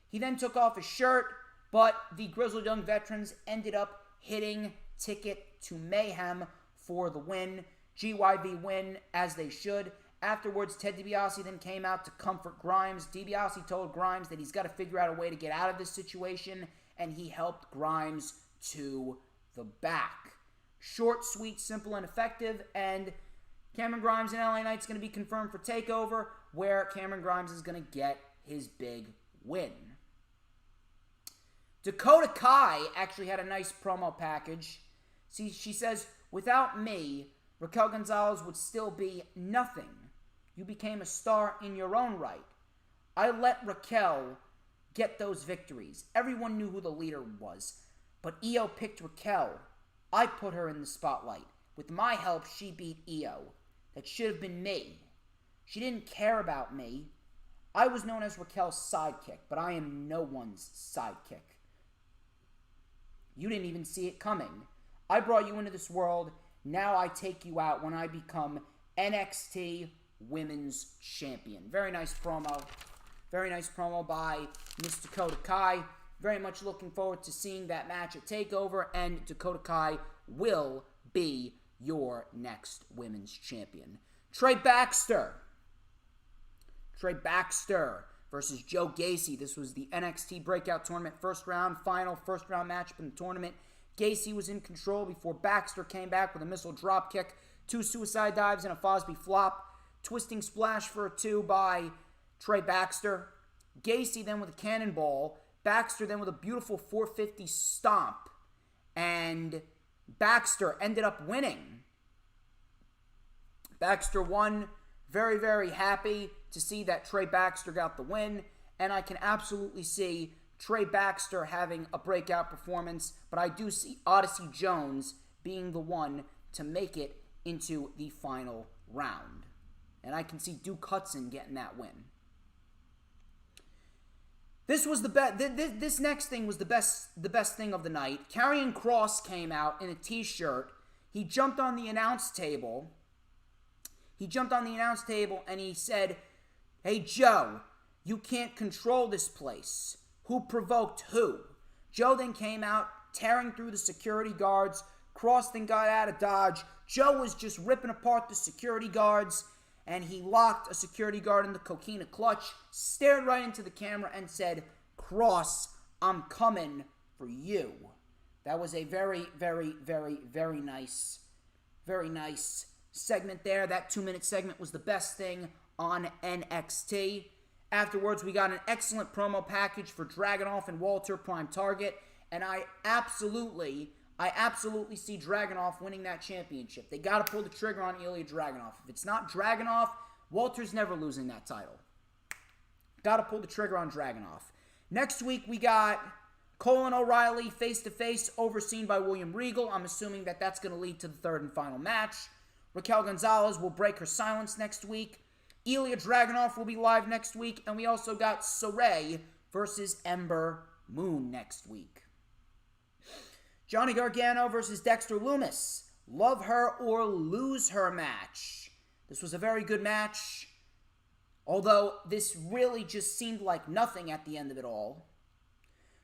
He then took off his shirt, but the Grizzled Young Veterans ended up hitting Ticket to Mayhem for the win. GYV win, as they should. Afterwards, Ted DiBiase then came out to comfort Grimes. DiBiase told Grimes that he's got to figure out a way to get out of this situation, and he helped Grimes to the back. Short, sweet, simple, and effective, and Cameron Grimes and LA Knight's going to be confirmed for TakeOver, where Cameron Grimes is going to get his big win. Dakota Kai actually had a nice promo package. See, she says, "Without me, Raquel Gonzalez would still be nothing. You became a star in your own right. I let Raquel get those victories. Everyone knew who the leader was. But Aew picked Raquel. I put her in the spotlight. With my help, she beat Aew. That should have been me. She didn't care about me. I was known as Raquel's sidekick, but I am no one's sidekick. You didn't even see it coming. I brought you into this world. Now I take you out when I become NXT Women's Champion." Very nice promo. Very nice promo by Miss Dakota Kai. Very much looking forward to seeing that match at TakeOver, and Dakota Kai will be your next Women's Champion. Trey Baxter versus Joe Gacy. This was the NXT Breakout Tournament first round matchup in the tournament. Gacy was in control before Baxter came back with a missile dropkick, 2 suicide dives, and a Fosby flop. Twisting splash for a 2 by Trey Baxter. Gacy then with a cannonball. Baxter then with a beautiful 450 stomp. And Baxter ended up winning. Baxter won. Very, very happy to see that Trey Baxter got the win. And I can absolutely see Trey Baxter having a breakout performance. But I do see Odyssey Jones being the one to make it into the final round. And I can see Duke Hudson getting that win. This was the best. This next thing was the best thing of the night. Karrion Kross came out in a t-shirt. He jumped on the announce table. And he said, "Hey Joe, you can't control this place. Who provoked who?" Joe then came out tearing through the security guards. Kross then got out of dodge. Joe was just ripping apart the security guards. And he locked a security guard in the coquina clutch, stared right into the camera, and said, "Kross, I'm coming for you." That was a very, very, very, very nice segment there. That 2-minute segment was the best thing on NXT. Afterwards, we got an excellent promo package for Dragunov and Walter Prime Target, and I absolutely see Dragunov winning that championship. They got to pull the trigger on Ilya Dragunov. If it's not Dragunov, Walter's never losing that title. Got to pull the trigger on Dragunov. Next week, we got Cole and O'Reilly face-to-face, overseen by William Regal. I'm assuming that that's going to lead to the third and final match. Raquel Gonzalez will break her silence next week. Ilya Dragunov will be live next week. And we also got Sarray versus Ember Moon next week. Johnny Gargano versus Dexter Loomis. Love her or lose her match. This was a very good match. Although this really just seemed like nothing at the end of it all.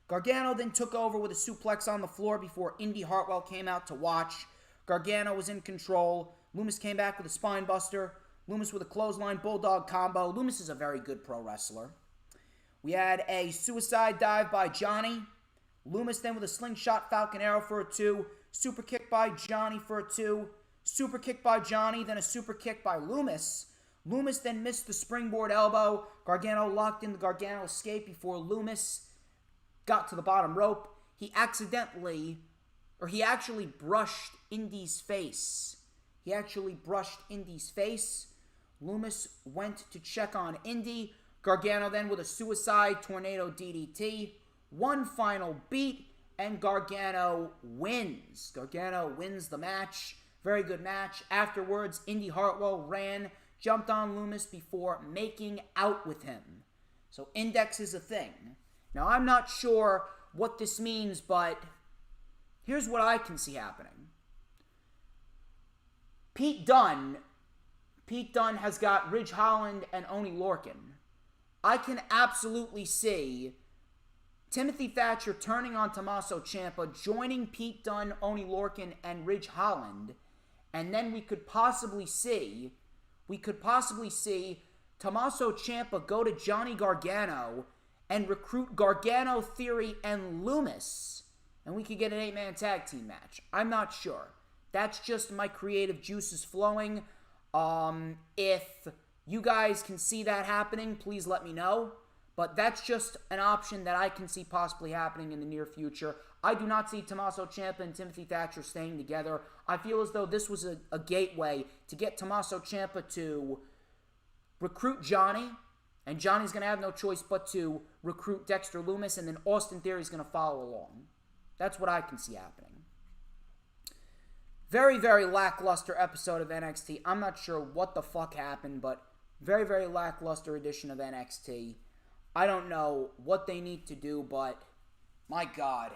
Gargano then took over with a suplex on the floor before Indy Hartwell came out to watch. Gargano was in control. Loomis came back with a spine buster. Loomis with a clothesline bulldog combo. Loomis is a very good pro wrestler. We had a suicide dive by Johnny. Loomis then with a slingshot Falcon Arrow for a 2. Super kick by Johnny for a 2. Super kick by Johnny, then a super kick by Loomis. Loomis then missed the springboard elbow. Gargano locked in the Gargano escape before Loomis got to the bottom rope. He actually brushed Indy's face. Loomis went to check on Indy. Gargano then with a suicide tornado DDT. One final beat, and Gargano wins. Gargano wins the match. Very good match. Afterwards, Indy Hartwell jumped on Loomis before making out with him. So Index is a thing. Now, I'm not sure what this means, but here's what I can see happening. Pete Dunn has got Ridge Holland and Oney Lorcan. I can absolutely see Timothy Thatcher turning on Tommaso Ciampa, joining Pete Dunne, Oney Lorcan, and Ridge Holland, and then we could possibly see Tommaso Ciampa go to Johnny Gargano and recruit Gargano, Theory, and Loomis, and we could get an 8-man tag team match. I'm not sure. That's just my creative juices flowing. If you guys can see that happening, please let me know. But that's just an option that I can see possibly happening in the near future. I do not see Tommaso Ciampa and Timothy Thatcher staying together. I feel as though this was a gateway to get Tommaso Ciampa to recruit Johnny, and Johnny's going to have no choice but to recruit Dexter Loomis, and then Austin Theory is going to follow along. That's what I can see happening. Very, very lackluster episode of NXT. I'm not sure what the fuck happened, but very, very lackluster edition of NXT. I don't know what they need to do, but my God,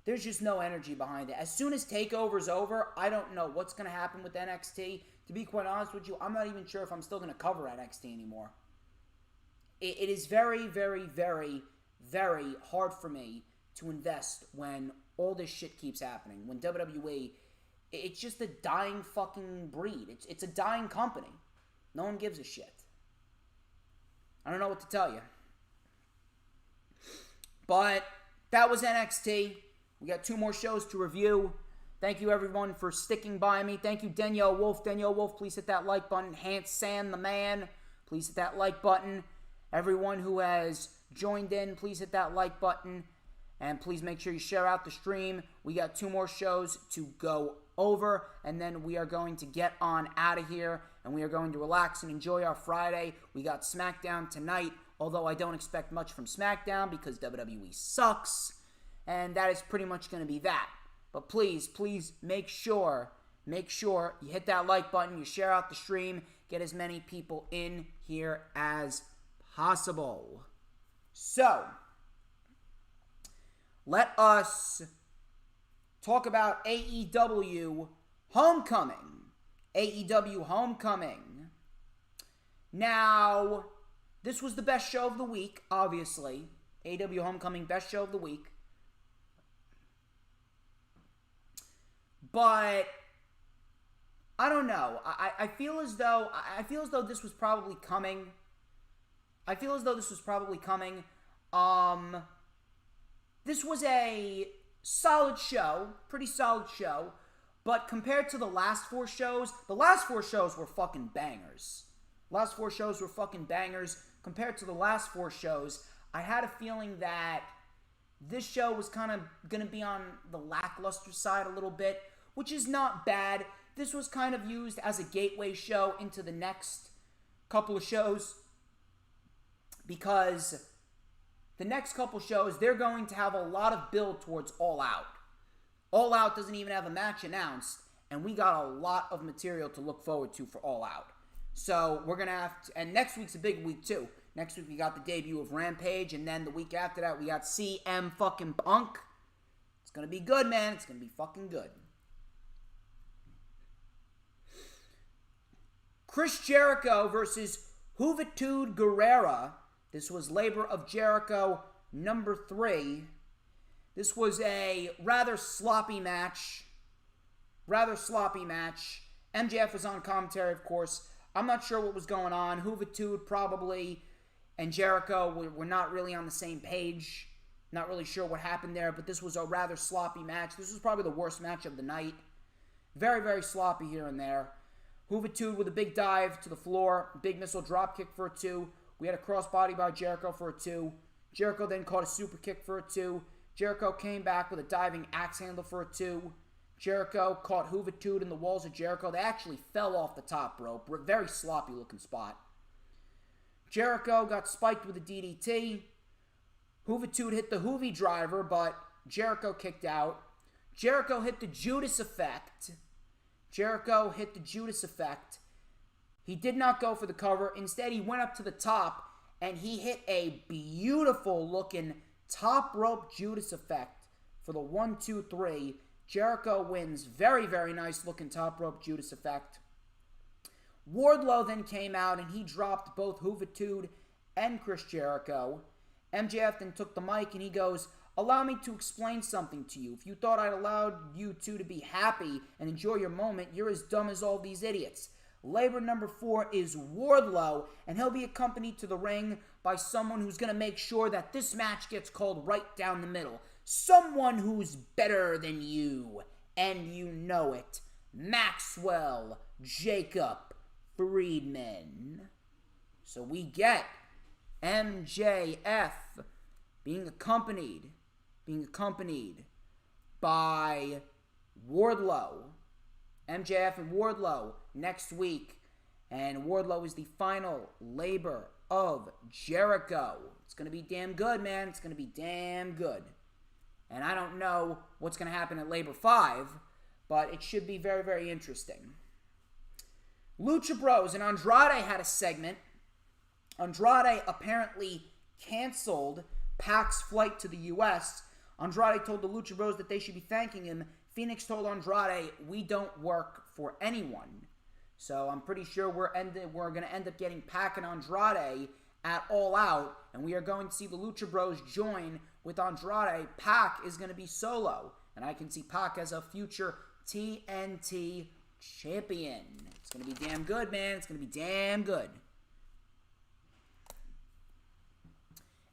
there's just no energy behind it. As soon as TakeOver's over, I don't know what's going to happen with NXT. To be quite honest with you, I'm not even sure if I'm still going to cover NXT anymore. It is very, very, very, very hard for me to invest when all this shit keeps happening. When WWE, it's just a dying fucking breed. It's a dying company. No one gives a shit. I don't know what to tell you. But that was NXT. We got 2 more shows to review. Thank you, everyone, for sticking by me. Thank you, Danielle Wolf. Danielle Wolf, please hit that like button. Hans Sam, the man, please hit that like button. Everyone who has joined in, please hit that like button. And please make sure you share out the stream. We got 2 more shows to go over, and then we are going to get on out of here, and we are going to relax and enjoy our Friday. We got Smackdown tonight, although I don't expect much from Smackdown because WWE sucks, and that is pretty much going to be that. But please make sure you hit that like button, you share out the stream, get as many people in here as possible. So, let us talk about AEW Homecoming. AEW Homecoming. Now, this was the best show of the week, obviously. AEW Homecoming, best show of the week. But I don't know. I feel as though this was probably coming. This was a solid show, pretty solid show, but compared to the last 4 shows were fucking bangers. Compared to the last 4 shows, I had a feeling that this show was kind of going to be on the lackluster side a little bit, which is not bad. This was kind of used as a gateway show into the next couple of shows, because the next couple shows, they're going to have a lot of build towards All Out. All Out doesn't even have a match announced, and we got a lot of material to look forward to for All Out. So we're going to have to, and next week's a big week too. Next week we got the debut of Rampage, and then the week after that we got CM fucking Punk. It's going to be good, man. It's going to be fucking good. Chris Jericho versus Juventud Guerrera. This was Labor of Jericho number 3. This was a rather sloppy match. MJF was on commentary, of course. I'm not sure what was going on. Juventud probably and Jericho were not really on the same page. Not really sure what happened there, but this was a rather sloppy match. This was probably the worst match of the night. Very, very sloppy here and there. Juventud with a big dive to the floor. Big missile drop kick for a 2. We had a crossbody by Jericho for a 2. Jericho then caught a super kick for a 2. Jericho came back with a diving axe handle for a 2. Jericho caught Juventud in the walls of Jericho. They actually fell off the top rope. Very sloppy looking spot. Jericho got spiked with a DDT. Juventud hit the Juvi driver, but Jericho kicked out. Jericho hit the Judas effect. He did not go for the cover. Instead, he went up to the top, and he hit a beautiful-looking top rope Judas effect for the 1, 2, 3. Jericho wins. Very, very nice-looking top rope Judas effect. Wardlow then came out, and he dropped both Juventud and Chris Jericho. MJF then took the mic, and he goes, "Allow me to explain something to you. If you thought I'd allowed you two to be happy and enjoy your moment, you're as dumb as all these idiots." Labor number 4 is Wardlow, and he'll be accompanied to the ring by someone who's going to make sure that this match gets called right down the middle. Someone who's better than you, and you know it. Maxwell Jacob Friedman. So we get MJF being accompanied by Wardlow. MJF and Wardlow next week. And Wardlow is the final labor of Jericho. It's going to be damn good, man. It's going to be damn good. And I don't know what's going to happen at Labor 5, but it should be very, very interesting. Lucha Bros and Andrade had a segment. Andrade apparently canceled Pac's flight to the U.S. Andrade told the Lucha Bros that they should be thanking him. Phoenix told Andrade, "We don't work for anyone." So I'm pretty sure we're going to end up getting Pac and Andrade at All Out, and we are going to see the Lucha Bros join with Andrade. Pac is going to be solo, and I can see Pac as a future TNT champion. It's going to be damn good, man. It's going to be damn good.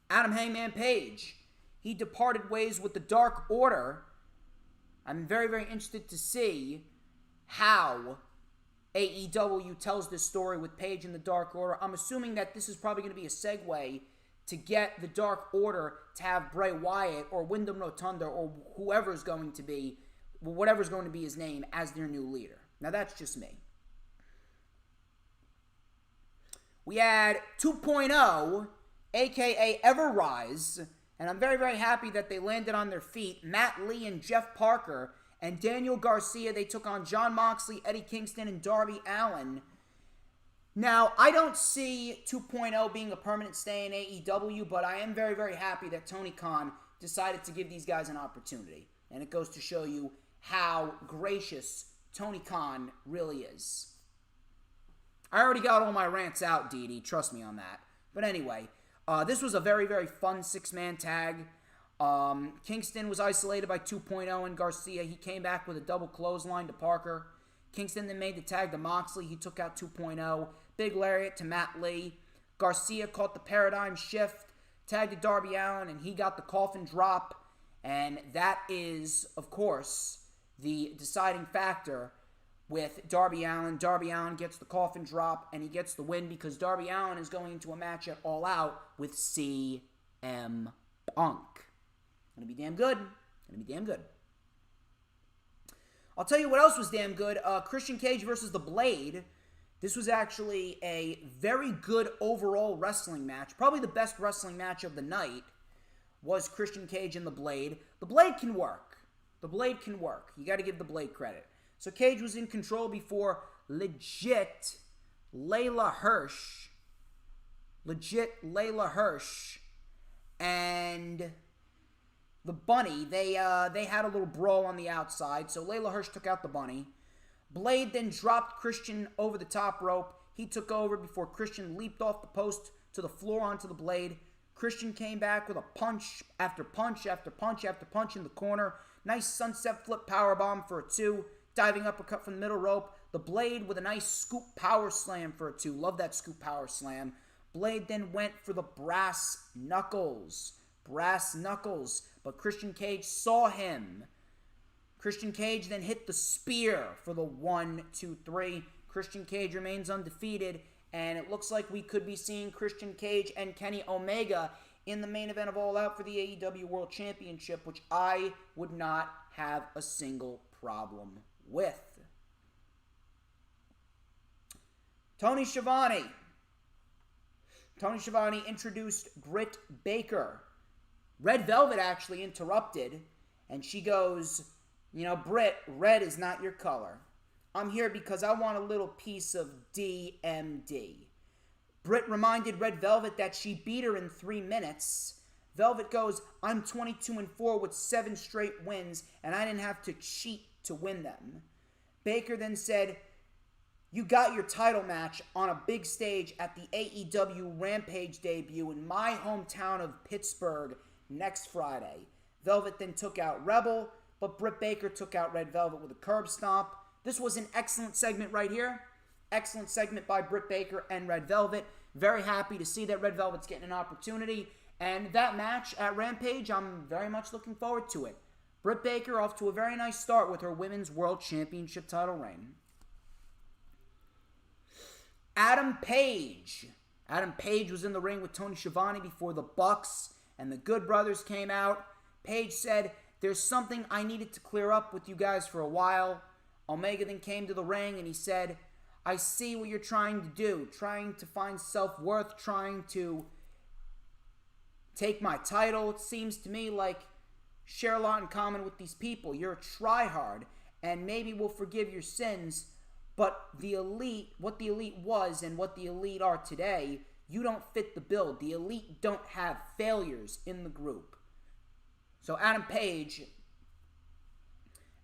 Adam Hangman Page, he departed ways with the Dark Order. I'm very, very interested to see how AEW tells this story with Page and the Dark Order. I'm assuming that this is probably going to be a segue to get the Dark Order to have Bray Wyatt or Wyndham Rotunda or whoever's going to be, whatever's going to be his name as their new leader. Now, that's just me. We had 2.0, a.k.a. Everrise, and I'm very, very happy that they landed on their feet. Matt Lee and Jeff Parker and Daniel Garcia, they took on Jon Moxley, Eddie Kingston, and Darby Allin. Now, I don't see 2.0 being a permanent stay in AEW, but I am very, very happy that Tony Khan decided to give these guys an opportunity. And it goes to show you how gracious Tony Khan really is. I already got all my rants out, Dee. Trust me on that. But anyway, this was a very, very fun 6-man tag. Kingston was isolated by 2.0 and Garcia. He came back with a double clothesline to Parker. Kingston then made the tag to Moxley. He took out 2.0. Big lariat to Matt Lee. Garcia caught the paradigm shift. Tagged to Darby Allin, and he got the coffin drop. And that is, of course, the deciding factor with Darby Allin. Darby Allin gets the coffin drop, and he gets the win because Darby Allin is going into a match at All Out with CM Punk. Gonna be damn good. I'll tell you what else was damn good. Christian Cage versus The Blade. This was actually a very good overall wrestling match. Probably the best wrestling match of the night was Christian Cage and The Blade. The Blade can work. You got to give The Blade credit. So Cage was in control before legit Layla Hirsch. And the Bunny, they had a little brawl on the outside, so Layla Hirsch took out the Bunny. Blade then dropped Christian over the top rope. He took over before Christian leaped off the post to the floor onto the Blade. Christian came back with a punch after punch after punch after punch in the corner. Nice sunset flip powerbomb for a 2. Diving uppercut from the middle rope. The Blade with a nice scoop power slam for a 2. Love that scoop power slam. Blade then went for the brass knuckles. Brass knuckles. But Christian Cage saw him. Christian Cage then hit the spear for the 1, 2, 3. Christian Cage remains undefeated. And it looks like we could be seeing Christian Cage and Kenny Omega in the main event of All Out for the AEW World Championship, which I would not have a single problem with. Tony Schiavone. Tony Schiavone introduced Britt Baker. Red Velvet actually interrupted, and she goes, you know, Britt, red is not your color. I'm here because I want a little piece of DMD. Britt reminded Red Velvet that she beat her in 3 minutes. Velvet goes, I'm 22-4 with 7 straight wins, and I didn't have to cheat to win them. Baker then said, you got your title match on a big stage at the AEW Rampage debut in my hometown of Pittsburgh next Friday. Velvet then took out Rebel, but Britt Baker took out Red Velvet with a curb stomp. This was an excellent segment right here. Excellent segment by Britt Baker and Red Velvet. Very happy to see that Red Velvet's getting an opportunity. And that match at Rampage, I'm very much looking forward to it. Britt Baker off to a very nice start with her Women's World Championship title reign. Adam Page. Adam Page was in the ring with Tony Schiavone before the Bucks and the Good Brothers came out. Page said, there's something I needed to clear up with you guys for a while. Omega then came to the ring and he said, I see what you're trying to do. Trying to find self-worth. Trying to take my title. It seems to me like share a lot in common with these people. You're a tryhard and maybe we'll forgive your sins. But the Elite, what the Elite was and what the Elite are today, you don't fit the bill. The Elite don't have failures in the group. So Adam Page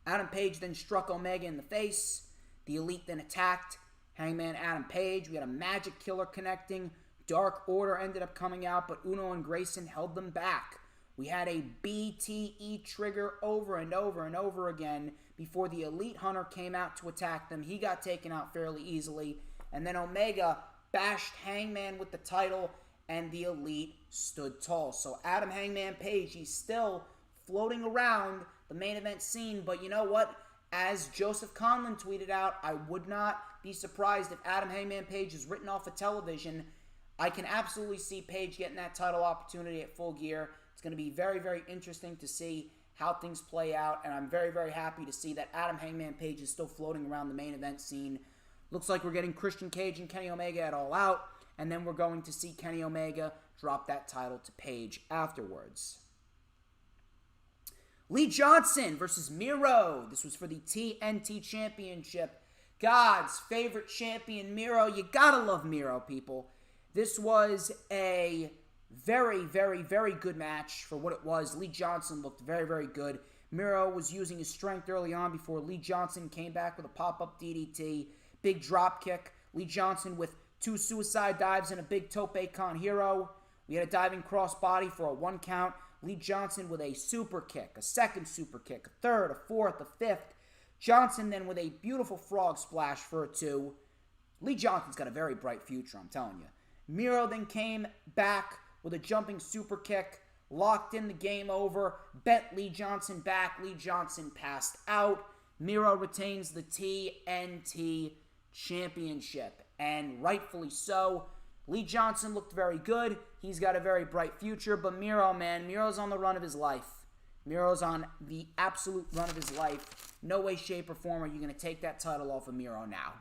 then struck Omega in the face. The Elite then attacked Hangman Adam Page. We had a Magic Killer connecting. Dark Order ended up coming out, but Uno and Grayson held them back. We had a BTE trigger over and over and over again before the Elite Hunter came out to attack them. He got taken out fairly easily. And then Omega bashed Hangman with the title, and the Elite stood tall. So Adam Hangman Page, he's still floating around the main event scene. But you know what? As Joseph Conlon tweeted out, I would not be surprised if Adam Hangman Page is written off of television. I can absolutely see Page getting that title opportunity at Full Gear. It's going to be very, very interesting to see how things play out, and I'm very, very happy to see that Adam Hangman Page is still floating around the main event scene. Looks like we're getting Christian Cage and Kenny Omega at All Out, and then we're going to see Kenny Omega drop that title to Page afterwards. Lee Johnson versus Miro. This was for the TNT Championship. God's favorite champion, Miro. You gotta love Miro, people. This was a very, very, very good match for what it was. Lee Johnson looked very, very good. Miro was using his strength early on before Lee Johnson came back with a pop-up DDT. Big drop kick. Lee Johnson with 2 suicide dives and a big tope con hero. We had a diving crossbody for a 1 count. Lee Johnson with a super kick, a second super kick, a third, a fourth, a fifth. Johnson then with a beautiful frog splash for a 2. Lee Johnson's got a very bright future, I'm telling you. Miro then came back with a jumping super kick, locked in the game over, bent Lee Johnson back. Lee Johnson passed out. Miro retains the TNT Championship, and rightfully so. Lee Johnson looked very good. He's got a very bright future, but Miro, man, Miro's on the run of his life. Miro's on the absolute run of his life. No way, shape, or form are you going to take that title off of Miro now.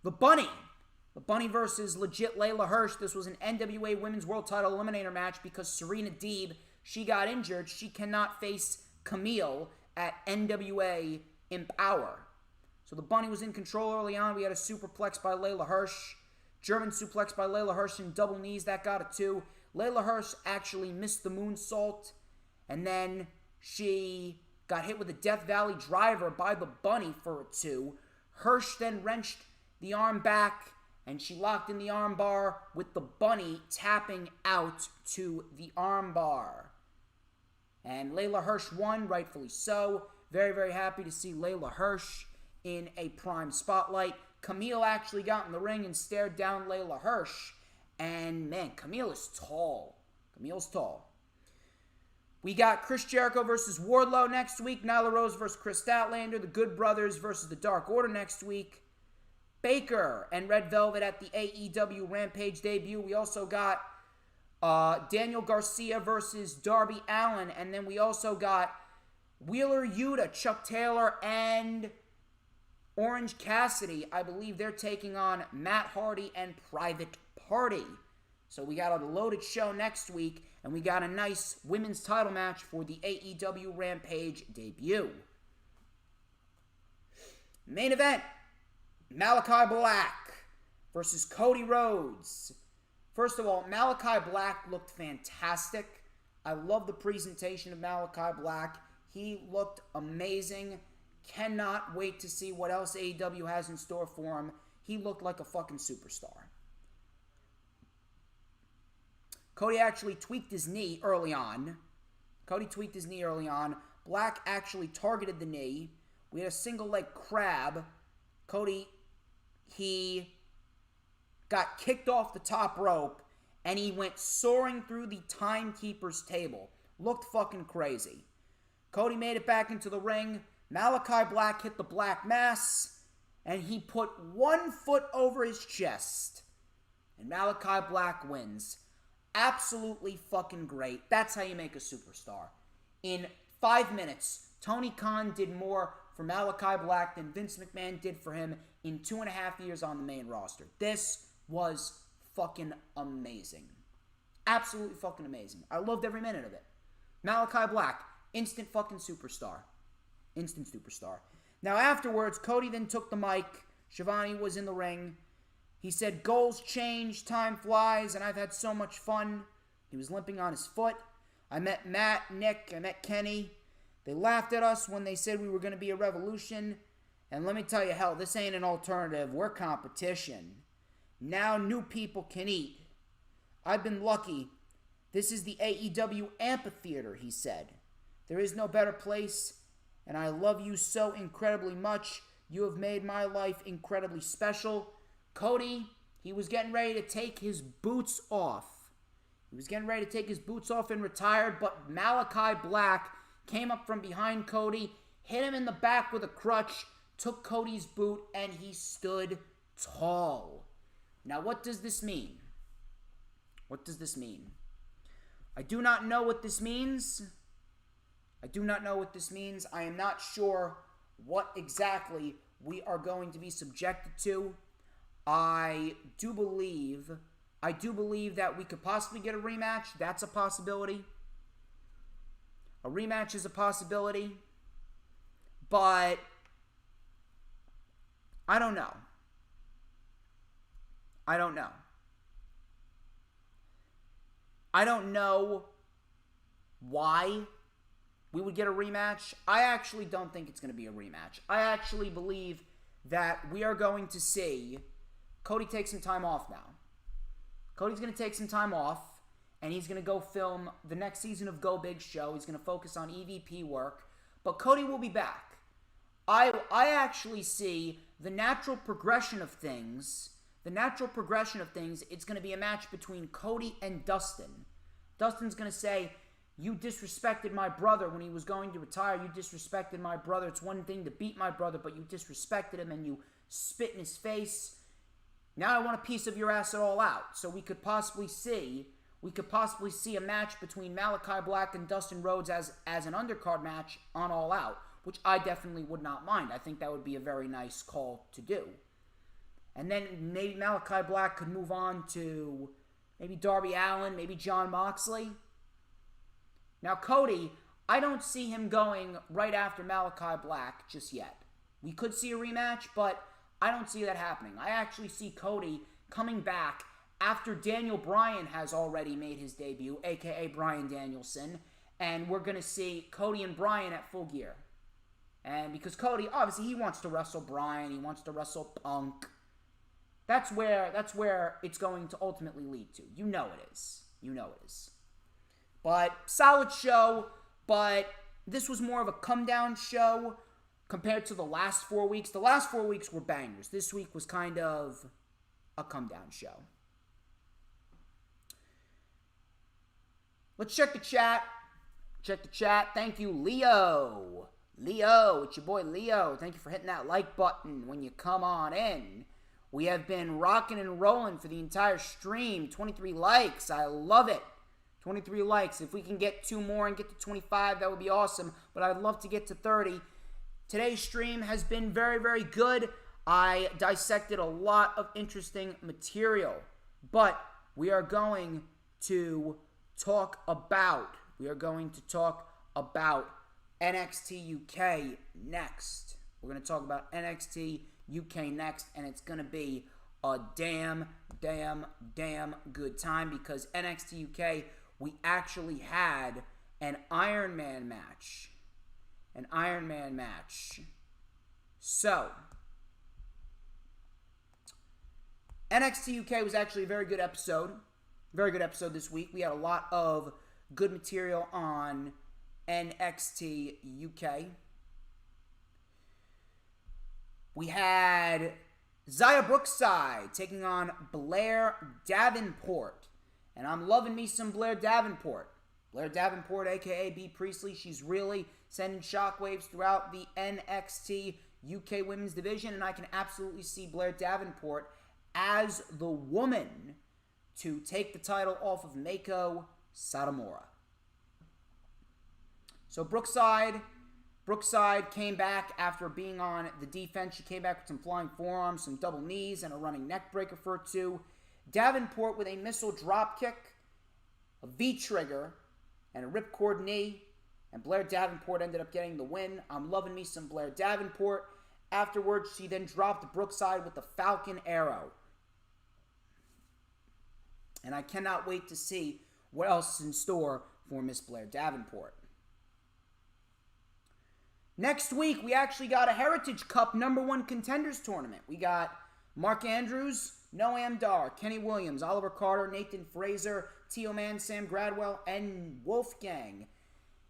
The Bunny versus legit Layla Hirsch. This was an NWA Women's World Title Eliminator match because Serena Deeb, she got injured. She cannot face Camille at NWA Empower. So the Bunny was in control early on. We had a superplex by Layla Hirsch. German suplex by Layla Hirsch in double knees. That got a 2. Layla Hirsch actually missed the moonsault. And then she got hit with a Death Valley driver by the Bunny for a 2. Hirsch then wrenched the arm back, and she locked in the arm bar with the Bunny tapping out to the arm bar. And Layla Hirsch won, rightfully so. Very, very happy to see Layla Hirsch in a prime spotlight. Camille actually got in the ring and stared down Layla Hirsch. And, man, Camille is tall. Camille's tall. We got Chris Jericho versus Wardlow next week. Nyla Rose versus Chris Statlander. The Good Brothers versus the Dark Order next week. Baker and Red Velvet at the AEW Rampage debut. We also got Daniel Garcia versus Darby Allin. And then we also got Wheeler Yuta, Chuck Taylor, and Orange Cassidy. I believe they're taking on Matt Hardy and Private Party. So we got a loaded show next week, and we got a nice women's title match for the AEW Rampage debut. Main event, Malachi Black versus Cody Rhodes. First of all, Malachi Black looked fantastic. I love the presentation of Malachi Black. He looked amazing. Cannot wait to see what else AEW has in store for him. He looked like a fucking superstar. Cody actually tweaked his knee early on. Black actually targeted the knee. We had a single leg crab. Cody, he got kicked off the top rope, and he went soaring through the timekeeper's table. Looked fucking crazy. Cody made it back into the ring. Malachi Black hit the Black Mass, and he put one foot over his chest. And Malachi Black wins. Absolutely fucking great. That's how you make a superstar. In 5 minutes, Tony Khan did more for Malachi Black than Vince McMahon did for him in 2.5 years on the main roster. This was fucking amazing. Absolutely fucking amazing. I loved every minute of it. Malachi Black, instant fucking superstar. Instant superstar. Now afterwards, Cody then took the mic. Shivani was in the ring. He said, goals change, time flies, and I've had so much fun. He was limping on his foot. I met Matt, Nick, I met Kenny. They laughed at us when they said we were going to be a revolution. And let me tell you, hell, this ain't an alternative. We're competition. Now new people can eat. I've been lucky. This is the AEW amphitheater, he said. There is no better place, and I love you so incredibly much. You have made my life incredibly special. Cody, he was getting ready to take his boots off. And retired, but Malachi Black came up from behind Cody, hit him in the back with a crutch, took Cody's boot, and he stood tall. Now, what does this mean? I do not know what this means. I am not sure what exactly we are going to be subjected to. I do believe that we could possibly get a rematch. That's a possibility. A rematch is a possibility. But I don't know. I don't know why we would get a rematch. I actually don't think it's going to be a rematch. I actually believe that we are going to see Cody take some time off now. Cody's going to take some time off, and he's going to go film the next season of Go Big Show. He's going to focus on EVP work, but Cody will be back. I actually see the natural progression of things. It's going to be a match between Cody and Dustin. Dustin's going to say, you disrespected my brother when he was going to retire. You disrespected my brother. It's one thing to beat my brother, but you disrespected him and you spit in his face. Now I want a piece of your ass at All Out. So we could possibly see a match between Malachi Black and Dustin Rhodes as an undercard match on All Out, which I definitely would not mind. I think that would be a very nice call to do. And then maybe Malachi Black could move on to maybe Darby Allin, maybe Jon Moxley. Now Cody, I don't see him going right after Malachi Black just yet. We could see a rematch, but I don't see that happening. I actually see Cody coming back after Daniel Bryan has already made his debut, a.k.a. Bryan Danielson, and we're going to see Cody and Bryan at Full Gear. And because Cody, obviously, he wants to wrestle Bryan, he wants to wrestle Punk. That's where it's going to ultimately lead to. You know it is. But solid show, but this was more of a come-down show. compared to the last 4 weeks. The last 4 weeks were bangers. This week was kind of a come-down show. Let's check the chat. Check the chat. Thank you, Leo. Leo, it's your boy Leo. Thank you for hitting that like button when you come on in. We have been rocking and rolling for the entire stream. 23 likes. I love it. 23 likes. If we can get 2 more and get to 25, that would be awesome. But I'd love to get to 30. Today's stream has been very, very good. I dissected a lot of interesting material. But we are going to talk about NXT UK next. We're going to talk about NXT UK next, and it's going to be a damn good time because NXT UK, we actually had an Iron Man match. So, NXT UK was actually a very good episode. Very good episode this week. We had a lot of good material on NXT UK. We had Xia Brookside taking on Blair Davenport. And I'm loving me some Blair Davenport. Blair Davenport, a.k.a. B. Priestley. She's really sending shockwaves throughout the NXT UK Women's Division. And I can absolutely see Blair Davenport as the woman to take the title off of Meiko Satomura. So Brookside came back after being on the defense. She came back with some flying forearms, some double knees, and a running neck breaker for 2. Davenport with a missile drop kick, a V-trigger, and a ripcord knee. And Blair Davenport ended up getting the win. I'm loving me some Blair Davenport. Afterwards, she then dropped Brookside with the Falcon Arrow. And I cannot wait to see what else is in store for Miss Blair Davenport. Next week, we actually got a Heritage Cup #1 Contenders Tournament. We got Mark Andrews, Noam Dar, Kenny Williams, Oliver Carter, Nathan Fraser, Tio Man, Sam Gradwell, and Wolfgang.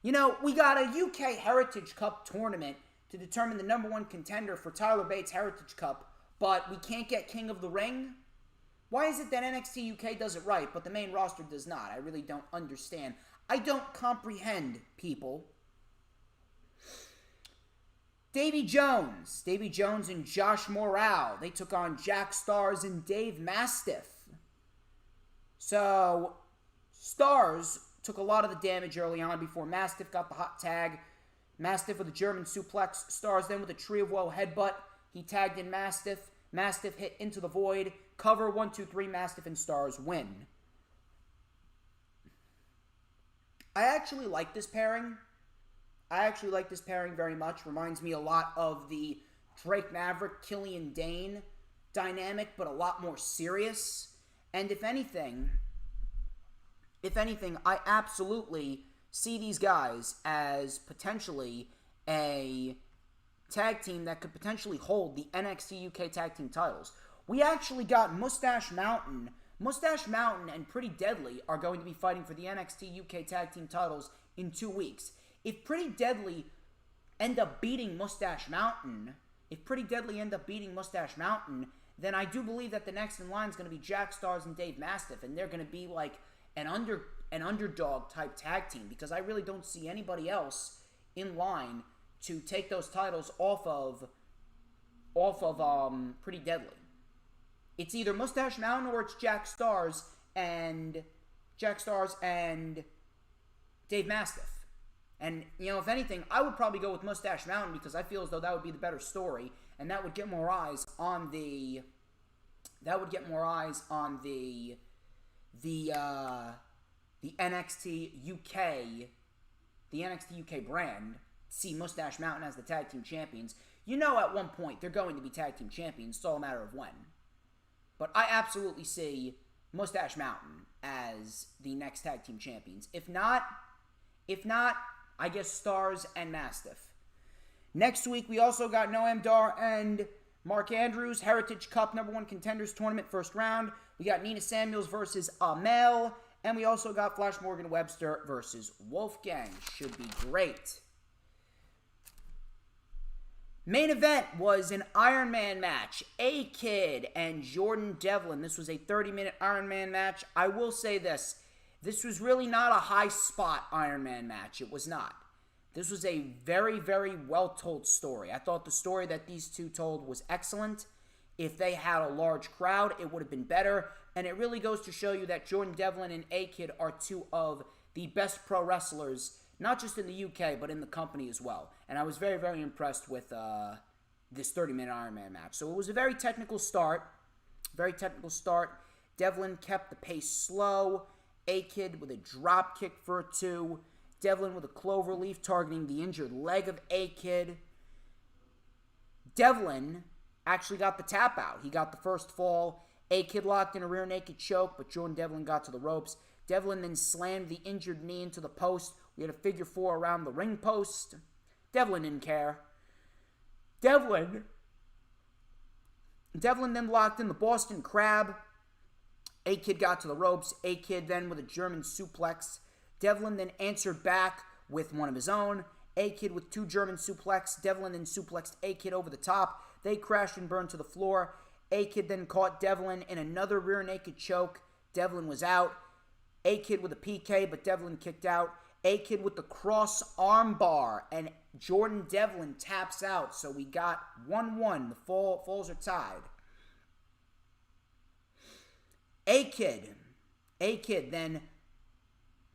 You know, we got a UK Heritage Cup tournament to determine the #1 contender for Tyler Bates' Heritage Cup, but we can't get King of the Ring? Why is it that NXT UK does it right, but the main roster does not? I really don't understand. I don't comprehend, people. Davey Jones and Josh Morale, they took on Jack Stars and Dave Mastiff. So, Stars took a lot of the damage early on before Mastiff got the hot tag. Mastiff with a German suplex. Stars then with a Tree of Woe headbutt. He tagged in Mastiff. Mastiff hit into the void. Cover 1, 2, 3. Mastiff and Stars win. I actually like this pairing. Very much. Reminds me a lot of the Drake Maverick, Killian Dane dynamic, but a lot more serious. And if anything, I absolutely see these guys as potentially a tag team that could potentially hold the NXT UK tag team titles. We actually got Mustache Mountain. Mustache Mountain and Pretty Deadly are going to be fighting for the NXT UK tag team titles in 2 weeks. If Pretty Deadly end up beating Mustache Mountain, then I do believe that the next in line is going to be Jack Stars and Dave Mastiff, and they're going to be like an underdog type tag team, because I really don't see anybody else in line to take those titles off of Pretty Deadly. It's either Mustache Mountain or it's Jack Stars and Dave Mastiff. And, you know, if anything, I would probably go with Mustache Mountain because I feel as though that would be the better story, and that would get more eyes on the NXT UK brand. See Mustache Mountain as the tag team champions. You know, at one point they're going to be tag team champions. It's all a matter of when. But I absolutely see Mustache Mountain as the next tag team champions. If not, I guess Stars and Mastiff. Next week, we also got Noam Dar and Mark Andrews, Heritage Cup #1 Contenders Tournament, first round. We got Nina Samuels versus Amel. And we also got Flash Morgan Webster versus Wolfgang. Should be great. Main event was an Iron Man match. A-Kid and Jordan Devlin. This was a 30-minute Iron Man match. I will say this. This was really not a high-spot Iron Man match. It was not. This was a very, very well-told story. I thought the story that these two told was excellent. If they had a large crowd, it would have been better. And it really goes to show you that Jordan Devlin and A-Kid are two of the best pro wrestlers, not just in the UK, but in the company as well. And I was very, very impressed with this 30-minute Iron Man match. So it was a very technical start. Very technical start. Devlin kept the pace slow. A-Kid with a drop kick for a 2. Devlin with a cloverleaf targeting the injured leg of A-Kid. Devlin actually got the tap out. He got the first fall. A-Kid locked in a rear naked choke, but Jordan Devlin got to the ropes. Devlin then slammed the injured knee into the post. We had a figure 4 around the ring post. Devlin didn't care. Devlin then locked in the Boston Crab. A-Kid got to the ropes. A-Kid then with a German suplex. Devlin then answered back with one of his own. A-Kid with 2 German suplex. Devlin then suplexed A-Kid over the top. They crashed and burned to the floor. A-Kid then caught Devlin in another rear naked choke. Devlin was out. A-Kid with a PK, but Devlin kicked out. A-Kid with the cross arm bar, and Jordan Devlin taps out. So we got 1-1. The falls are tied. A-Kid then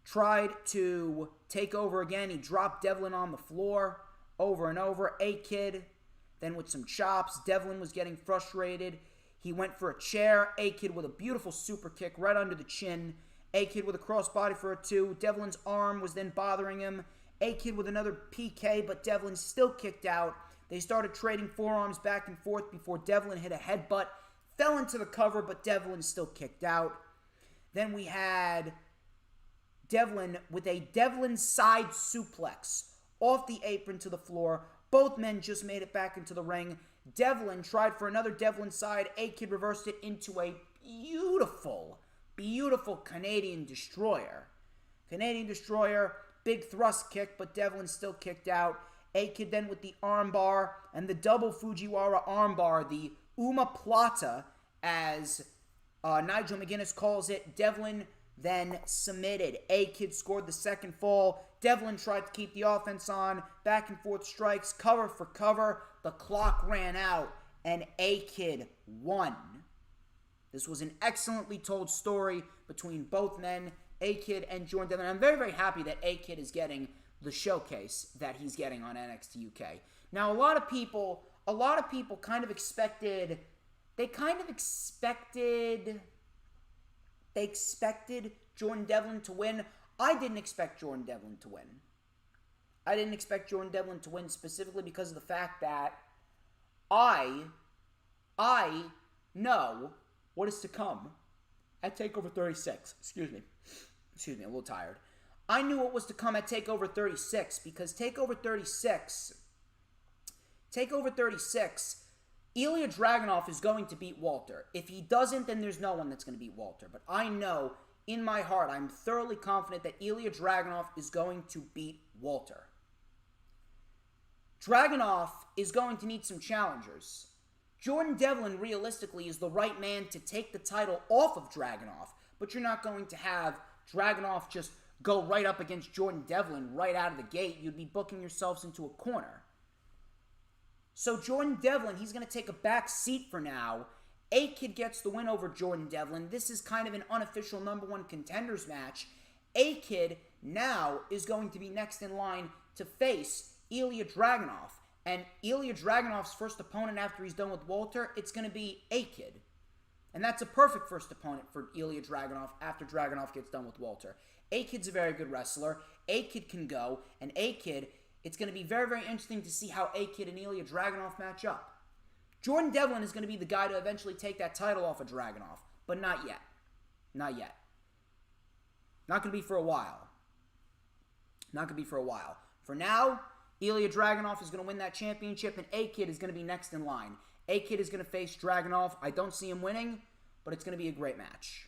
tried to take over again. He dropped Devlin on the floor over and over. A-Kid then with some chops. Devlin was getting frustrated. He went for a chair. A-Kid with a beautiful super kick right under the chin. A-Kid with a crossbody for a 2. Devlin's arm was then bothering him. A-Kid with another PK, but Devlin still kicked out. They started trading forearms back and forth before Devlin hit a headbutt. Fell into the cover, but Devlin still kicked out. Then we had Devlin with a Devlin side suplex off the apron to the floor. Both men just made it back into the ring. Devlin tried for another Devlin side. A-Kid reversed it into a beautiful Canadian Destroyer. Canadian Destroyer, big thrust kick, but Devlin still kicked out. A-Kid then with the armbar and the double Fujiwara armbar, the Umaplata, as Nigel McGuinness calls it. Devlin then submitted. A-Kid scored the second fall. Devlin tried to keep the offense on. Back and forth strikes, cover for cover. The clock ran out, and A-Kid won. This was an excellently told story between both men, A-Kid and Jordan Devlin. I'm very, very happy that A-Kid is getting the showcase that he's getting on NXT UK. Now, a lot of people kind of expected Jordan Devlin to win. I didn't expect Jordan Devlin to win. I didn't expect Jordan Devlin to win specifically because of the fact that I know what is to come at TakeOver 36. Excuse me, I'm a little tired. I knew what was to come at TakeOver 36 because TakeOver 36, Ilya Dragunov is going to beat Walter. If he doesn't, then there's no one that's going to beat Walter. But I know in my heart, I'm thoroughly confident that Ilya Dragunov is going to beat Walter. Dragunov is going to need some challengers. Jordan Devlin, realistically, is the right man to take the title off of Dragunov, but you're not going to have Dragunov just go right up against Jordan Devlin right out of the gate. You'd be booking yourselves into a corner. So Jordan Devlin, he's going to take a back seat for now. A-Kid gets the win over Jordan Devlin. This is kind of an unofficial number 1 contenders match. A-Kid now is going to be next in line to face Ilya Dragunov. And Ilya Dragunov's first opponent after he's done with Walter, it's going to be A-Kid. And that's a perfect first opponent for Ilya Dragunov after Dragunov gets done with Walter. A-Kid's a very good wrestler. A-Kid can go. And A-Kid, it's going to be very, very interesting to see how A-Kid and Ilya Dragunov match up. Jordan Devlin is going to be the guy to eventually take that title off of Dragunov. But not yet. Not yet. Not going to be for a while. Not going to be for a while. For now, Ilya Dragunov is going to win that championship, and A-Kid is going to be next in line. A-Kid is going to face Dragunov. I don't see him winning, but it's going to be a great match.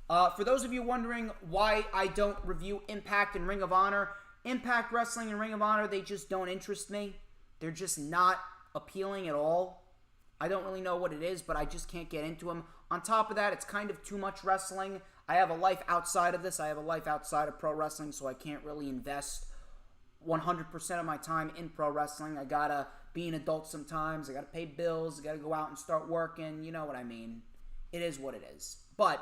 For those of you wondering why I don't review Impact and Ring of Honor, Impact Wrestling and Ring of Honor, they just don't interest me. they're just not appealing at all. I don't really know what it is, but I just can't get into them. On top of that, it's kind of too much wrestling. I have a life outside of this. I have a life outside of pro wrestling, so I can't really invest 100% of my time in pro wrestling. I gotta be an adult sometimes. I gotta pay bills. I gotta go out and start working. You know what I mean. It is what it is. But,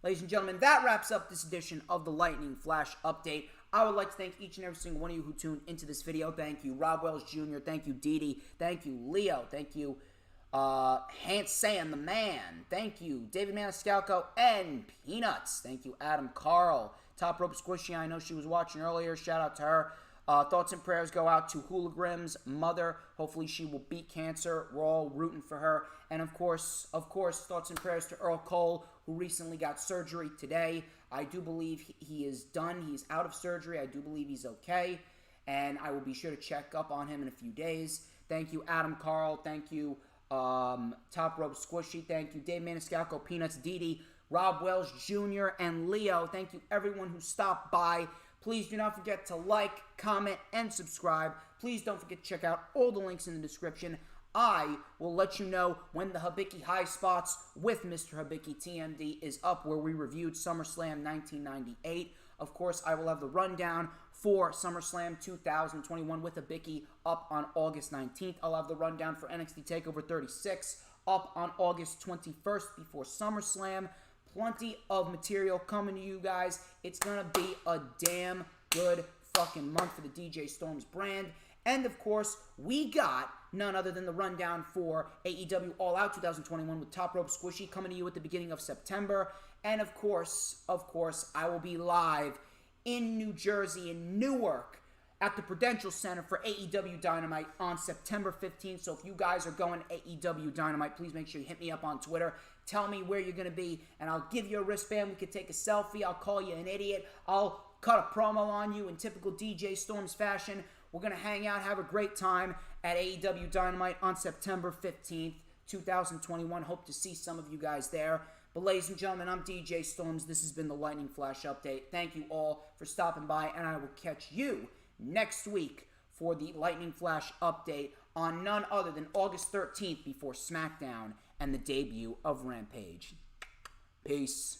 ladies and gentlemen, that wraps up this edition of the Lightning Flash Update. I would like to thank each and every single one of you who tuned into this video. Thank you, Rob Wells Jr. Thank you, Dee Dee. Thank you, Leo. Thank you, Hans Sam, the man. Thank you, David Maniscalco and Peanuts. Thank you, Adam Carl. Top Rope Squishy, I know she was watching earlier. Shout out to her. Thoughts and prayers go out to Hoolagrim's mother. Hopefully she will beat cancer. We're all rooting for her. And of course, thoughts and prayers to Earl Cole, who recently got surgery today. I do believe he is done. He's out of surgery. I do believe he's okay. And I will be sure to check up on him in a few days. Thank you, Adam Carl. Thank you, Top Rope Squishy. Thank you, Dave Maniscalco, Peanuts, Dee Dee, Rob Wells Jr., and Leo. Thank you, everyone who stopped by. Please do not forget to like, comment, and subscribe. Please don't forget to check out all the links in the description. I will let you know when the Hibiki High Spots with Mr. Hibiki TMD is up, where we reviewed SummerSlam 1998. Of course, I will have the rundown for SummerSlam 2021 with Hibiki up on August 19th. I'll have the rundown for NXT TakeOver 36 up on August 21st before SummerSlam. Plenty of material coming to you guys. It's going to be a damn good fucking month for the DJ Storms brand. And, of course, we got none other than the rundown for AEW All Out 2021 with Top Rope Squishy coming to you at the beginning of September. And, of course, I will be live in New Jersey, in Newark, at the Prudential Center for AEW Dynamite on September 15th. So if you guys are going to AEW Dynamite, please make sure you hit me up on Twitter. Tell me where you're going to be, and I'll give you a wristband. We could take a selfie. I'll call you an idiot. I'll cut a promo on you in typical DJ Storms fashion. We're going to hang out, have a great time at AEW Dynamite on September 15th, 2021. Hope to see some of you guys there. But ladies and gentlemen, I'm DJ Storms. This has been the Lightning Flash Update. Thank you all for stopping by, and I will catch you next week for the Lightning Flash Update on none other than August 13th before SmackDown and the debut of Rampage. Peace.